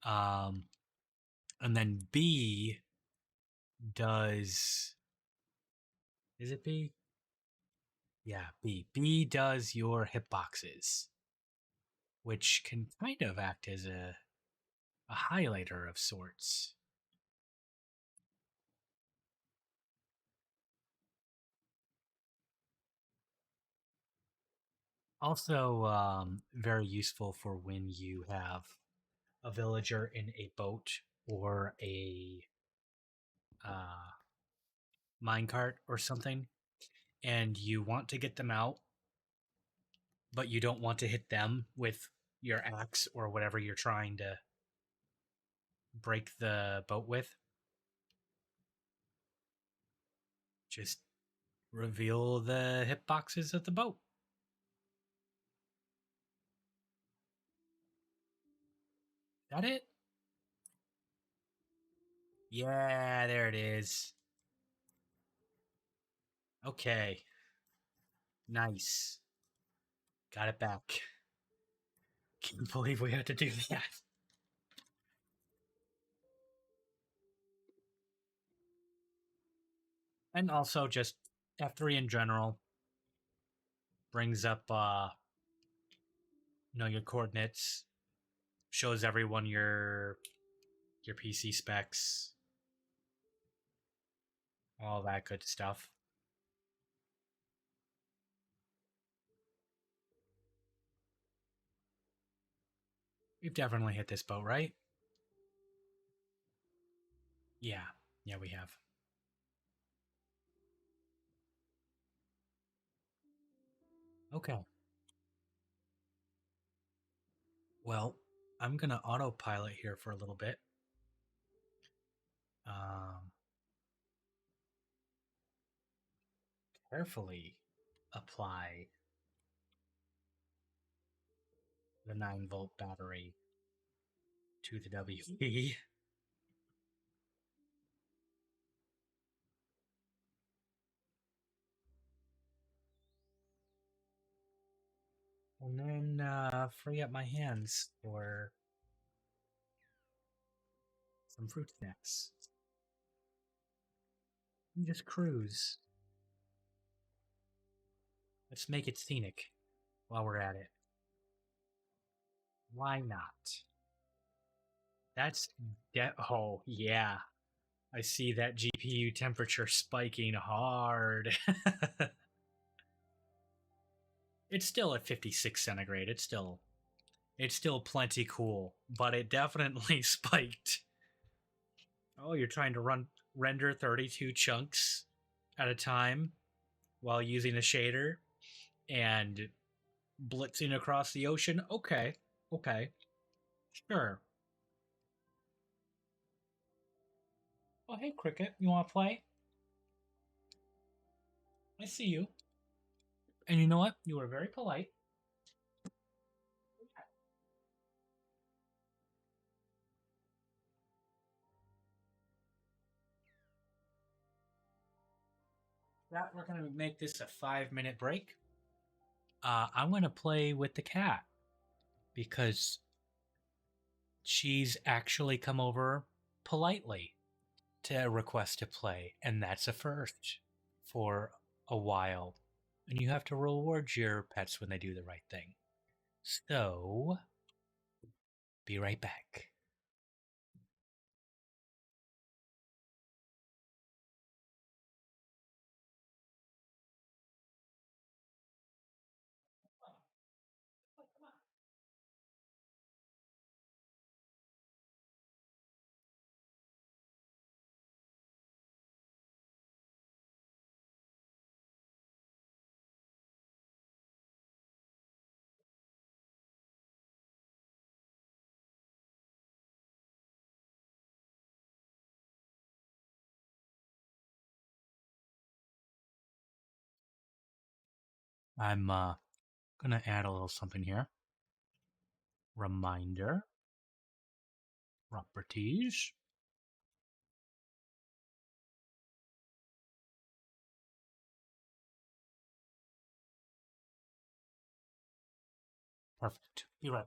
Um, and then B does. Is it B? Yeah, B. B does your hitboxes, which can kind of act as a highlighter of sorts. Also, very useful for when you have a villager in a boat or a uh, minecart or something, and you want to get them out, but you don't want to hit them with your axe or whatever you're trying to break the boat with. Just reveal the hitboxes of the boat. Got it? Yeah, there it is. Okay, nice. Got it back. Can't believe we had to do that. And also just F3 in general brings up your coordinates, shows everyone your PC specs, all that good stuff. We've definitely hit this boat, right? Yeah. Yeah, we have. Okay. Well, I'm gonna autopilot here for a little bit. Um, Carefully apply the 9-volt battery to the WE. And then free up my hands for some fruit snacks. And just cruise. Let's make it scenic while we're at it. Why not? That's oh yeah. I see that GPU temperature spiking hard. It's still at 56 centigrade. It's still plenty cool, but it definitely spiked. Oh, you're trying to render 32 chunks at a time while using a shader and blitzing across the ocean. Okay. Okay. Sure. Oh, hey, Cricket. You want to play? I see you. And you know what? You were very polite. That we're going to make this a 5-minute break. I'm going to play with the cat because she's actually come over politely to request to play, and that's a first for a while. And you have to reward your pets when they do the right thing. So, be right back. I'm gonna add a little something here. Reminder, properties. Perfect. Be right.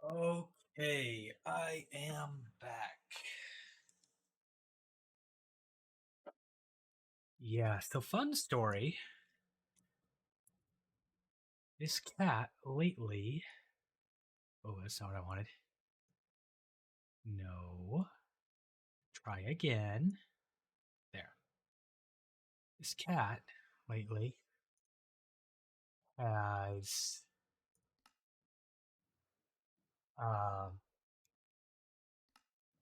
Okay, I am back. Yeah, so fun story. This cat lately. Oh, that's not what I wanted. No. Try again. There. This cat lately has um,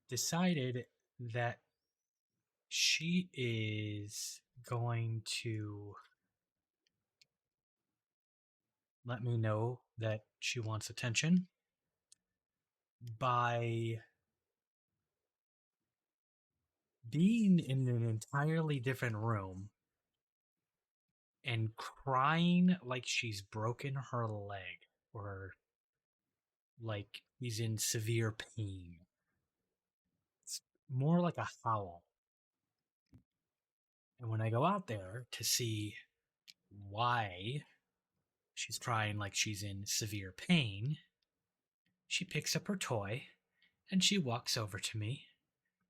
decided that she is going to let me know that she wants attention by being in an entirely different room and crying like she's broken her leg or like he's in severe pain. It's more like a howl. And when I go out there to see why she's crying like she's in severe pain, she picks up her toy and she walks over to me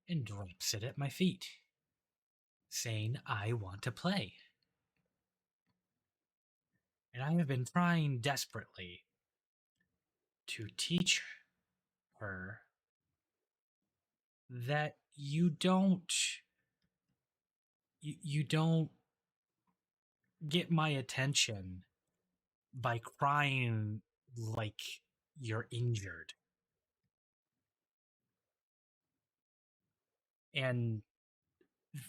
and drops it at my feet, saying, I want to play. And I have been trying desperately to teach her that you don't get my attention by crying like you're injured. And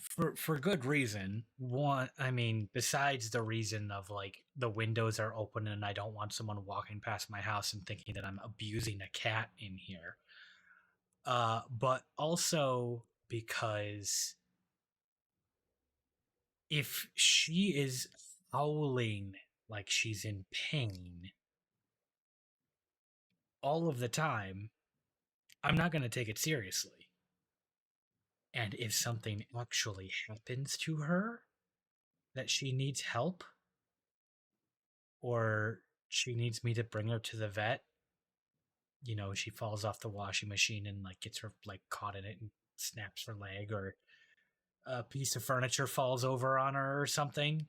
for good reason. One, I mean, besides the reason of like the windows are open and I don't want someone walking past my house and thinking that I'm abusing a cat in here. But also because if she is howling like she's in pain all of the time, I'm not going to take it seriously. And if something actually happens to her that she needs help or she needs me to bring her to the vet, she falls off the washing machine and like gets her like caught in it and snaps her leg, or a piece of furniture falls over on her or something.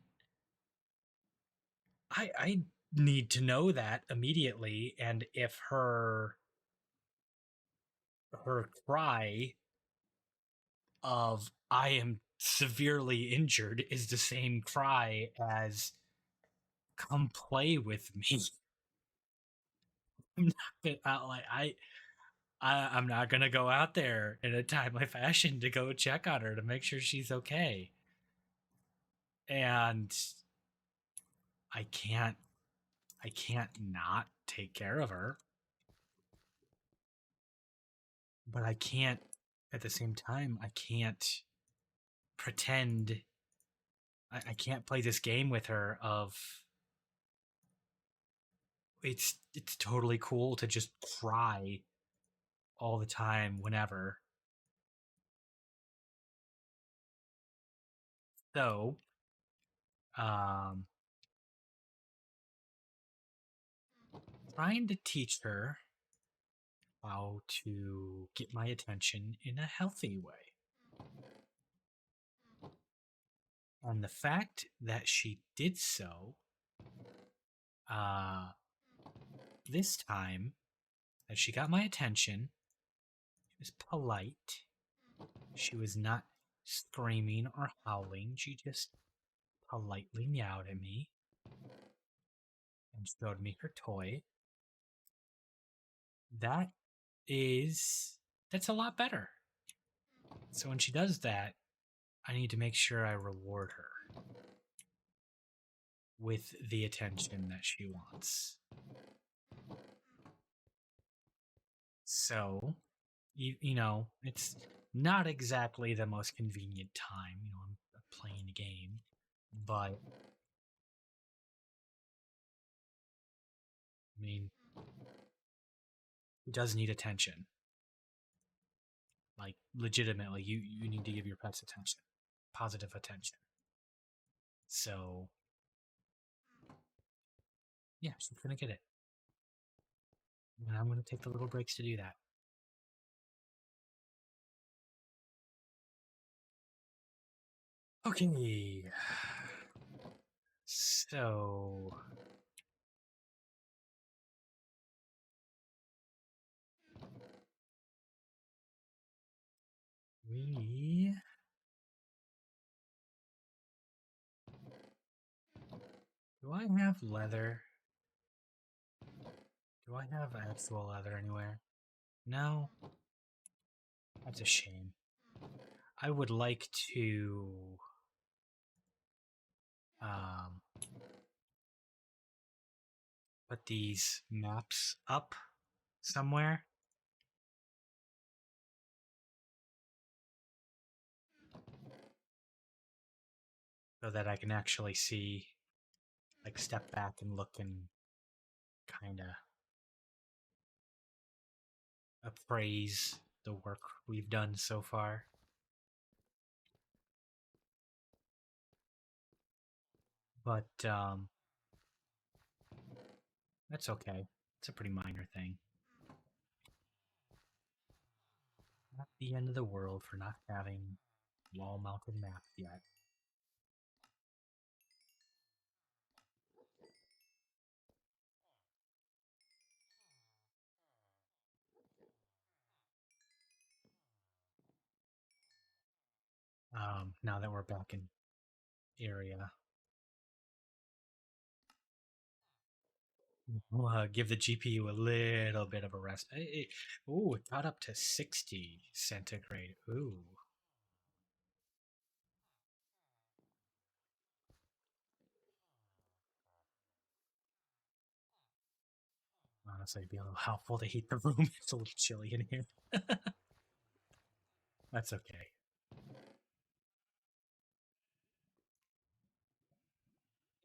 I need to know that immediately, and if her cry of I am severely injured is the same cry as come play with me. I'm not gonna, like I'm not gonna go out there in a timely fashion to go check on her to make sure she's okay. And I can't I can't not take care of her, but I can't at the same time I can't pretend I can't play this game with her of it's totally cool to just cry all the time whenever. So um trying to teach her how to get my attention in a healthy way. And the fact that she did so uh this time, that she got my attention, she was polite. She was not screaming or howling. She just politely meowed at me and showed me her toy. That that's a lot better. So when she does that, I need to make sure I reward her with the attention that she wants. So, it's not exactly the most convenient time. I'm playing a game, but I mean, he does need attention. Like legitimately, you need to give your pets attention, positive attention. So yeah, she's gonna get it. And I'm going to take the little breaks to do that. Okay. So we do I have leather? Do I have actual leather anywhere? No. That's a shame. I would like to um, put these maps up somewhere so that I can actually see, like, step back and look and kind of appraise the work we've done so far. But that's okay. It's a pretty minor thing. Not the end of the world for not having wall-mounted maps yet. Now that we're back in area, we'll give the GPU a little bit of a rest. Ooh, it got up to 60 centigrade. Ooh. Honestly, it'd be a little helpful to heat the room. It's a little chilly in here. That's okay.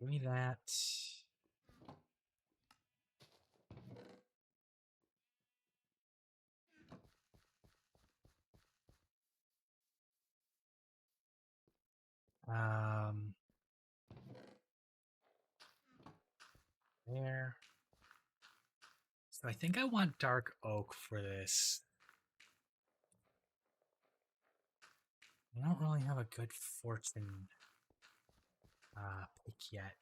Give me that. Um, there. So I think I want dark oak for this. I don't really have a good fortune pick yet.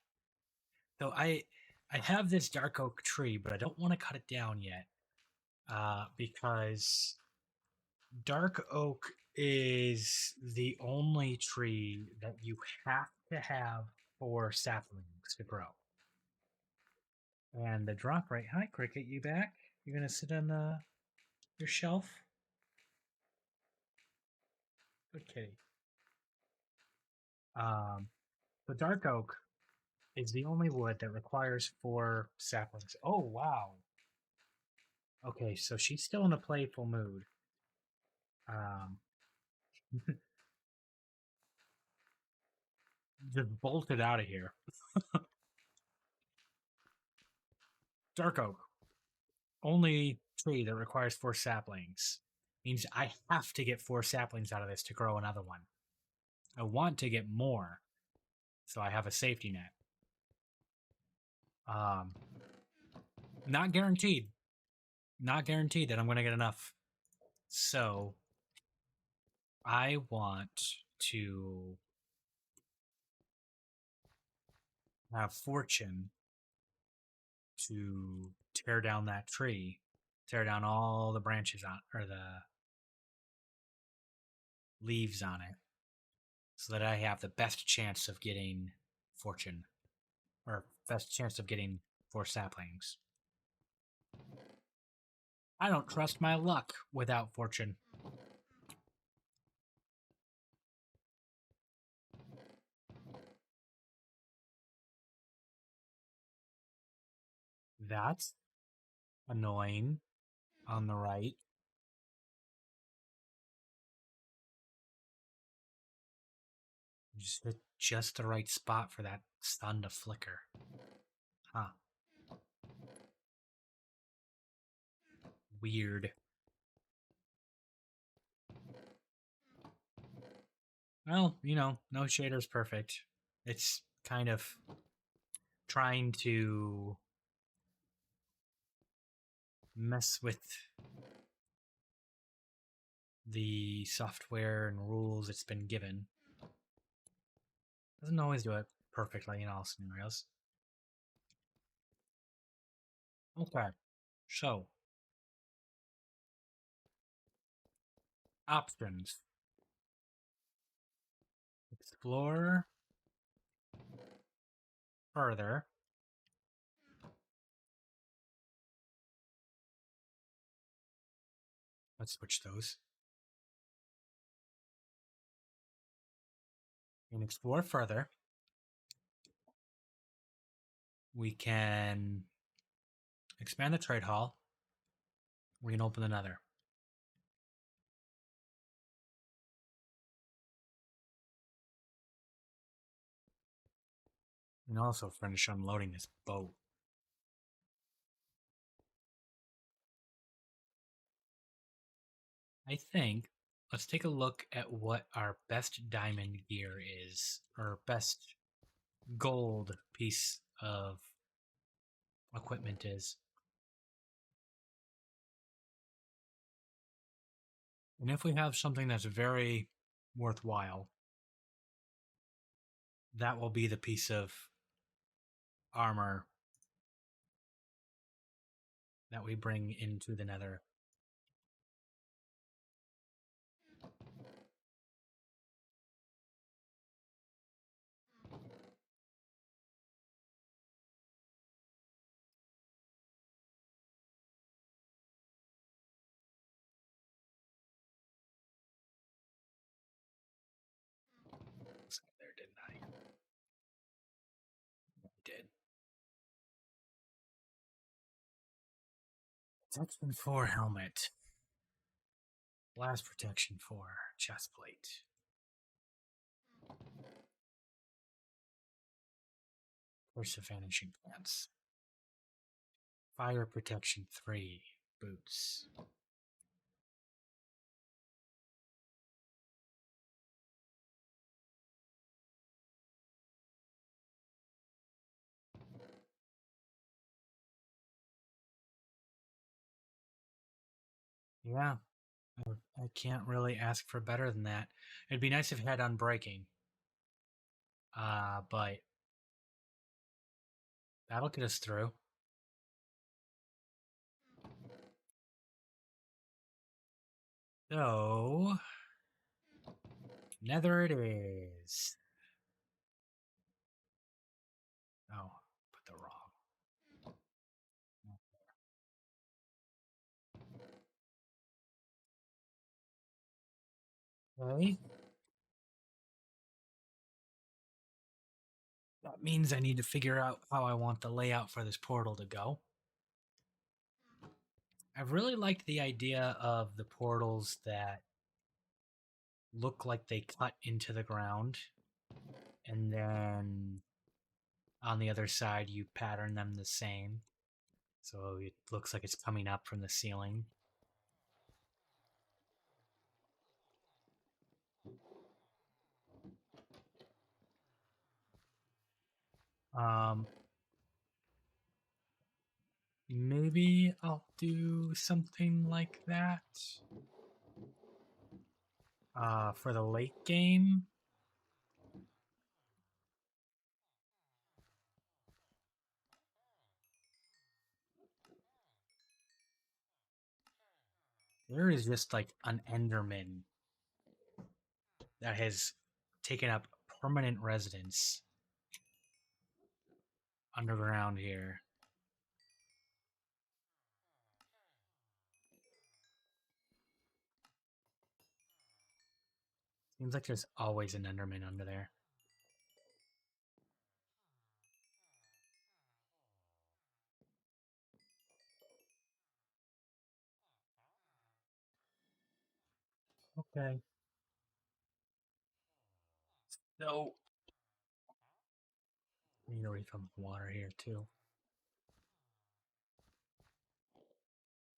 Though I have this dark oak tree, but I don't want to cut it down yet. Because dark oak is the only tree that you have to have for saplings to grow. And the drop rate. Hi, Cricket, you back? You gonna sit on your shelf? Good kitty. The dark oak is the only wood that requires 4 saplings. Oh wow. Okay, so she's still in a playful mood. Um, just bolted out of here. Dark oak, only tree that requires 4 saplings, means I have to get 4 saplings out of this to grow another one. I want to get more, so I have a safety net. Um, not guaranteed. Not guaranteed that I'm going to get enough. So I want to have fortune to tear down that tree, tear down all the branches on or the leaves on it, so that I have the best chance of getting fortune, or best chance of getting 4 saplings. I don't trust my luck without fortune. That's annoying on the right. Just hit just the right spot for that sun to flicker. Huh. Weird. Well, no shader's perfect. It's kind of trying to mess with the software and rules it's been given. Doesn't always do it perfectly in all scenarios. Okay, so options. Explore further. Let's switch those. And explore further. We can expand the trade hall. We can open the Nether. And also finish unloading this boat. I think let's take a look at what our best diamond gear is, or best gold piece of equipment is. And if we have something that's very worthwhile, that will be the piece of armor that we bring into the Nether. There, didn't I? I did. Protection 4 helmet. Blast protection 4 chest plate. Curse of vanishing plants. Fire protection 3 boots. Yeah, I can't really ask for better than that. It'd be nice if it had unbreaking. But that'll get us through. So, Nether it is. Oh, put the wrong. Okay. That means I need to figure out how I want the layout for this portal to go. I've really liked the idea of the portals that look like they cut into the ground, and then on the other side you pattern them the same, so it looks like it's coming up from the ceiling. Um, Maybe I'll do something like that for the late game. There is just like an Enderman that has taken up permanent residence underground here. Seems like there's always an Enderman under there. Okay. So, I need to refill the water here too.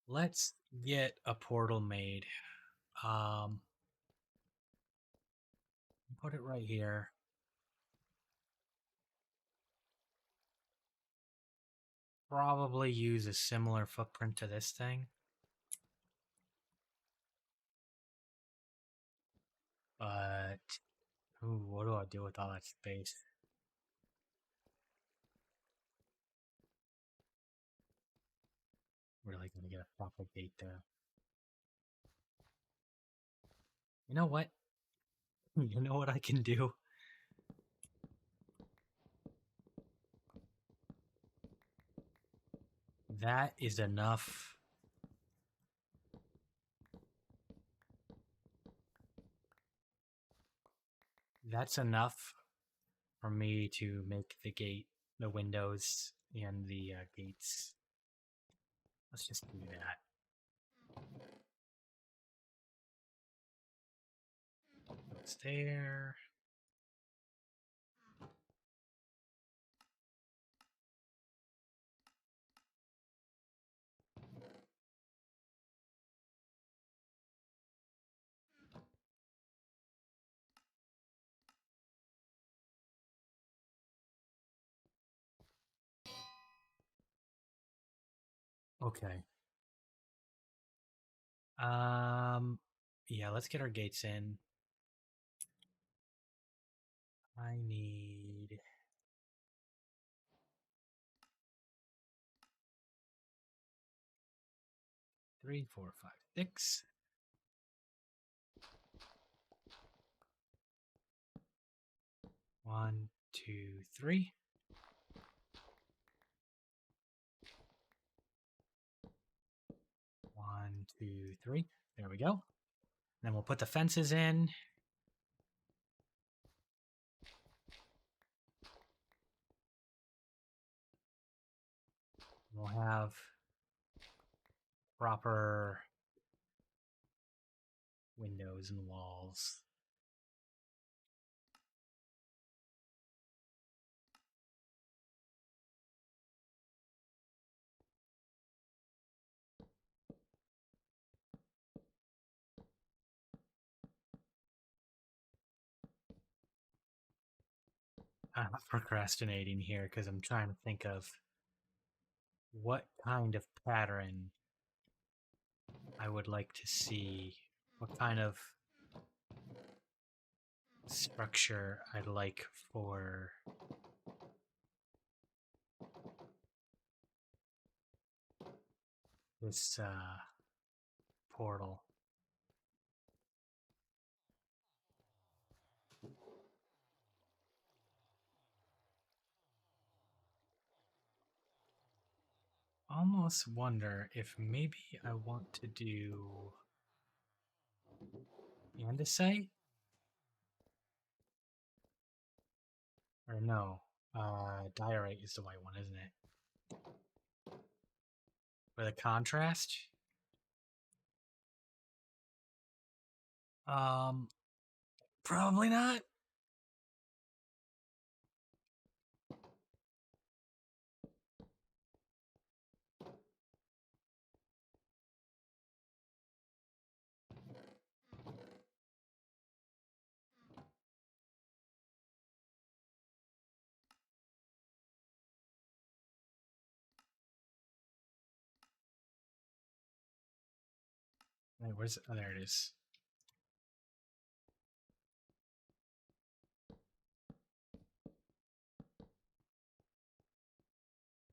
Let's get a portal made. Um, Put it right here. probably use a similar footprint to this thing. But, ooh, what do I do with all that space? Really gonna get a proper gate there. You know what? You know what I can do? That is enough. That's enough for me to make the gate, the windows, and the gates. Let's just do that. Goes there. Okay. Yeah, let's get our gates in. I need 3, 4, 5, 6. One, two, three. One, two, three. There we go. Then we'll put the fences in. We'll have proper windows and walls. I'm procrastinating here because I'm trying to think of what kind of pattern I would like to see. What kind of structure I'd like for this portal. Almost wonder if maybe I want to do andesite, or no, diorite is the white one, isn't it? For the contrast. Um, Probably not. Wait, where's it? Oh, there it is.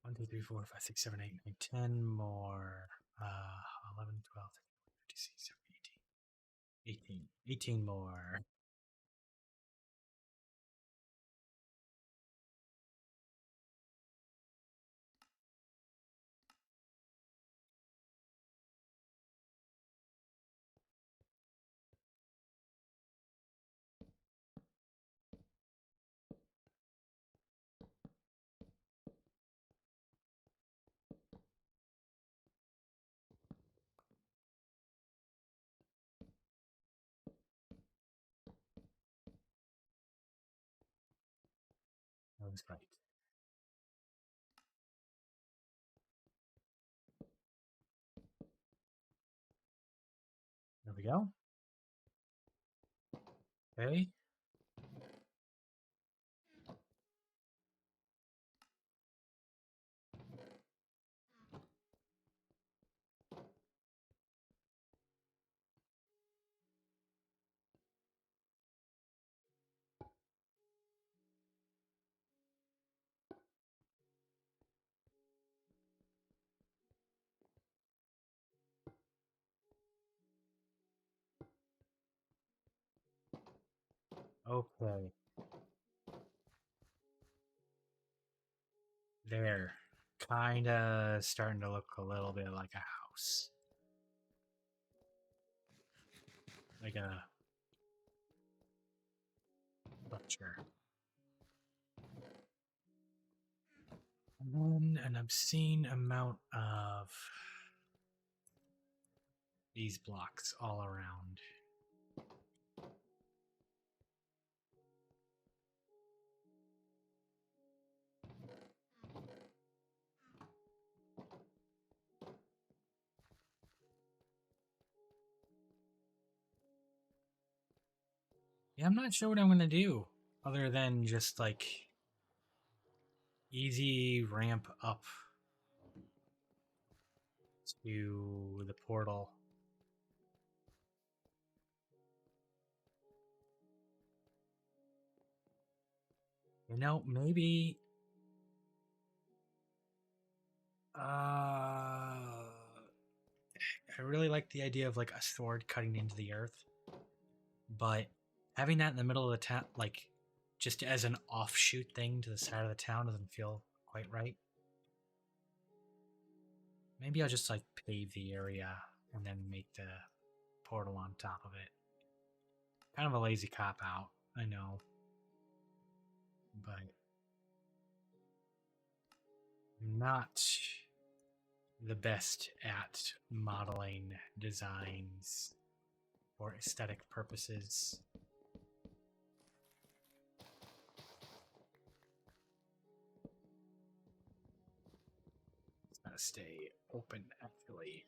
One, 2, 3, 4, 5, 6, 7, 8, 9, 10 more. 11, 12, 13, 14, 15, 16, 17, 18. 18 more. That was right. There we go. Okay. Okay. There. Kinda starting to look a little bit like a house. Like a structure. And then an obscene amount of these blocks all around. Yeah, I'm not sure what I'm gonna do other than just like easy ramp up to the portal. You know, maybe I really like the idea of like a sword cutting into the earth, but having that in the middle of the town, like just as an offshoot thing to the side of the town, doesn't feel quite right. Maybe I'll just like pave the area and then make the portal on top of it. Kind of a lazy cop out, I know, but not the best at modeling designs for aesthetic purposes. It's gotta stay open, actually.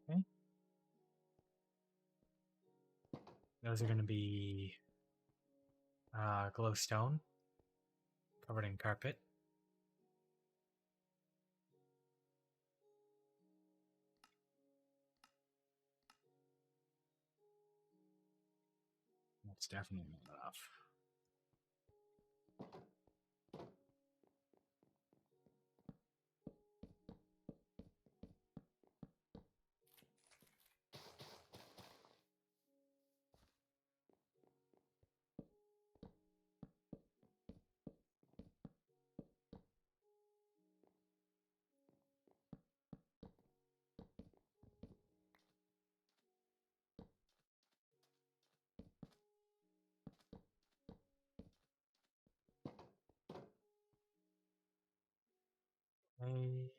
Okay. Those are going to be glowstone covered in carpet. That's definitely not enough. Okay.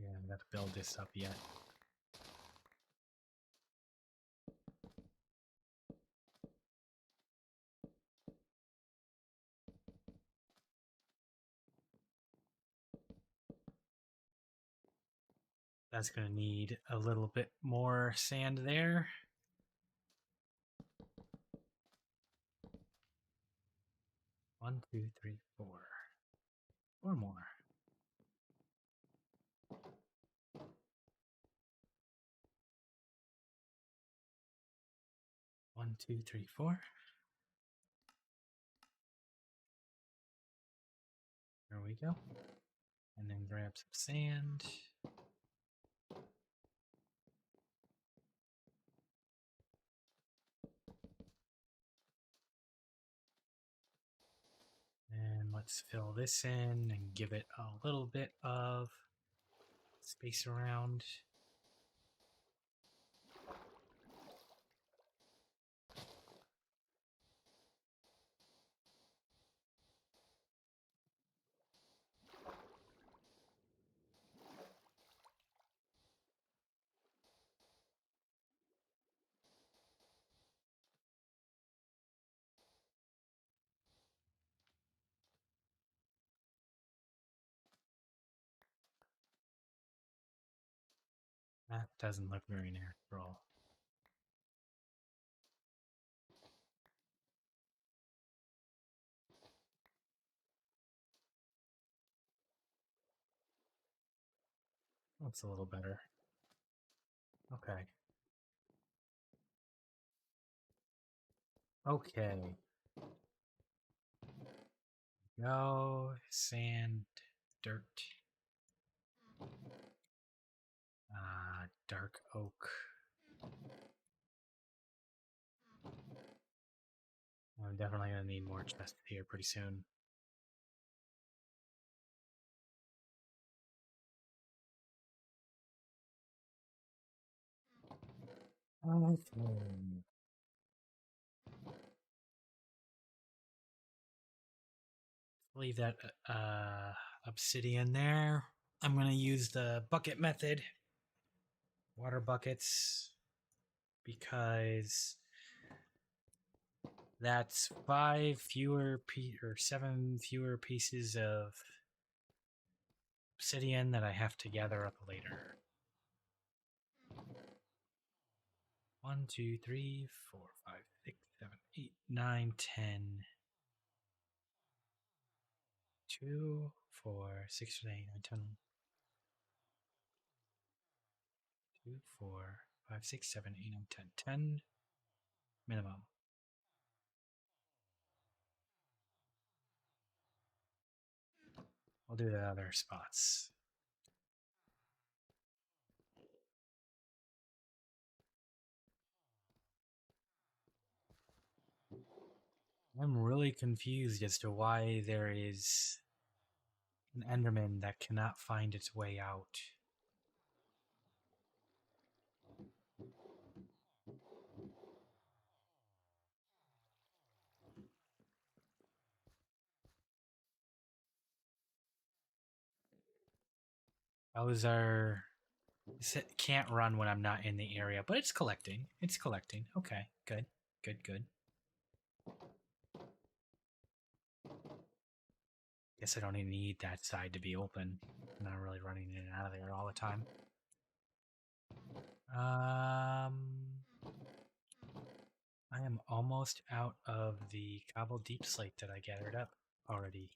Yeah, I got to build this up yet. That's going to need a little bit more sand there. One, two, three, four. Four more. One, two, three, four. There we go. And then grab some sand. And let's fill this in and give it a little bit of space around. That doesn't look very natural. Looks a little better. Okay. Okay. Go sand, dirt, dark oak. I'm definitely gonna need more chests here pretty soon. Okay. Leave that obsidian there. I'm gonna use the bucket method, water buckets, because that's 7 fewer pieces of obsidian that I have to gather up later. 1, 2, 3, 4, 5, 6, 7, 8, 9, 10. 2, 4, 6, 8, 9, 10. 2, 4, 5, 6, 7, 8, 9, 10. 10 minimum. I'll do the other spots. I'm really confused as to why there is an Enderman that cannot find its way out. Those are... It can't run when I'm not in the area, but it's collecting. It's collecting. Okay, good. Good, good. Guess I don't even need that side to be open. I'm not really running in and out of there all the time. I am almost out of the cobble deep slate that I gathered up already.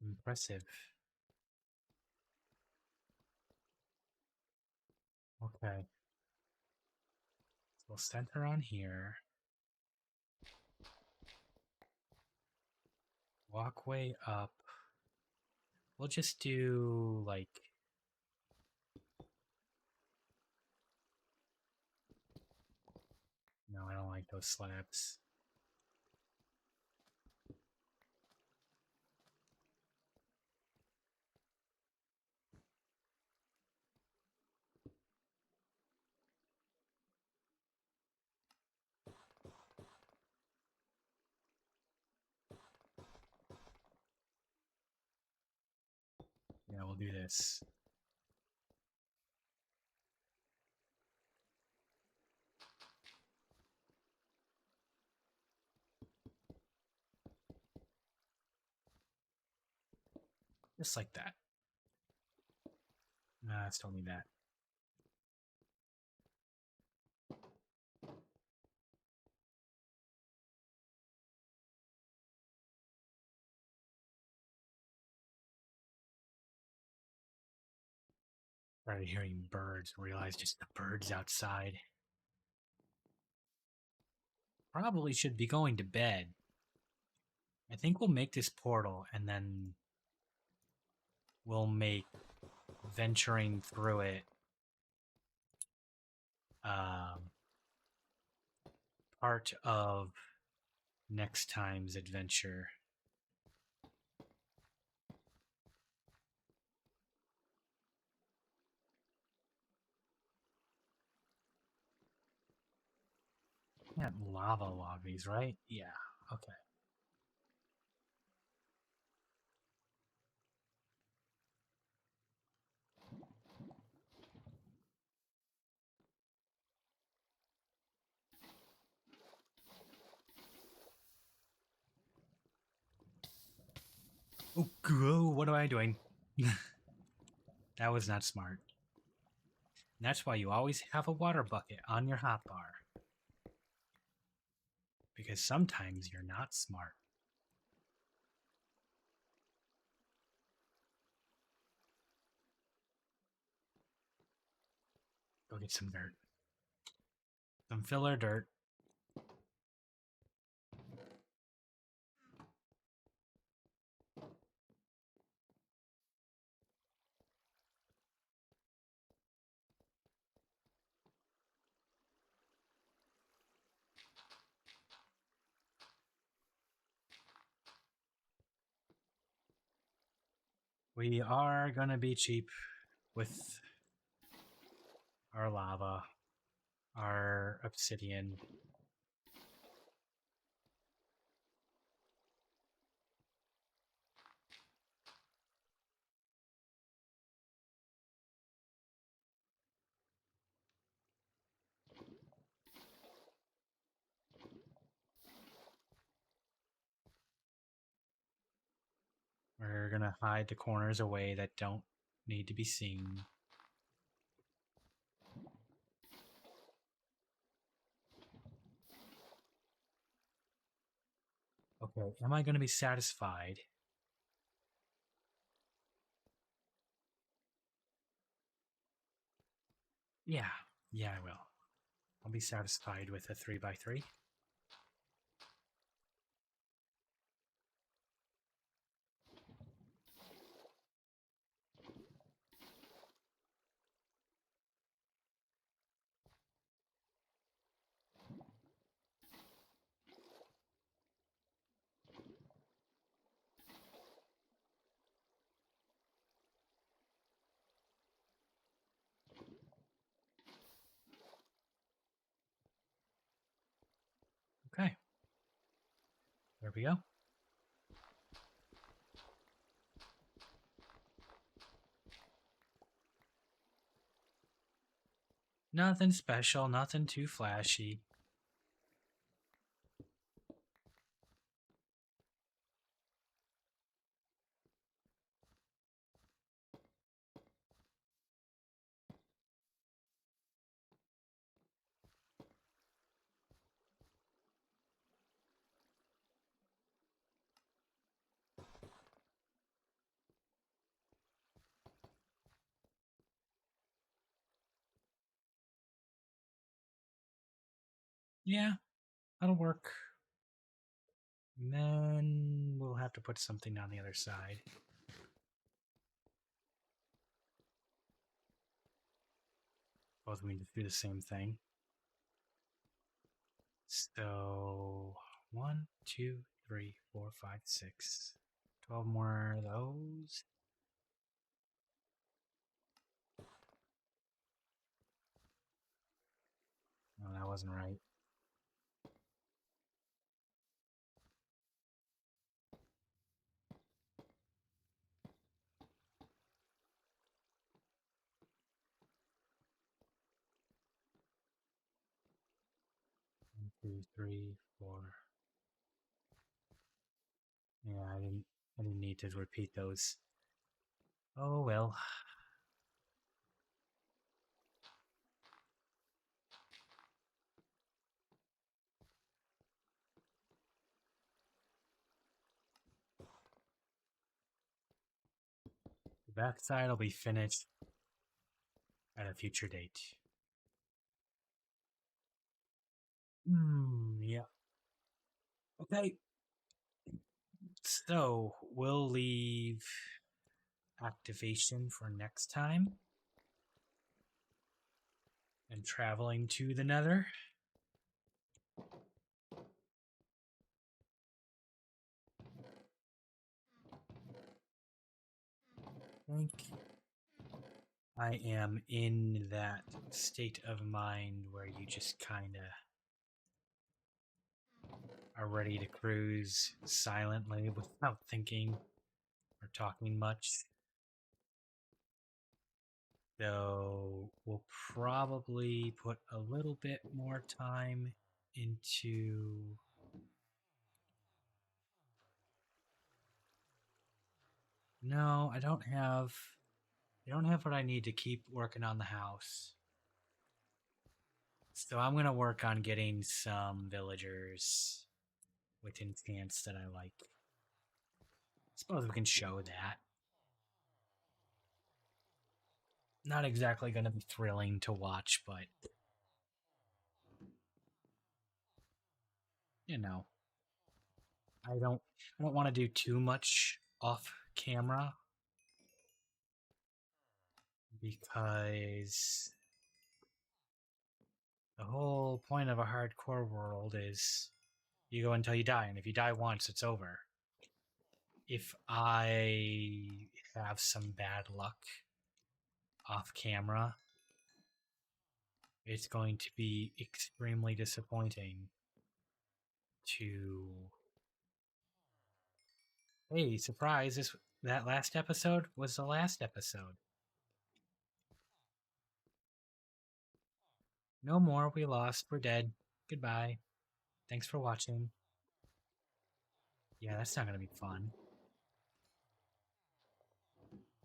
Impressive. Okay. So we'll center on here. Walkway up. We'll just do like... No, I don't like those slabs. Yeah, we'll do this. Just like that. Nah, I still need that. Started hearing birds and realized just the birds outside. Probably should be going to bed. I think we'll make this portal and then we'll make venturing through it part of next time's adventure. Yeah, lava lobbies, right? Yeah, okay. Oh, what am I doing? That was not smart. And that's why you always have a water bucket on your hotbar. Because sometimes you're not smart. Go get some dirt. Some filler dirt. We are going to be cheap with our lava, our obsidian. We're going to hide the corners away that don't need to be seen. Okay, am I going to be satisfied? Yeah, I will. I'll be satisfied with a 3x3. Okay, there we go. Nothing special, nothing too flashy. Yeah, that'll work. And then we'll have to put something on the other side. Both we need to do the same thing. So 1, 2, 3, 4, 5, 6. 12 more of those. No, that wasn't right. One, two, three, four. Yeah, I didn't need to repeat those. Oh well. The backside will be finished at a future date. Yeah. Okay. So we'll leave activation for next time and traveling to the Nether. I think I am in that state of mind where you just kind of are ready to cruise silently without thinking or talking much. So we'll probably put a little bit more time into No, I don't have. I don't have what I need to keep working on the house. So I'm gonna work on getting some villagers with intents that I like. Suppose we can show that. Not exactly gonna be thrilling to watch, but you know, I don't. I don't want to do too much off camera because the whole point of a hardcore world is you go until you die, and if you die once, it's over. If I have some bad luck off camera, it's going to be extremely disappointing to hey, surprise, this that last episode was the last episode. No more, we lost, we're dead. Goodbye. Thanks for watching. Yeah, that's not gonna be fun.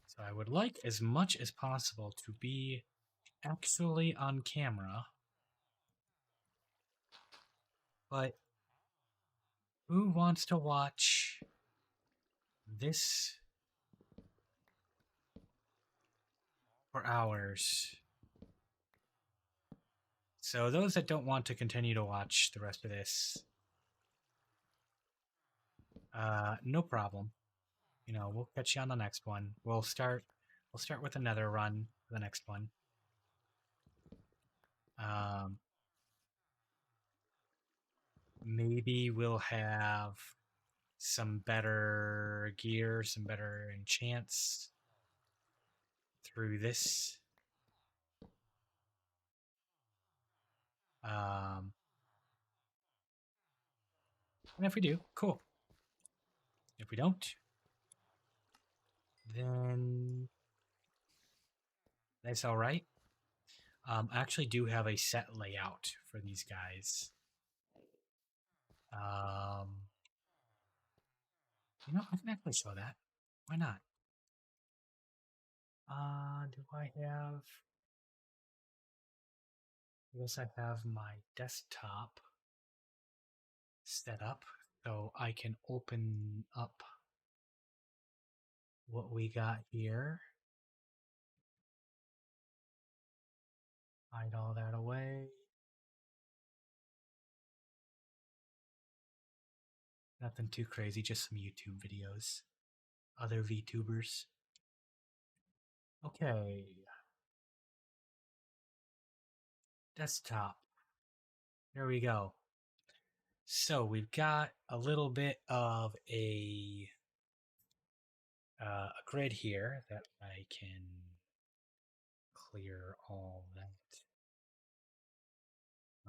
So I would like as much as possible to be actually on camera. But who wants to watch this for hours? So those that don't want to continue to watch the rest of this, no problem. You know, we'll catch you on the next one. We'll start with another run for the next one. Um, maybe we'll have some better gear, some better enchants through this. Um, and if we do, cool. If we don't, then that's all right. I actually do have a set layout for these guys. Um, I can actually show that. Why not? Do I have? I guess I have my desktop set up so I can open up what we got here. Hide all that away. Nothing too crazy, just some YouTube videos. Other VTubers. Okay. Desktop. There we go. So we've got a little bit of a grid here that I can clear all that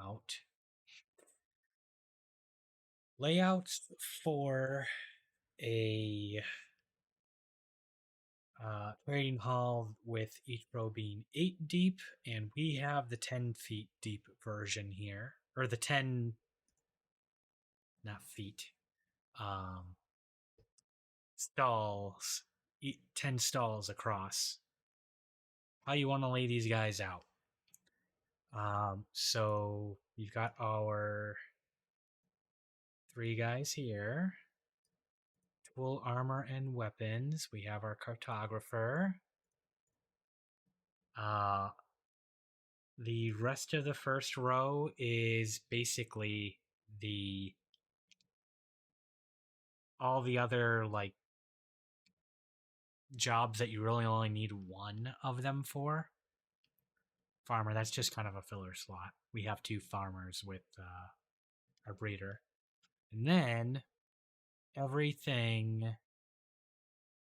out. Layouts for a trading hall with each row being 8 deep, and we have the 10 feet deep version here, or the 10, not feet, um, stalls, 10 stalls across. How you want to lay these guys out? So we've got our 3 guys here. Tool, armor, and weapons. We have our cartographer. The rest of the first row is basically the all the other like jobs that you really only need one of them for. Farmer, that's just kind of a filler slot. We have 2 farmers with our breeder. And then everything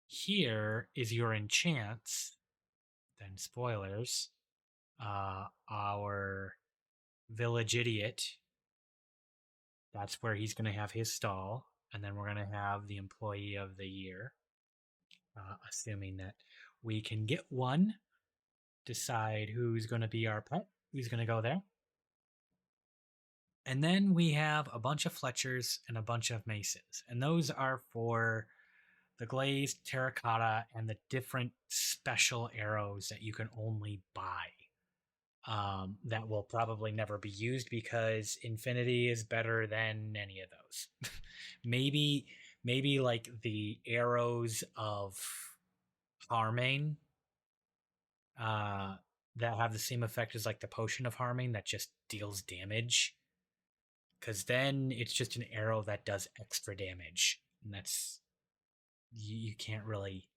here is your enchants. Then spoilers. Our village idiot. That's where he's going to have his stall. And then we're going to have the employee of the year. Assuming that we can get one. Decide who's going to be our pet. Who's going to go there. And then we have a bunch of Fletchers and a bunch of Masons. And those are for the glazed terracotta and the different special arrows that you can only buy. That will probably never be used because infinity is better than any of those. maybe maybe like the arrows of harming uh, that have the same effect as like the potion of harming that just deals damage. Because then it's just an arrow that does extra damage, and that's you can't really.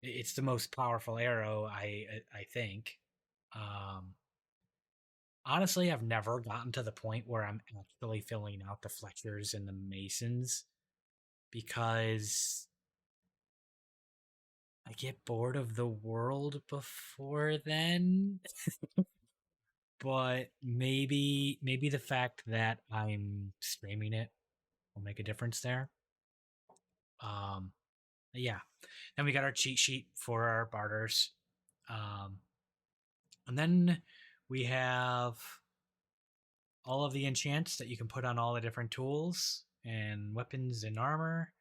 It's the most powerful arrow, I think. Um, Honestly, I've never gotten to the point where I'm actually filling out the Fletchers and the Masons because I get bored of the world before then. But maybe the fact that I'm streaming it will make a difference there. Um, yeah. Then we got our cheat sheet for our barters. Um, and then we have all of the enchants that you can put on all the different tools and weapons and armor,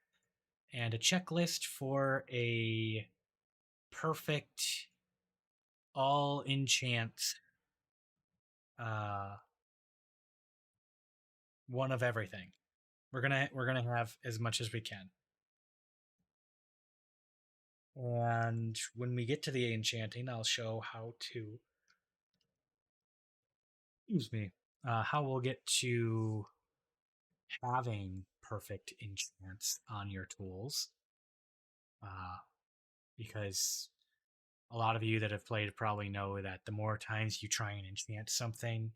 and a checklist for a perfect all enchants uh, one of everything. We're gonna have as much as we can. And when we get to the enchanting, I'll show how to. Excuse me. How we'll get to having perfect enchants on your tools. Uh, because a lot of you that have played probably know that the more times you try and enchant something,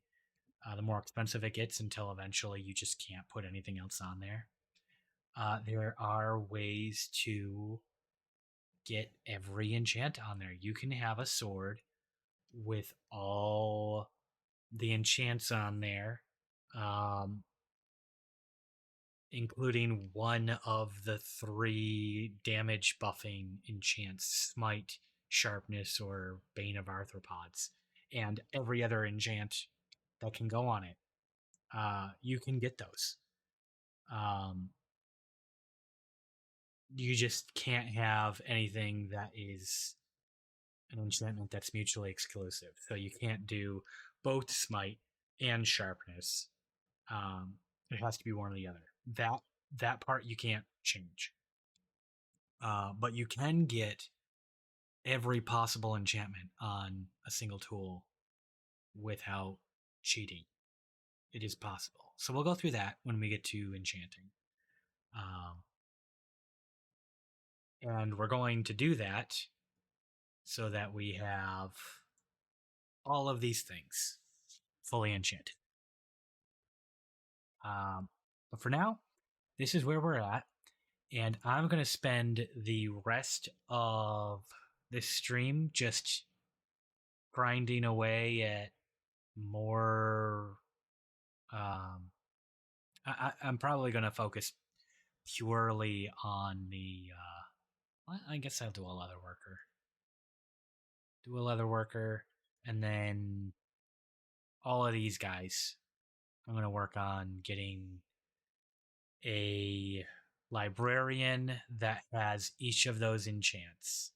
the more expensive it gets until eventually you just can't put anything else on there. There are ways to get every enchant on there. You can have a sword with all the enchants on there, um, including one of the three damage buffing enchants: Smite, Sharpness, or Bane of Arthropods, and every other enchant that can go on it. You can get those. Um, you just can't have anything that is an enchantment that's mutually exclusive. So you can't do both Smite and Sharpness. It has to be one or the other. That part you can't change. But you can get every possible enchantment on a single tool without cheating. It is possible. So we'll go through that when we get to enchanting. Um, and we're going to do that so that we have all of these things fully enchanted. But for now, this is where we're at. And I'm going to spend the rest of this stream just grinding away at more. I'm probably going to focus purely on the. I guess I'll do a leather worker. Do a leather worker, and then all of these guys. I'm going to work on getting a librarian that has each of those enchants.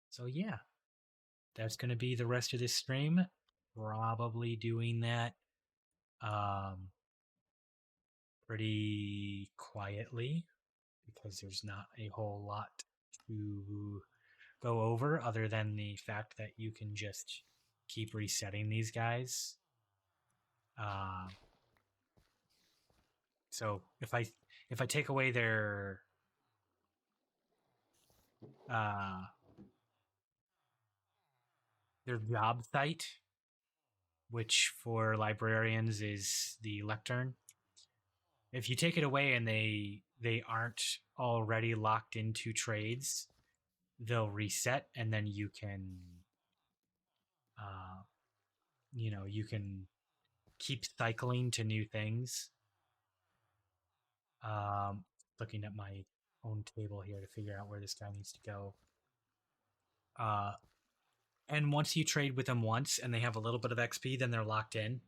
So yeah, that's going to be the rest of this stream. Probably doing that pretty quietly because there's not a whole lot to go over other than the fact that you can just keep resetting these guys. So if I take away uh, their job site, which for librarians is the lectern. If you take it away and they aren't already locked into trades, they'll reset, and then you can, uh, you can keep cycling to new things. Um, Looking at my own table here to figure out where this guy needs to go. Uh, and once you trade with them once and they have a little bit of XP, then they're locked in.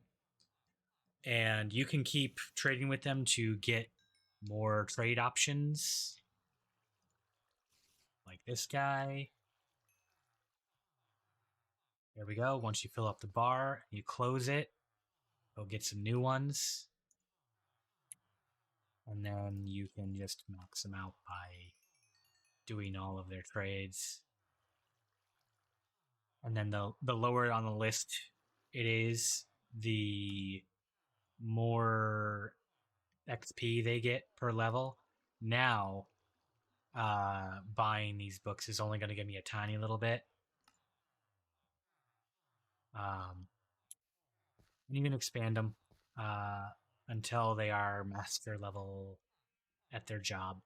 And you can keep trading with them to get more trade options, like this guy. There we go. Once you fill up the bar, you close it. Go get some new ones. And then you can just max them out by doing all of their trades. And then the lower on the list it is, the more XP they get per level. Now, buying these books is only going to give me a tiny little bit. And you can expand them until they are master level at their job.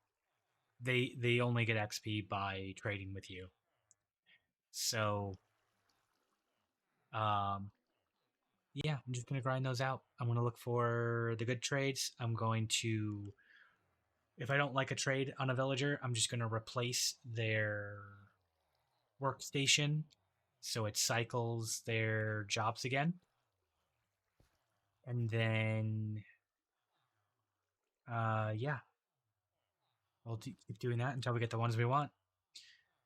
They only get XP by trading with you. So, yeah, I'm just gonna grind those out. I'm gonna look for the good trades. I'm going to, if I don't like a trade on a villager, I'm just gonna replace their workstation so it cycles their jobs again. And then, yeah, we'll keep doing that until we get the ones we want.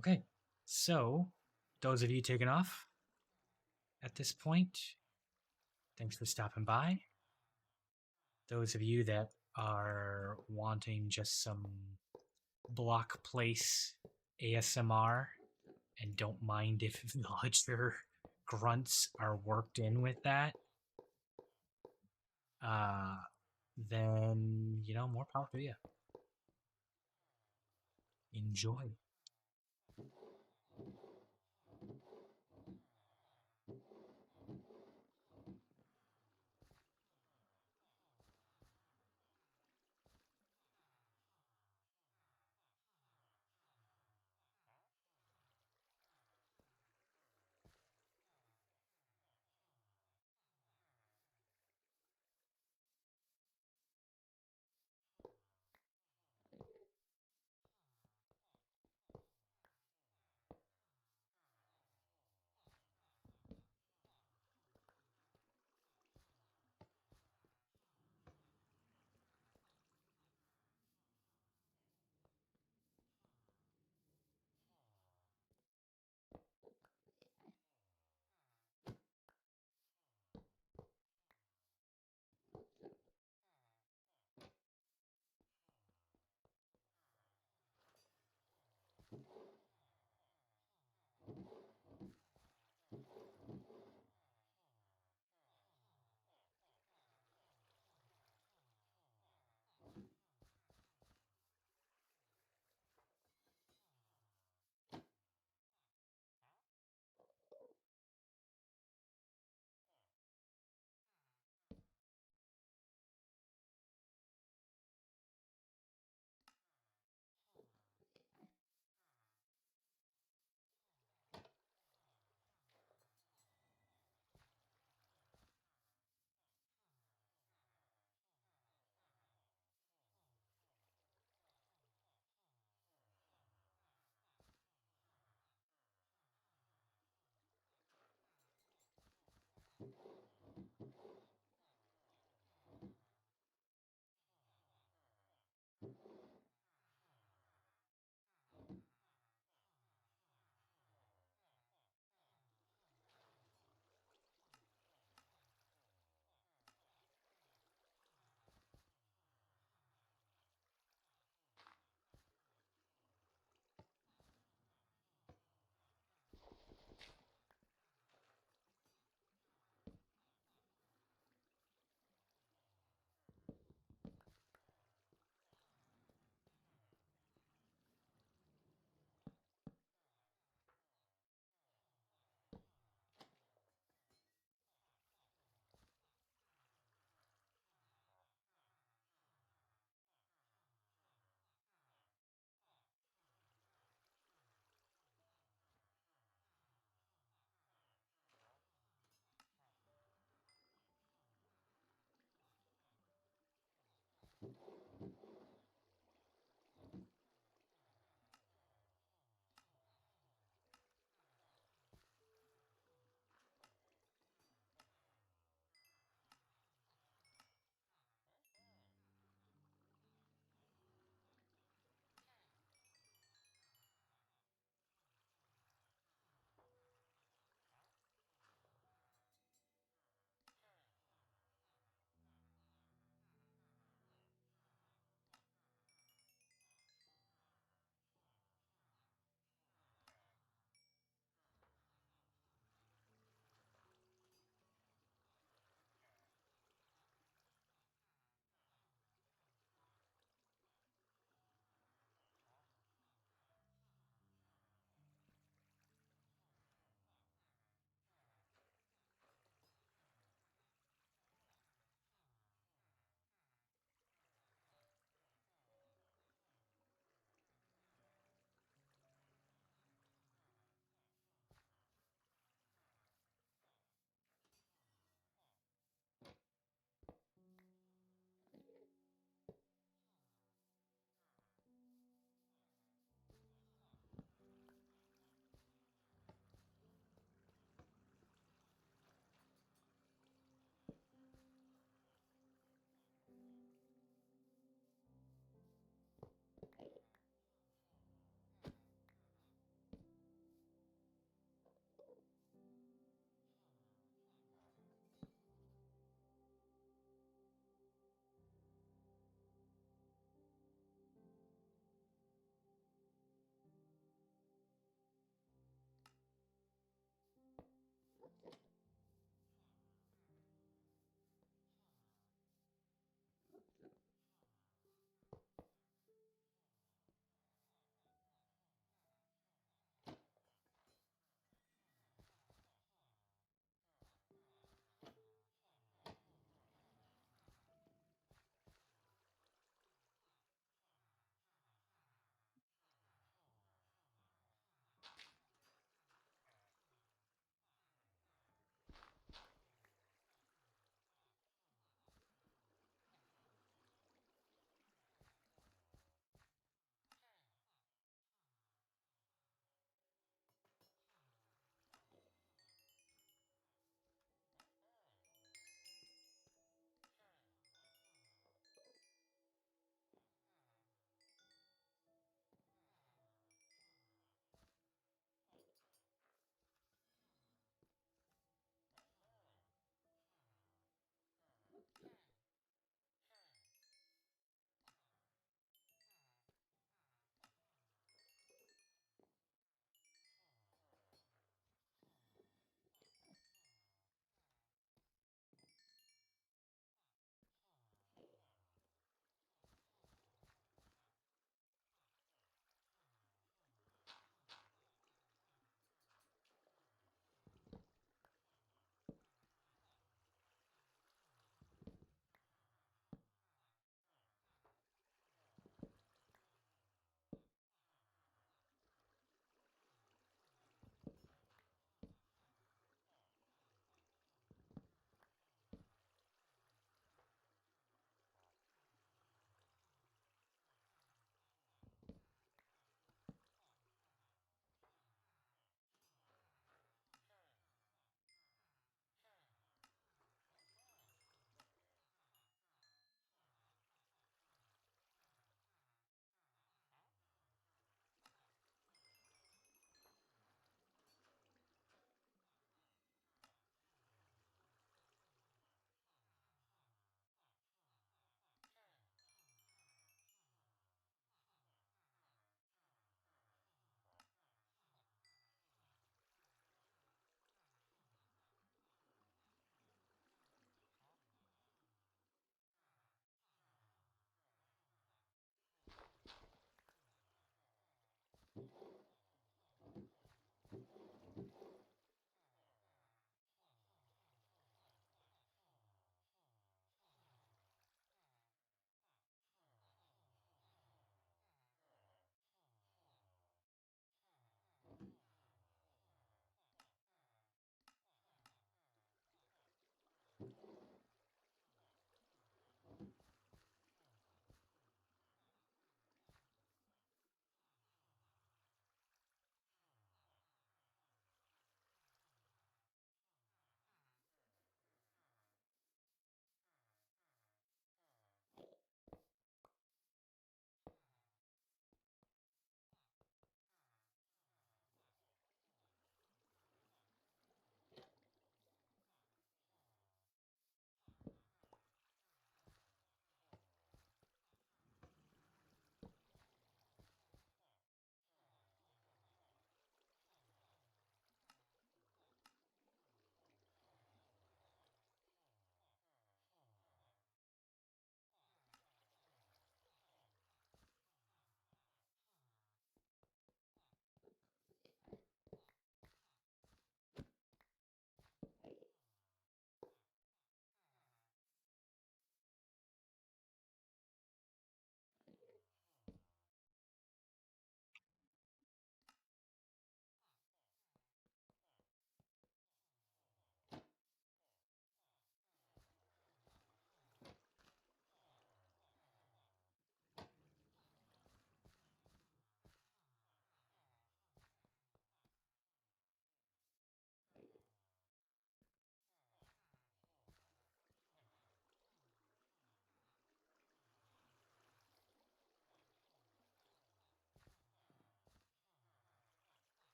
Okay, so those of you taking off at this point, thanks for stopping by. Those of you that are wanting just some block place ASMR and don't mind if villager grunts are worked in with that, then, more power to you. Enjoy.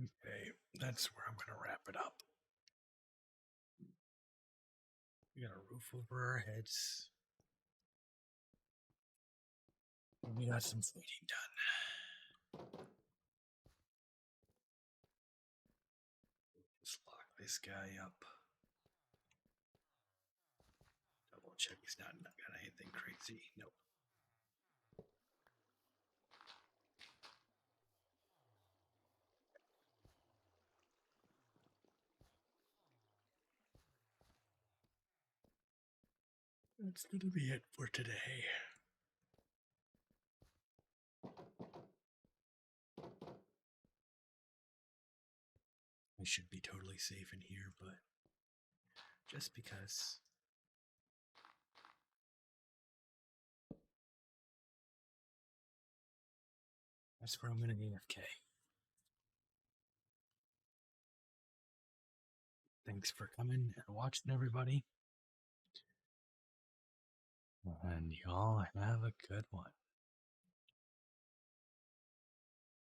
Okay, that's where I'm going to wrap it up. We got a roof over our heads. And we got some feeding done. Let's lock this guy up. Double check he's not got anything crazy. Nope. That's going to be it for today. We should be totally safe in here, but just because. That's where I'm going to AFK. Thanks for coming and watching, everybody. And y'all have a good one.